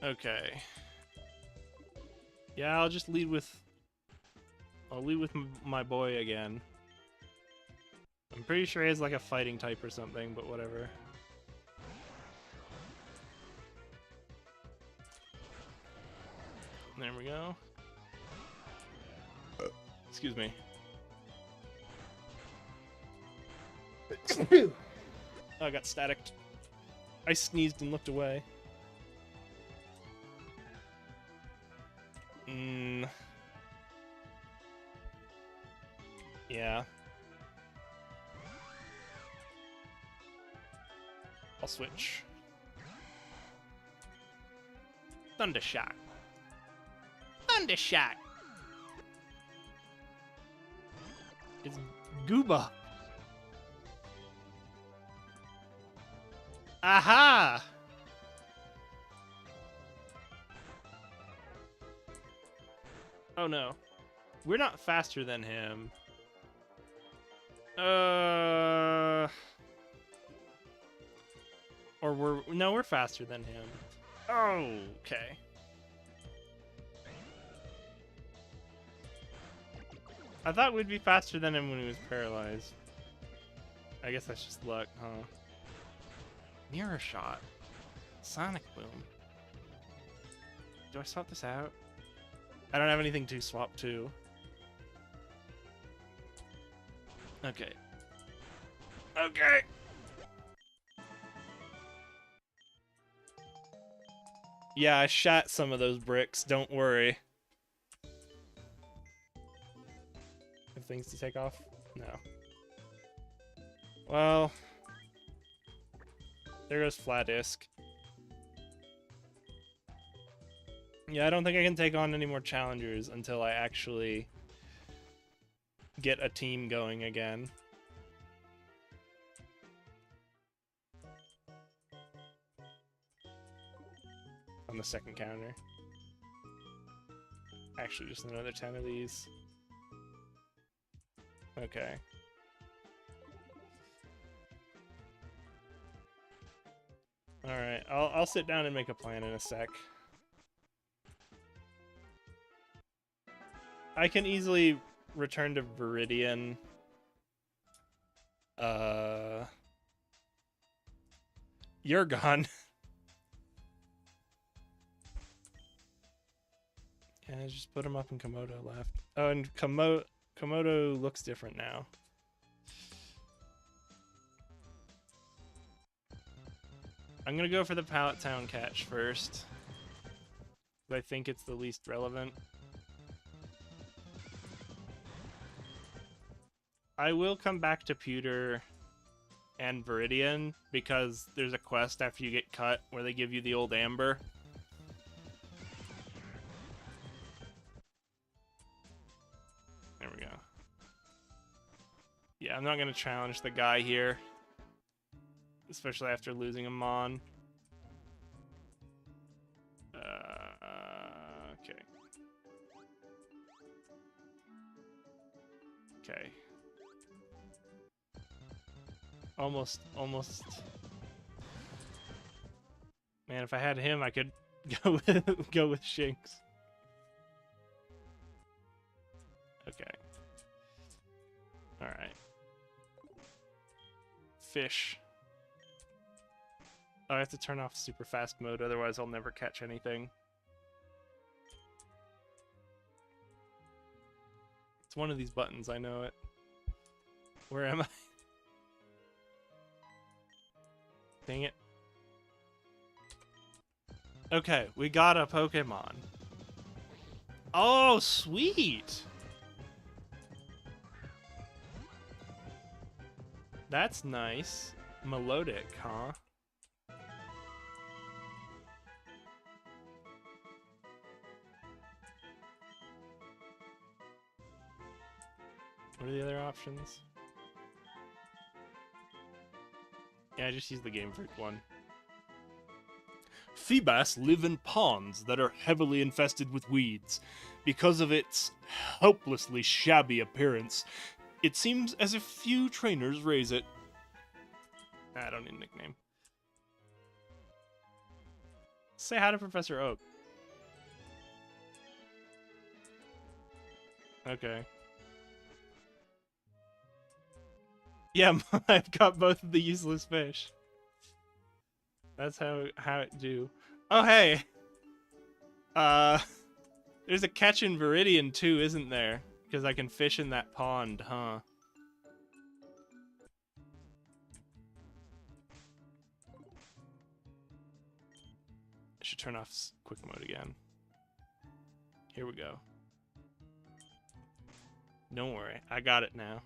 Speaker 1: Okay. Yeah, I'll just lead with... I'll lead with my boy again. I'm pretty sure he has like a fighting type or something, but whatever. There we go. Excuse me. Oh, I got staticked. I sneezed and looked away. Yeah. I'll switch. Thunder Shot. Thunder Shot! It's Gooba! Aha! Oh no. We're not faster than him. Or we're faster than him. Oh, okay. I thought we'd be faster than him when he was paralyzed. I guess that's just luck, huh? Mirror Shot. Sonic Boom. Do I swap this out? I don't have anything to swap to. Okay. Okay! Yeah, I shot some of those bricks, don't worry. Have things to take off? No. Well... There goes Flatisk. Yeah, I don't think I can take on any more challengers until I actually get a team going again. On the second counter. Actually, just another 10 of these. Okay. Alright, I'll sit down and make a plan in a sec. I can easily return to Viridian. You're gone. Yeah, just put him up and Komodo left. Oh, and Komodo looks different now. I'm gonna go for the Pallet Town catch first. I think it's the least relevant. I will come back to Pewter and Viridian because there's a quest after you get cut where they give you the old amber. There we go. Yeah, I'm not gonna challenge the guy here. Especially after losing a Mon. Okay. Okay. Almost. Man, if I had him, I could go with Shinx. Okay. All right. Fish. Oh, I have to turn off super fast mode, otherwise I'll never catch anything. It's one of these buttons, I know it. Where am I? Dang it. Okay, we got a Pokemon. Oh, sweet! That's nice. Melodic, huh? What are the other options? Yeah, I just use the Game Freak one. Feebas live in ponds that are heavily infested with weeds. Because of its hopelessly shabby appearance, it seems as if few trainers raise it. I don't need a nickname. Say hi to Professor Oak. Okay. Yeah, I've got both of the useless fish. That's how it do. Oh hey. There's a catch in Viridian too, isn't there? Because I can fish in that pond, huh? I should turn off quick mode again. Here we go. Don't worry, I got it now.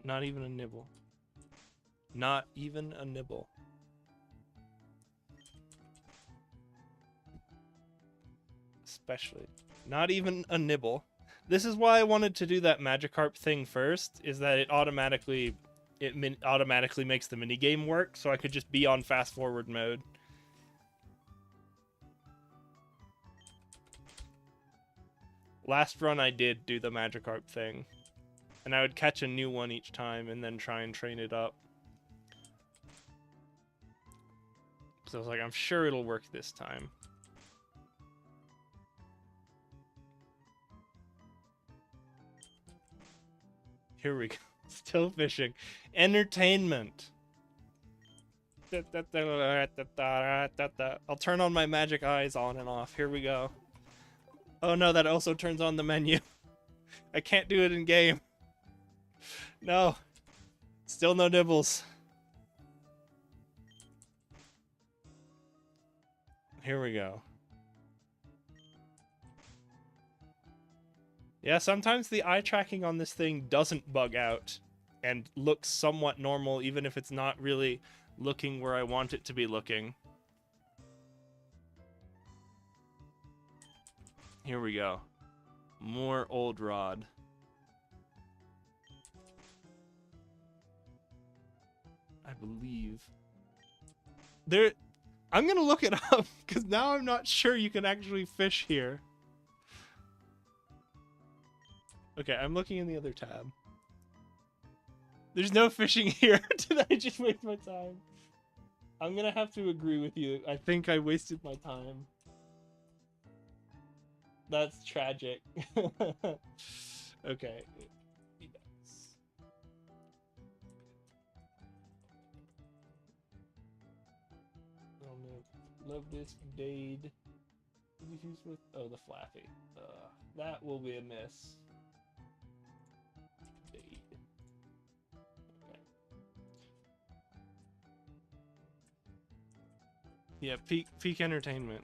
Speaker 1: Not even a nibble. Not even a nibble. Especially. Not even a nibble. This is why I wanted to do that Magikarp thing first, is that it automatically makes the minigame work, so I could just be on fast forward mode. Last run I did do the Magikarp thing. And I would catch a new one each time and then try and train it up. So I was like, I'm sure it'll work this time. Here we go. Still fishing. Entertainment. I'll turn on my magic eyes on and off. Here we go. Oh no, that also turns on the menu. I can't do it in game. No. Still no nibbles. Here we go. Yeah, sometimes the eye tracking on this thing doesn't bug out and looks somewhat normal, even if it's not really looking where I want it to be looking. Here we go. More old rod. I believe. There... I'm gonna look it up, because now I'm not sure you can actually fish here. Okay, I'm looking in the other tab. There's no fishing here. Did I just waste my time? I'm gonna have to agree with you. I think I wasted my time. That's tragic. Okay. Oh no. Love this Dade. With oh, the Flappy. That will be a miss. Dade. Okay. Yeah, peak entertainment.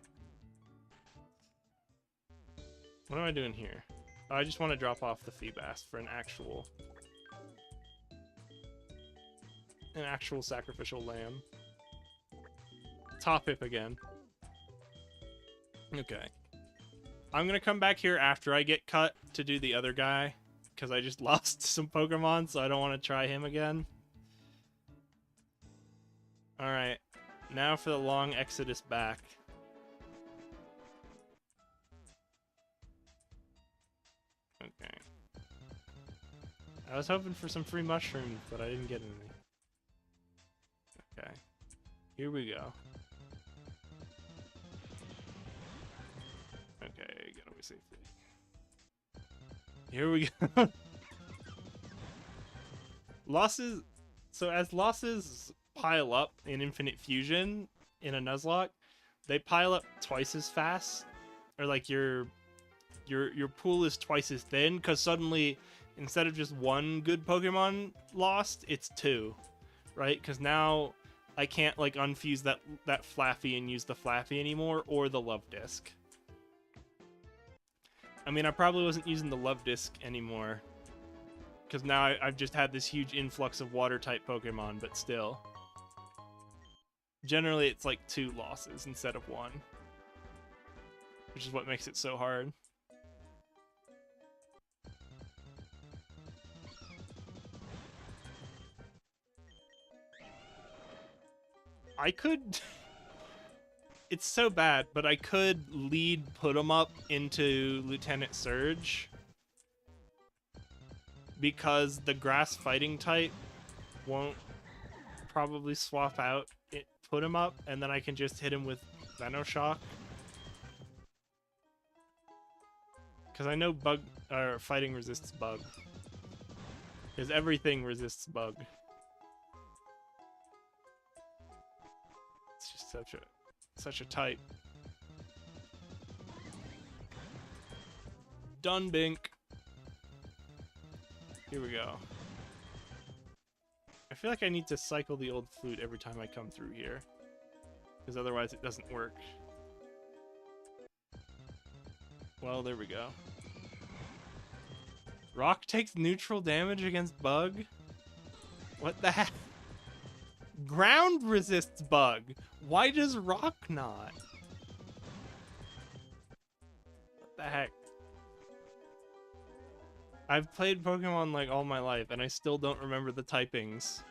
Speaker 1: What am I doing here? Oh, I just want to drop off the Feebas for an actual sacrificial lamb. Top hip again. Okay. I'm gonna come back here after I get cut to do the other guy, because I just lost some Pokemon, so I don't want to try him again. Alright. Now for the long exodus back. Okay. I was hoping for some free mushrooms, but I didn't get any. Okay. Here we go. Okay, get away safely. Here we go. Losses... So as losses pile up in Infinite Fusion in a Nuzlocke, they pile up twice as fast. Or like your pool is twice as thin, because suddenly, instead of just one good Pokemon lost, it's two. Right? Because now I can't like unfuse that Flaffy and use the Flaffy anymore, or the Love Disc. I mean, I probably wasn't using the Love Disc anymore, because now I've just had this huge influx of Water-type Pokemon, but still. Generally, it's like 2 losses instead of 1, which is what makes it so hard. I could... It's so bad, but I could lead Put 'em Up into Lieutenant Surge. Because the grass fighting type won't probably swap out it Put 'em Up, and then I can just hit him with Venoshock. Because I know bug or fighting resists bug. Because everything resists bug. It's just such a type. Done, Bink. Here we go. I feel like I need to cycle the old flute every time I come through here. Because otherwise it doesn't work. Well, there we go. Rock takes neutral damage against bug? What the heck? Ground resists bug. Why does rock not? What the heck? I've played Pokemon like all my life and I still don't remember the typings.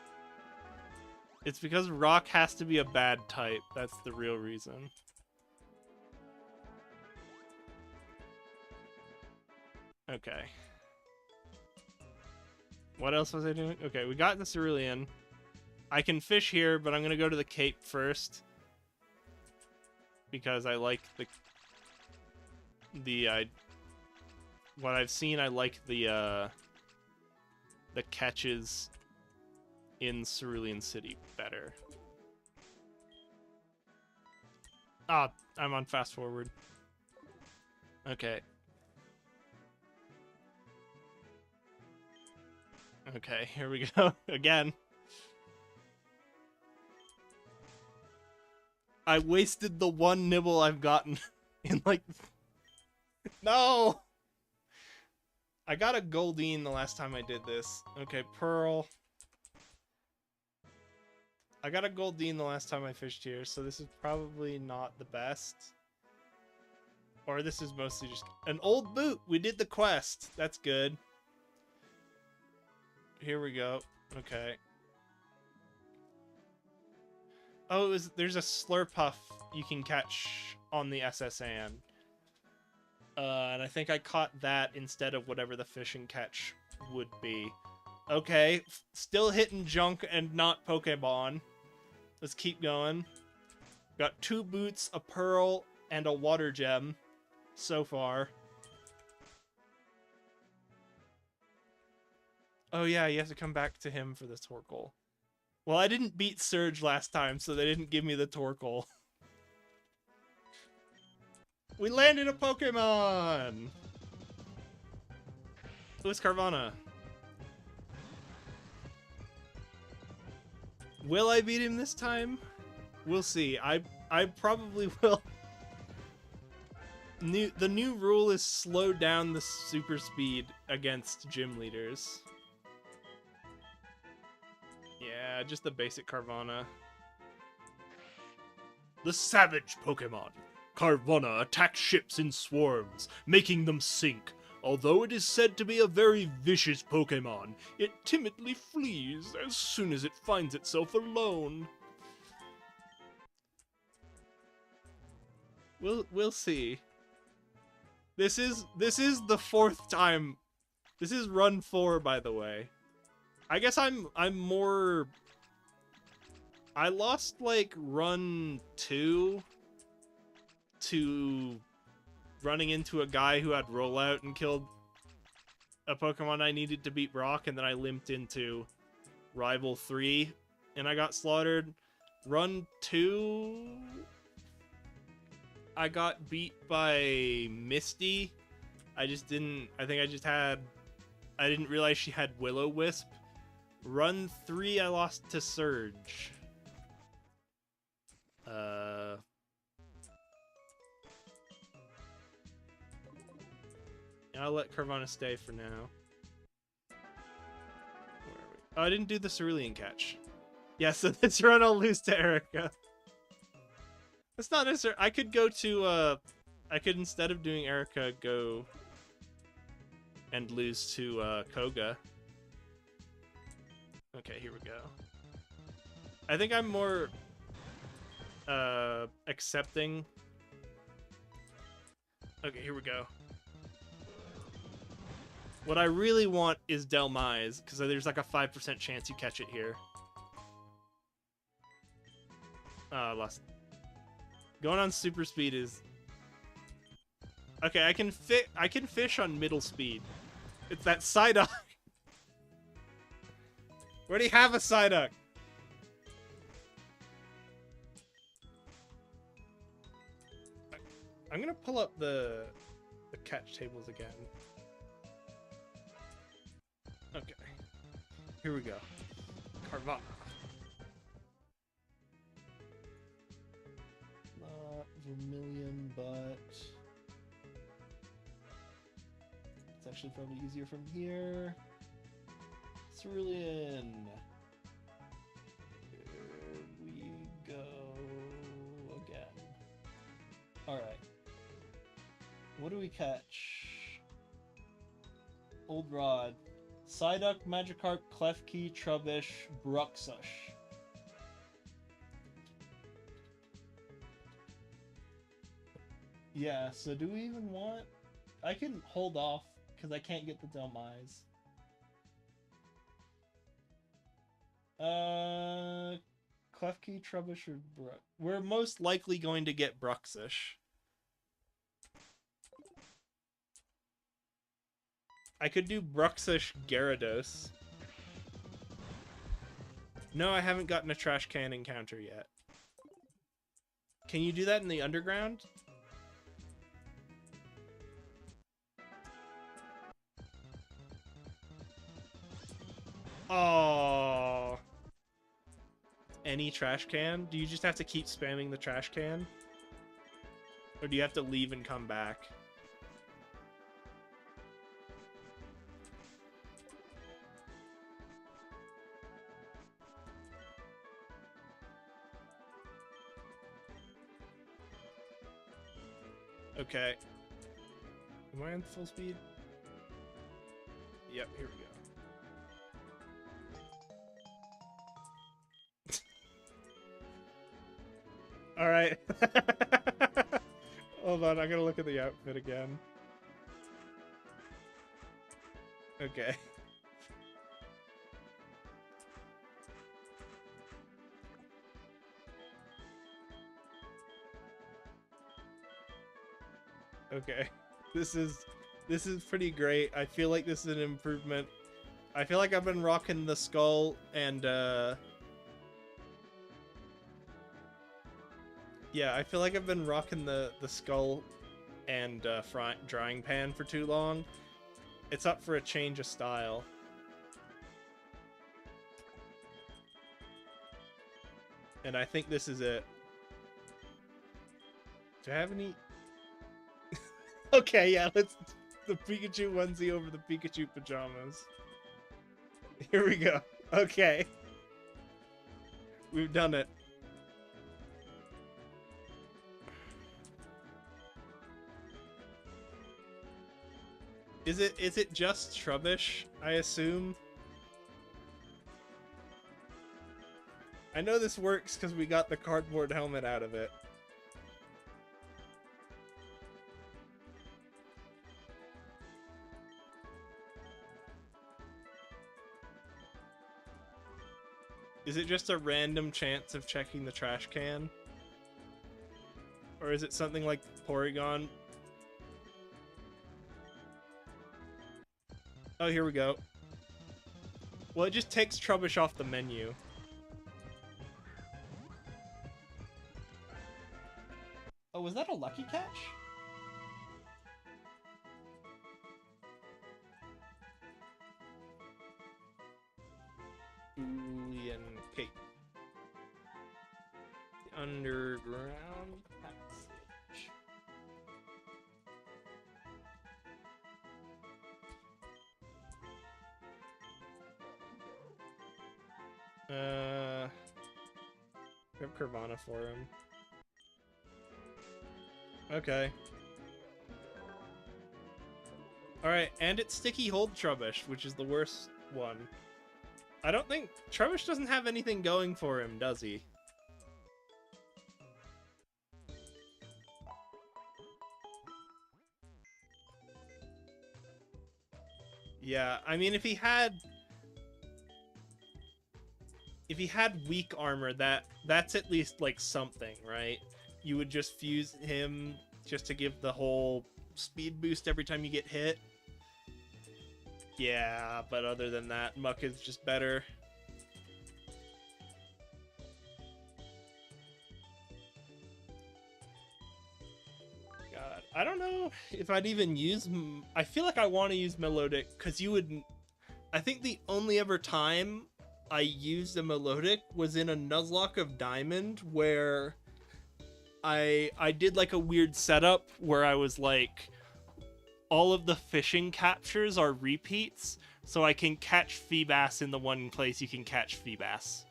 Speaker 1: It's because rock has to be a bad type. That's the real reason. Okay. What else was I doing? Okay, we got the Cerulean. I can fish here, but I'm going to go to the Cape first. Because I like what I've seen, I like the catches in Cerulean City better. Ah, I'm on fast forward. Okay. Okay, here we go. Again. I wasted the one nibble I've gotten in like... No! I got a Goldeen the last time I did this. Okay, Pearl. I got a Goldeen the last time I fished here, so this is probably not the best. Or this is mostly just an old boot. We did the quest. That's good. Here we go. Okay. Oh, there's a Slurpuff you can catch on the SSN. And I think I caught that instead of whatever the fish and catch would be. Okay, still hitting junk and not Pokemon. Let's keep going. Got 2 boots, a pearl, and a water gem so far. Oh yeah, you have to come back to him for the Torkoal. Well, I didn't beat Surge last time, so they didn't give me the Torkoal. We landed a Pokemon! It was Carvana. Will I beat him this time? We'll see. I probably will. The new rule is slow down the super speed against gym leaders. Yeah, just the basic Carvana. The savage Pokemon. Carvana attacks ships in swarms, making them sink. Although it is said to be a very vicious Pokemon, it timidly flees as soon as it finds itself alone. We'll see. This is the 4th time. This is run 4, by the way. I guess I'm more... I lost, like, run 2 to running into a guy who had rollout and killed a Pokemon I needed to beat Brock, and then I limped into Rival 3, and I got slaughtered. Run 2... I got beat by Misty. I think I just had... I didn't realize she had Will-O-Wisp. Run 3, I lost to Surge. I'll let Carvana stay for now. Where are we? Oh, I didn't do the Cerulean catch. Yeah, so this run I'll lose to Erica. That's not necessary. I could go to, I could, instead of doing Erica, go and lose to, Koga. Okay, here we go. I think I'm more... accepting. Okay, here we go. What I really want is Delmise, because there's like a 5% chance you catch it here. Lost. Going on super speed is... Okay, I can fish on middle speed. It's that Psyduck. Where do you have a Psyduck? I'm gonna pull up the catch tables again. Okay. Here we go. Carvana. Not Vermilion, but it's actually probably easier from here. Cerulean. Here we go again. Alright. What do we catch? Old Rod. Psyduck, Magikarp, Klefki, Trubbish, Bruxush. Yeah, so do we even want... I can hold off, because I can't get the Delmise. Klefki, Trubbish, or Brux... We're most likely going to get Bruxush. I could do Bruxush Gyarados. No, I haven't gotten a trash can encounter yet. Can you do that in the underground? Oh. Any trash can? Do you just have to keep spamming the trash can? Or do you have to leave and come back? Okay. Am I on full speed? Yep, here we go. Alright. Hold on, I gotta look at the outfit again. Okay. Okay. This is pretty great. I feel like this is an improvement. I feel like I've been rocking the skull and yeah, I feel like I've been rocking the skull and drying pan for too long. It's up for a change of style. And I think this is it. Do I have any... Okay, yeah, let's... The Pikachu onesie over the Pikachu pajamas. Here we go. Okay. We've done it. Is it just Trubbish, I assume? I know this works because we got the cardboard helmet out of it. Is it just a random chance of checking the trash can? Or is it something like Porygon? Oh, here we go. Well, it just takes Trubbish off the menu. Oh, was that a lucky catch? Boolean Cape. The underground passage. Grab Carvana for him. Okay. Alright, and it's Sticky Hold Trubbish, which is the worst one. I don't think... Trubbish doesn't have anything going for him, does he? Yeah, I mean, if he had weak armor, that's at least like something, right? You would just fuse him just to give the whole speed boost every time you get hit. Yeah, but other than that, Muck is just better. God, I don't know if I'd even use... I feel like I want to use Melodic, because you would... I think the only ever time I used a Melodic was in a Nuzlocke of Diamond, where I did like a weird setup where I was like, all of the fishing captures are repeats, so I can catch Feebas in the one place you can catch Feebas.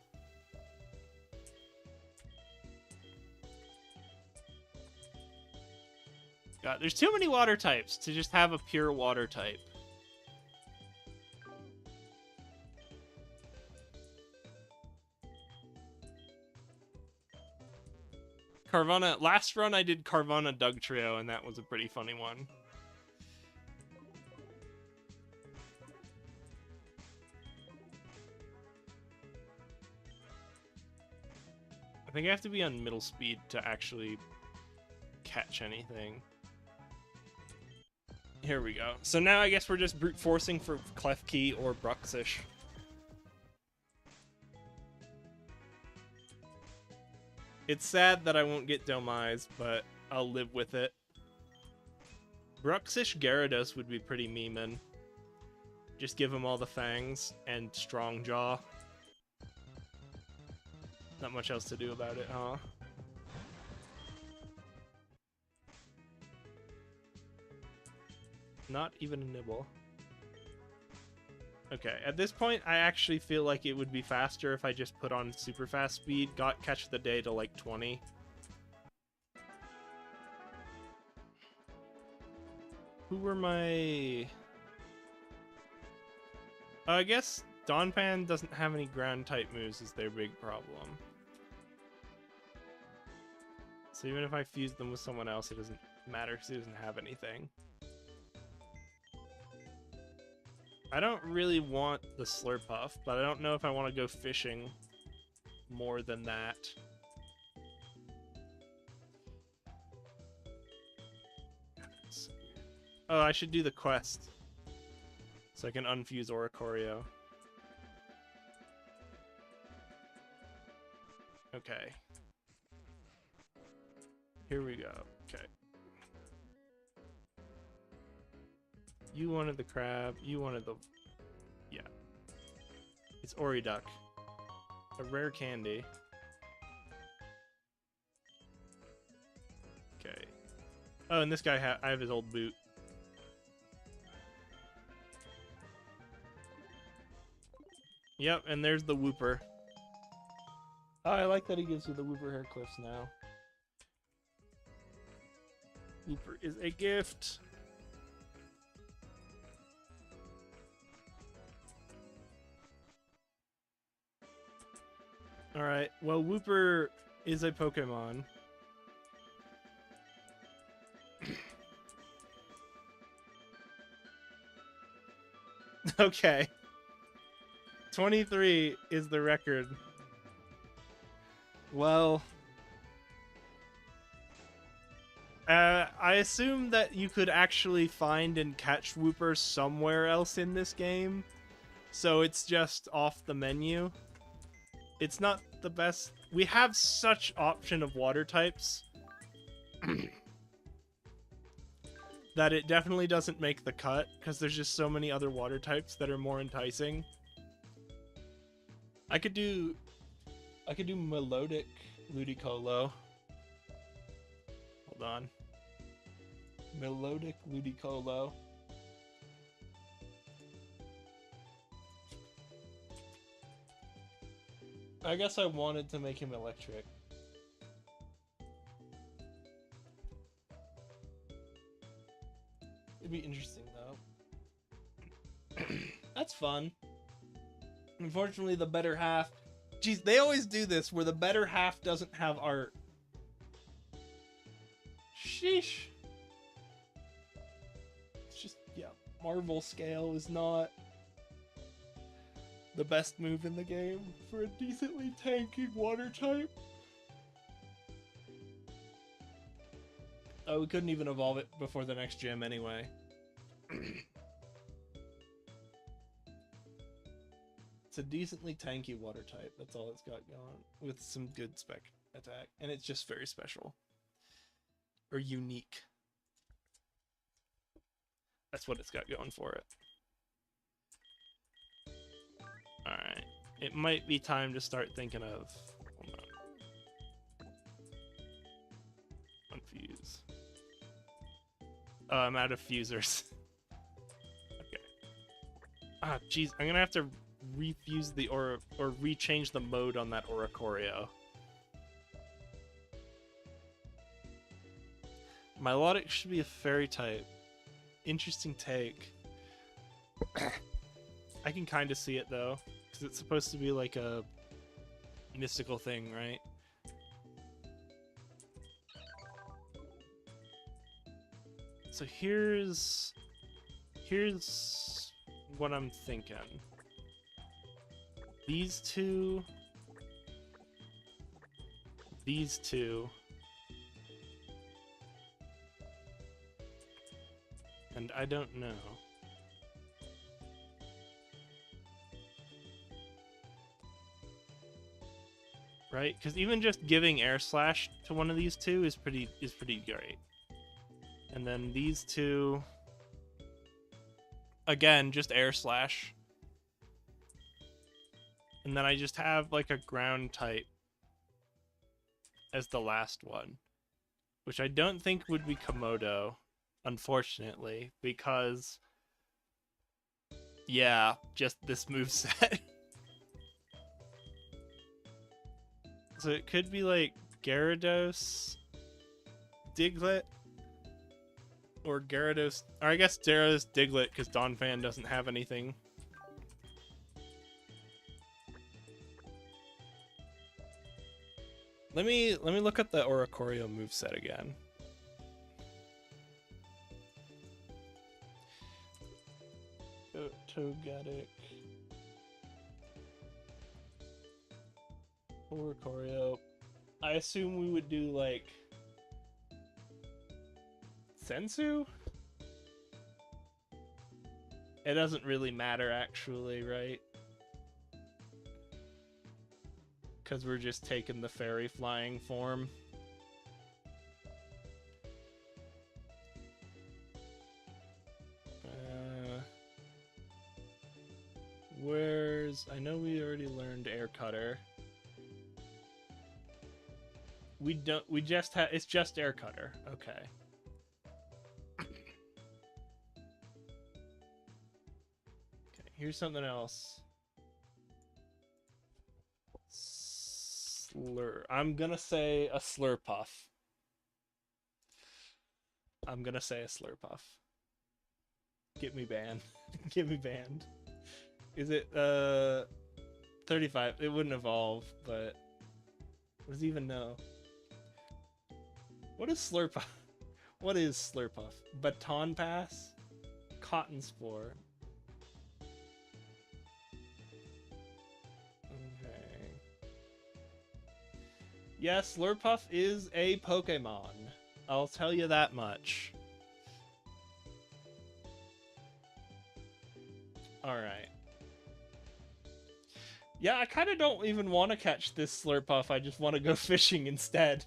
Speaker 1: God, there's too many water types to just have a pure water type. Carvana, last run I did Carvana Dugtrio, and that was a pretty funny one. I think I have to be on middle speed to actually catch anything. Here we go. So now I guess we're just brute forcing for Klefki or Bruxish. It's sad that I won't get Domise, but I'll live with it. Bruxish Gyarados would be pretty memein. Just give him all the fangs and strong jaw. Not much else to do about it, huh? Not even a nibble. Okay, at this point, I actually feel like it would be faster if I just put on super fast speed, got Catch the Day to like 20. Who were my... I guess Donphan doesn't have any ground type moves is their big problem. So even if I fuse them with someone else, it doesn't matter because he doesn't have anything. I don't really want the Slurpuff, but I don't know if I want to go fishing more than that. Oh, I should do the quest. So I can unfuse Oricorio. Okay. Here we go. Okay. You wanted the crab. You wanted the... Yeah. It's Oriduck. A rare candy. Okay. Oh, and this guy, I have his old boot. Yep, and there's the Wooper. Oh, I like that he gives you the Wooper hair cliffs now. Wooper is a gift. Alright, well, Wooper is a Pokemon. Okay. 23 is the record. Well... I assume that you could actually find and catch Wooper somewhere else in this game. So it's just off the menu. It's not the best. We have such option of water types that it definitely doesn't make the cut because there's just so many other water types that are more enticing. I could do Melodic Ludicolo. Hold on. Melodic Ludicolo. I guess I wanted to make him electric. It'd be interesting, though. That's fun. Unfortunately, the better half... Geez, they always do this, where the better half doesn't have art. Sheesh. It's just, yeah. Marvel scale is not the best move in the game for a decently tanky water type. Oh, we couldn't even evolve it before the next gym anyway. It's a decently tanky water type. That's all it's got going, with some good spec attack. And it's just very special. Or unique. That's what it's got going for it. Alright. It might be time to start thinking of... Hold on. Unfuse. Oh, I'm out of fusers. Okay. Ah, jeez. I'm gonna have to refuse the or rechange the mode on that Oricorio. Milotic should be a fairy type. Interesting take. I can kind of see it though, because it's supposed to be like a mystical thing, right? So here's what I'm thinking. These two, and I don't know. Right? Because even just giving Air Slash to one of these two is pretty great. And then these two, again, just Air Slash. And then I just have like a ground type as the last one, which I don't think would be Komodo, unfortunately, because yeah, just this moveset. So it could be like Gyarados, Diglett, or Gyarados, or I guess Gyarados, Diglett, because Donphan doesn't have anything. Let me look at the Oricorio moveset again. Togetic. Oricorio. I assume we would do like Sensu? It doesn't really matter actually, right? Because we're just taking the fairy flying form. Where's... I know we already learned Air Cutter. We don't... We just have... It's just Air Cutter. Okay. Okay, here's something else. Slur. I'm gonna say a Slurpuff. I'm gonna say a Slurpuff. Get me banned. Get me banned. Is it 35? It wouldn't evolve, but what does it even know? What is Slurpuff? What is Slurpuff? Baton Pass? Cotton Spore. Okay. Yes, Slurpuff is a Pokemon. I'll tell you that much. Alright. Yeah, I kind of don't even want to catch this Slurpuff. I just want to go fishing instead.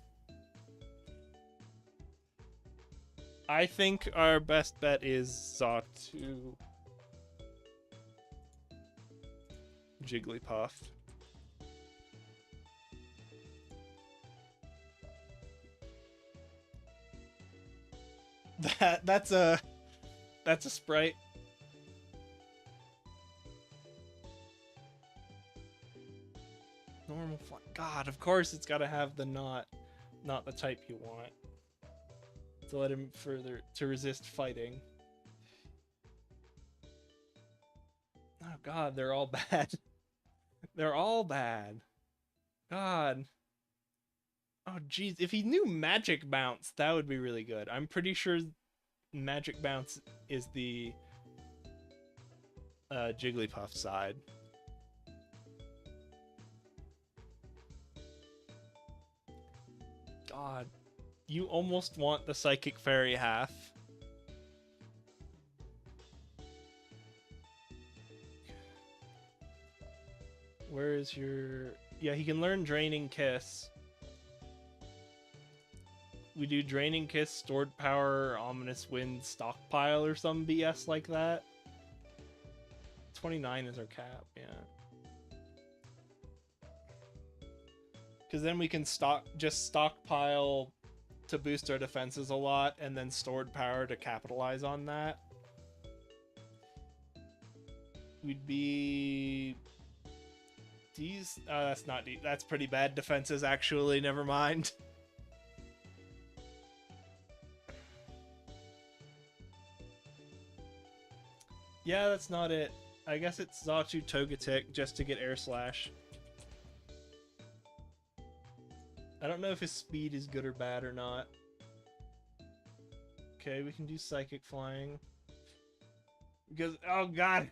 Speaker 1: I think our best bet is Xatu. Jigglypuff. That's a sprite. Normal fly. God, of course it's got to have the not the type you want to let him further to resist fighting. Oh God, they're all bad. They're all bad. God. Oh geez, if he knew Magic Bounce, that would be really good. I'm pretty sure Magic Bounce is the Jigglypuff side. God, you almost want the Psychic Fairy half. Where is your... Yeah, he can learn Draining Kiss. We do Draining Kiss, Stored Power, Ominous Wind, Stockpile, or some BS like that. 29 is our cap, yeah. Because then we can just stockpile to boost our defenses a lot, and then Stored Power to capitalize on that. We'd be... that's not that's pretty bad defenses, actually. Never mind. Yeah, that's not it. I guess it's Xatu Togetic just to get Air Slash. I don't know if his speed is good or bad or not. Okay, we can do Psychic Flying. Because, oh god!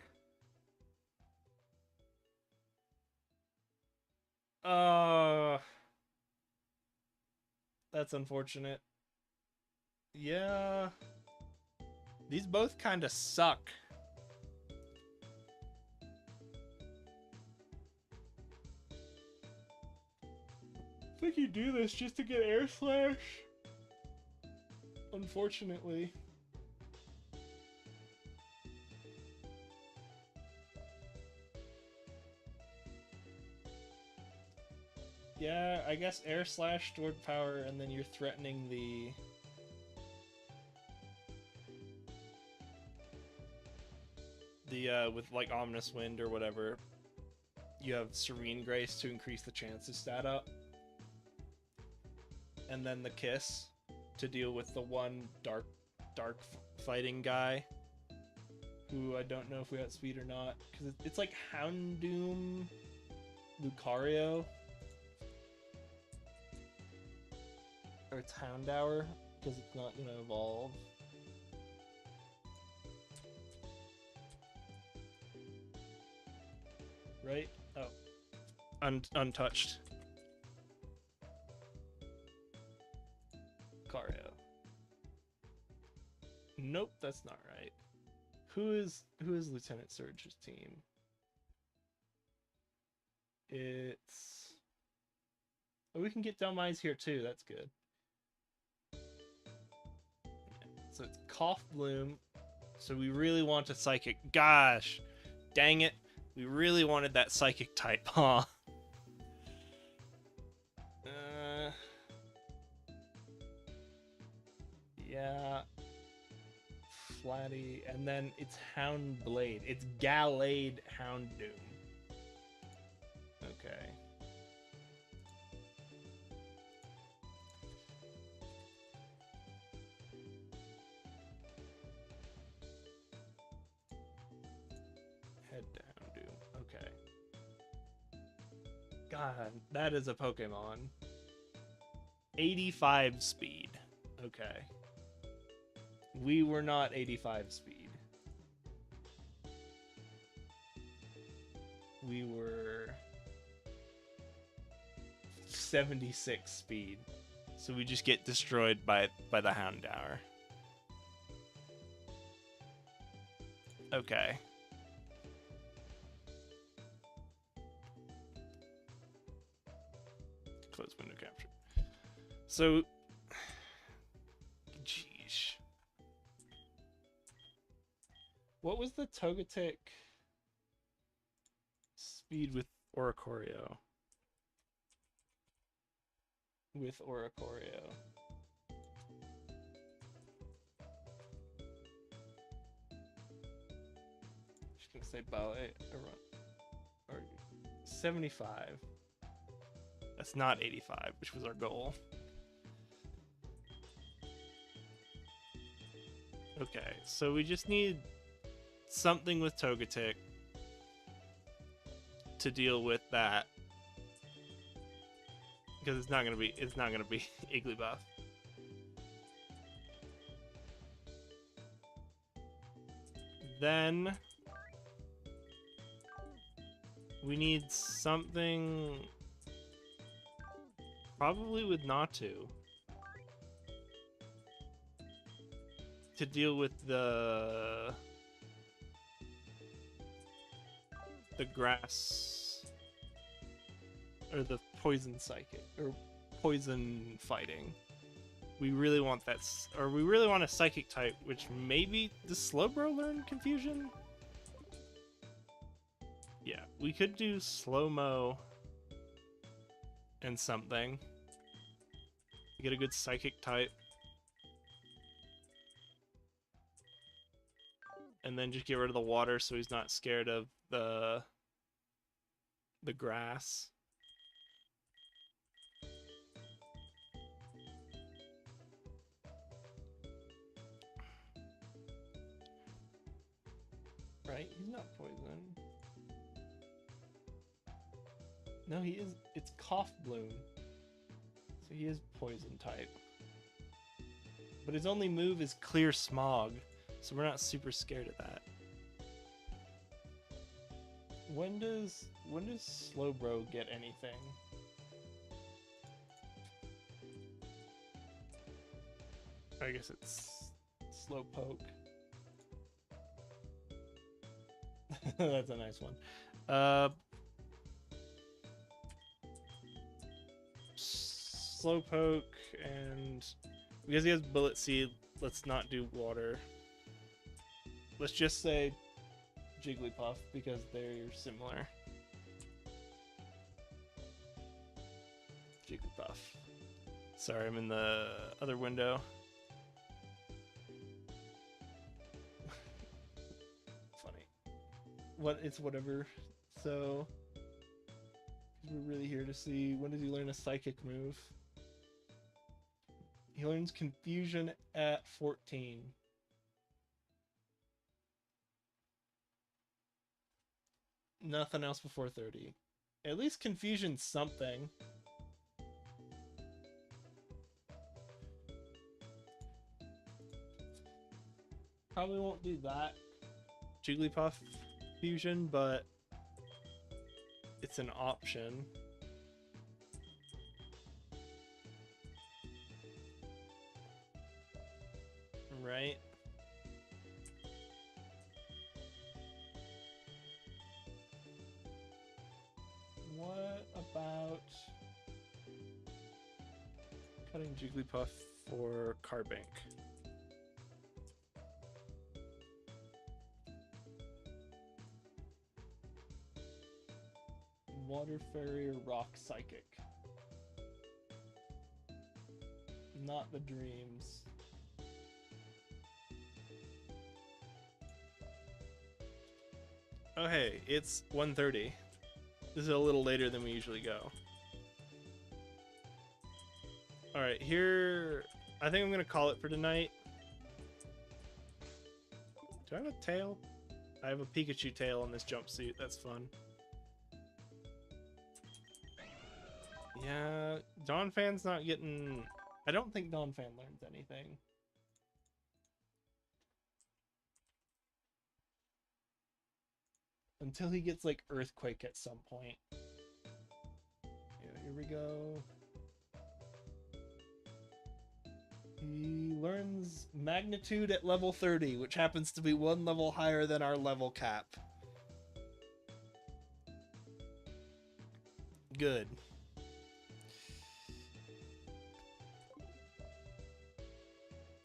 Speaker 1: That's unfortunate. Yeah. These both kind of suck. I think you do this just to get Air Slash. Unfortunately. Yeah, I guess Air Slash, Stored Power, and then you're threatening the... with like Ominous Wind or whatever, you have Serene Grace to increase the chances stat up. And then the Kiss to deal with the one dark fighting guy, who I don't know if we got speed or not, because it's like Houndoom, Lucario, or it's Houndour, because it's not gonna evolve. Right? Oh. Untouched. Lucario. Nope, that's not right. Who is Lieutenant Surge's team? It's... Oh, we can get Dumb Eyes here too, that's good. Yeah. So it's Cough Bloom. So we really want a Psychic. Gosh, dang it. We really wanted that Psychic type, huh? Yeah. Flatty. And then it's Houndblade. It's Gallade Houndoom. Okay. Head down, Doom. Okay. God, that is a Pokemon. 85 speed. Okay. We were not 85 speed. We were 76 speed. So we just get destroyed by the Houndour. Okay. Close window capture. So, geez. What was the Togetic speed with Oricorio? With Oricorio. Just gonna say ballet or 75. That's not 85, which was our goal. Okay, so we just need something with Togetic to deal with that, because it's not gonna be Igglybuff. Then We need something probably with Natu to deal with the grass or the poison psychic or poison fighting. We really want that, or we really want a psychic type, which maybe does Slowbro learn confusion? Yeah, we could do slow-mo and something. Get a good psychic type. And then just get rid of the water so he's not scared of the grass. Right? He's not poison. No, he is. It's Cough Bloom. So he is poison type. But his only move is Clear Smog. So we're not super scared of that. When does Slowbro get anything? I guess it's Slowpoke. That's a nice one. Slowpoke, and because he has Bullet Seed, let's not do water. Let's just say Jigglypuff because they're similar. Jigglypuff. Sorry, I'm in the other window. Funny. It's whatever. So we're really here to see, when does he learn a psychic move? He learns Confusion at 14. Nothing else before 30. At least Confusion something. Probably won't do that Jigglypuff fusion, but it's an option. Right? What about cutting Jigglypuff for Carbink? Water Fairy or Rock Psychic? Not the dreams. Oh hey, it's 1:30. This is a little later than we usually go. Alright, here... I think I'm gonna call it for tonight. Do I have a tail? I have a Pikachu tail on this jumpsuit. That's fun. Yeah, Donphan's not getting... I don't think Donphan learns anything. Until he gets, like, Earthquake at some point. Yeah, here we go. He learns Magnitude at level 30, which happens to be one level higher than our level cap. Good.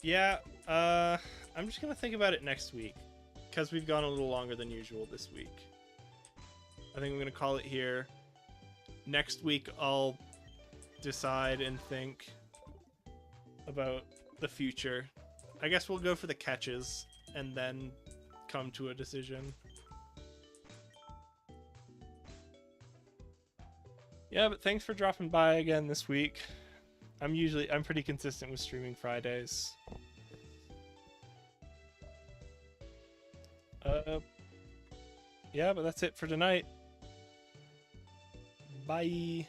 Speaker 1: Yeah, I'm just gonna think about it next week, because we've gone a little longer than usual this week. I think I'm gonna call it here. Next week, I'll decide and think about the future. I guess we'll go for the catches and then come to a decision. Yeah, but thanks for dropping by again this week. I'm pretty consistent with streaming Fridays. Yeah, but that's it for tonight. Bye.